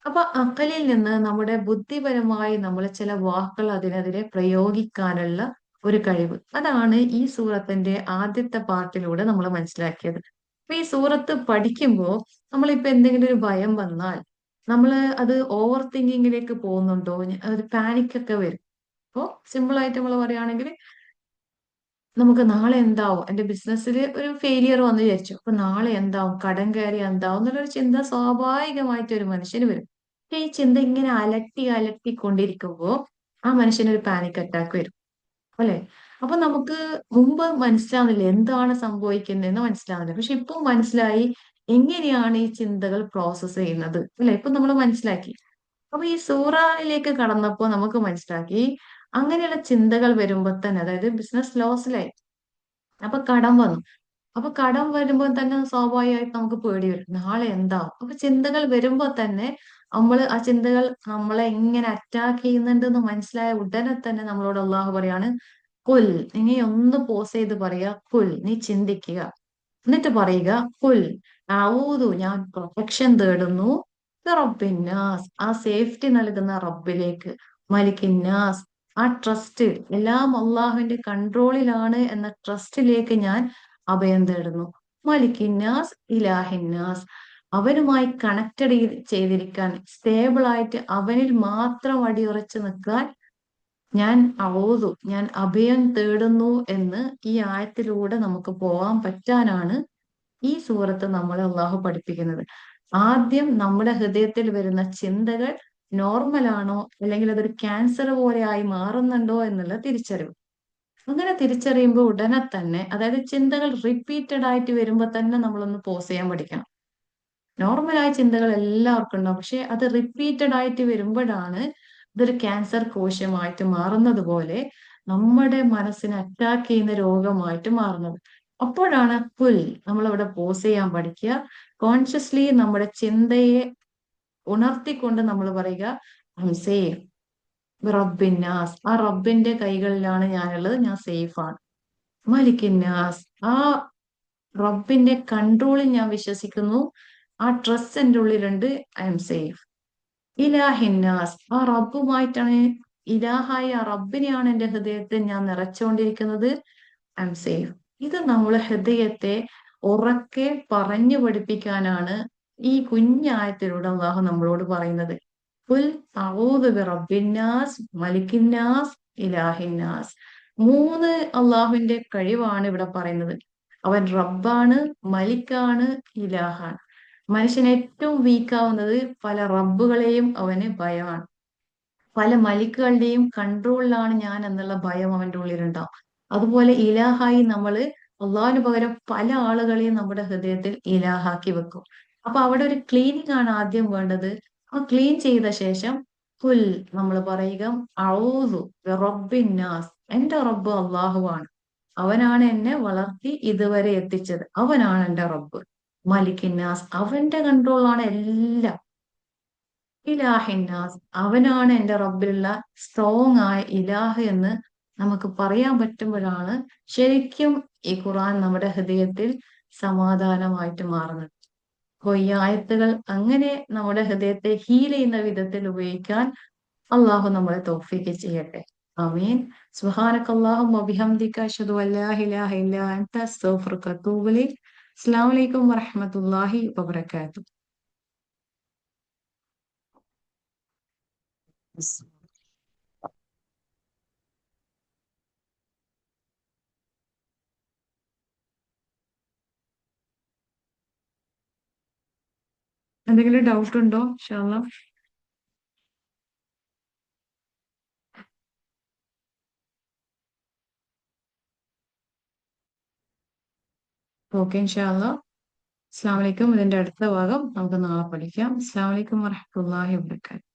അപ്പൊ അക്കലിൽ നിന്ന് നമ്മുടെ ബുദ്ധിപരമായി നമ്മൾ ചില വാക്കുകൾ അതിനെതിരെ പ്രയോഗിക്കാനുള്ള ഒരു കഴിവ്, അതാണ് ഈ സൂറത്തിന്റെ ആദ്യത്തെ പാർട്ടിലൂടെ നമ്മൾ മനസ്സിലാക്കിയത്. അപ്പൊ ഈ സൂറത്ത് പഠിക്കുമ്പോൾ നമ്മളിപ്പോ എന്തെങ്കിലും ഒരു ഭയം വന്നാൽ നമ്മൾ അത് ഓവർ തിങ്കിങ്ങിലേക്ക് പോകുന്നുണ്ടോ, ഒരു പാനിക് ഒക്കെ വരും. അപ്പോ സിമ്പിൾ ആയിട്ട് നമ്മൾ പറയുകയാണെങ്കിൽ നമുക്ക് നാളെ എന്താവും, എന്റെ ബിസിനസ്സിൽ ഒരു ഫെയിലിയർ വന്നു വിചാരിച്ചു, അപ്പൊ നാളെ എന്താവും, കടം കയറി എന്താവും എന്നുള്ളൊരു ചിന്ത സ്വാഭാവികമായിട്ട് ഒരു മനുഷ്യന് വരും. പക്ഷെ ഈ ചിന്ത ഇങ്ങനെ അലട്ടി അലട്ടിക്കൊണ്ടിരിക്കുമ്പോ ആ മനുഷ്യനൊരു പാനിക് അറ്റാക്ക് വരും, അല്ലെ? അപ്പൊ നമുക്ക് മുമ്പ് മനസ്സിലാവുന്നില്ല എന്താണ് സംഭവിക്കുന്നതെന്ന് മനസ്സിലാവുന്നില്ല. പക്ഷെ ഇപ്പൊ മനസ്സിലായി എങ്ങനെയാണ് ഈ ചിന്തകൾ പ്രോസസ്സ് ചെയ്യുന്നത്, അല്ലെ? ഇപ്പൊ നമ്മൾ മനസ്സിലാക്കി. അപ്പൊ ഈ സൂറാനിലേക്ക് കടന്നപ്പോ നമുക്ക് മനസ്സിലാക്കി അങ്ങനെയുള്ള ചിന്തകൾ വരുമ്പോ തന്നെ, അതായത് ബിസിനസ് ലോസിലായി, അപ്പൊ കടം വന്നു. അപ്പൊ കടം വരുമ്പോൾ തന്നെ സ്വാഭാവികമായിട്ട് നമുക്ക് പേടി വരും, നാളെ എന്താവും. അപ്പൊ ചിന്തകൾ വരുമ്പോ തന്നെ ആ ചിന്തകൾ നമ്മളെ എങ്ങനെ അറ്റാക്ക് ചെയ്യുന്നുണ്ടെന്ന് മനസ്സിലായ ഉടനെ തന്നെ നമ്മളോട് അള്ളാഹു പറയാണ് കുൽ, നീ ഒന്ന് പോസ് ചെയ്ത് പറയാ, കുൽ നീ ചിന്തിക്കുക, എന്നിട്ട് പറയുക കുൽ ഔദു ഞാൻ പ്രൊട്ടക്ഷൻ തേടുന്നു റബ്ബിന്നാസ്, ആ സേഫ്റ്റി നൽകുന്ന റബ്ബിലേക്ക്, മലിക്കിന്നാസ്, ആ ട്രസ്റ്റ് എല്ലാം അള്ളാഹുവിന്റെ കൺട്രോളിലാണ് എന്ന ട്രസ്റ്റിലേക്ക് ഞാൻ അഭയം തേടുന്നു, മലിക്കിന്നാസ് ഇലാഹിന്നാസ്, അവനുമായി കണക്റ്റഡ് ചെയ്തിരിക്കാൻ, സ്റ്റേബിൾ ആയിട്ട് അവനിൽ മാത്രം അടിയുറച്ച് നിൽക്കാൻ ഞാൻ അഭയം തേടുന്നു എന്ന് ഈ ആയത്തിലൂടെ നമുക്ക് പോകാൻ പറ്റാനാണ് ഈ സൂറത്ത് നമ്മളെ അള്ളാഹു പഠിപ്പിക്കുന്നത്. ആദ്യം നമ്മുടെ ഹൃദയത്തിൽ വരുന്ന ചിന്തകൾ നോർമൽ ആണോ, അല്ലെങ്കിൽ അതൊരു ക്യാൻസർ പോലെ ആയി മാറുന്നുണ്ടോ എന്നുള്ള തിരിച്ചറിവ്. അങ്ങനെ തിരിച്ചറിയുമ്പോൾ ഉടനെ തന്നെ, അതായത് ചിന്തകൾ റിപ്പീറ്റഡ് ആയിട്ട് വരുമ്പോൾ തന്നെ നമ്മളൊന്ന് പോസ് ചെയ്യാൻ പഠിക്കണം. നോർമലായ ചിന്തകൾ എല്ലാവർക്കും ഉണ്ടാവും, പക്ഷെ അത് റിപ്പീറ്റഡ് ആയിട്ട് വരുമ്പോഴാണ് ഇതൊരു ക്യാൻസർ കോശമായിട്ട് മാറുന്നത് പോലെ നമ്മുടെ മനസ്സിനെ അറ്റാക്ക് ചെയ്യുന്ന രോഗമായിട്ട് മാറുന്നത്. അപ്പോഴാണ് പുൽ നമ്മളവിടെ പോസ് ചെയ്യാൻ പഠിക്കുക. കോൺഷ്യസ്ലി നമ്മുടെ ചിന്തയെ ഉണർത്തിക്കൊണ്ട് നമ്മൾ പറയുക ഐ എം സേഫ് റബ്ബിന്നാസ്, ആ റബ്ബിന്റെ കൈകളിലാണ് ഞാനുള്ളത്, ഞാൻ സേഫ് ആണ്. മലിക്കിന്നാസ്, ആ റബ്ബിന്റെ കൺട്രോളിൽ ഞാൻ വിശ്വസിക്കുന്നു, ആ ട്രസ്റ്റ് എന്റെ ഉള്ളിലുണ്ട്, ഐ എം സേഫ്. ഇലാഹിന്നാസ്, ആ റബ്ബുമായിട്ടാണ്, ഇലാഹായ ആ റബ്ബിനെയാണ് എന്റെ ഹൃദയത്തിൽ ഞാൻ നിറച്ചുകൊണ്ടിരിക്കുന്നത്, ഐ എം സേഫ്. ഇത് നമ്മളെ ഹൃദയത്തെ ഉറക്കെ പറഞ്ഞു പഠിപ്പിക്കാനാണ് ഈ കുഞ്ഞായത്തിലൂടെ അള്ളാഹു നമ്മളോട് പറയുന്നത്. ഖുൽ അഊദു ബിറബ്ബിന്നാസ് മലിക്കിന്നാസ് ഇലാഹിന്നാസ്. മൂന്ന് അള്ളാഹുവിന്റെ കഴിവാണ് ഇവിടെ പറയുന്നത്. അവൻ റബ്ബാണ്, മലിക്കാണ്, ഇലാഹാണ്. മനുഷ്യൻ ഏറ്റവും വീക്കാവുന്നത് പല റബ്ബുകളെയും അവന് ഭയമാണ്, പല മലിക്കുകളുടെയും കൺട്രോളിലാണ് ഞാൻ എന്നുള്ള ഭയം അവന്റെ ഉള്ളിലുണ്ടാവും. അതുപോലെ ഇലാഹായി നമ്മള് അള്ളാഹിന് പകരം പല ആളുകളെയും നമ്മുടെ ഹൃദയത്തിൽ ഇലാഹാക്കി വെക്കും. അപ്പൊ അവിടെ ഒരു ക്ലീനിങ് ആണ് ആദ്യം വേണ്ടത്. ആ ക്ലീൻ ചെയ്ത ശേഷം കുൽ നമ്മൾ പറയുക ഔദു ബിറബ്ബിന്നാസ്, എന്റെ റബ്ബ് അള്ളാഹുവാണ്. അവനാണ് എന്നെ വളർത്തി ഇതുവരെ എത്തിച്ചത്. അവനാണ് എന്റെ റബ്ബ്. മലിക്കിന്നാസ്, അവന്റെ കൺട്രോളാണ് എല്ലാം. ഇലാഹിന്നാസ്, അവനാണ് എന്റെ റബ്ബിലുള്ള സ്ട്രോങ് ആയ ഇലാഹ് എന്ന് നമുക്ക് പറയാൻ പറ്റുമ്പോഴാണ് ശരിക്കും ഈ ഖുർആൻ നമ്മുടെ ഹൃദയത്തിൽ സമാധാനമായിട്ട് മാറുന്നത്. അപ്പൊ ഈ ആയത്തുകൾ അങ്ങനെ നമ്മുടെ ഹൃദയത്തെ ഹീൽ ചെയ്യുന്ന വിധത്തിൽ ഉപയോഗിക്കാൻ അള്ളാഹു നമ്മളെ തൗഫീഖ് ചെയ്യട്ടെ. ആമീൻ. സുബ്ഹാനക്കല്ലാഹുമ്മ വബിഹംദിക അഷ്ഹദു അല്ലാ ഇലാഹ ഇല്ലാ അൻത അസ്തഗ്ഫിറുക വഅതൂബു ഇലൈക്. അസ്സലാമു അലൈക്കും വറഹ്മത്തുള്ളാഹി വബറകാതുഹു. എന്തെങ്കിലും ഡൗട്ട് ഉണ്ടോ ഇൻഷാ അല്ലാഹ്? ഓക്കെ ഇൻഷാ അല്ലാഹ്. അസ്സലാമു അലൈക്കും. ഇതിന്റെ അടുത്ത ഭാഗം നമുക്ക് നാളെ പഠിക്കാം. അസ്സലാമു അലൈക്കും വറഹ്മത്തുള്ളാഹി വബറകാതുഹു.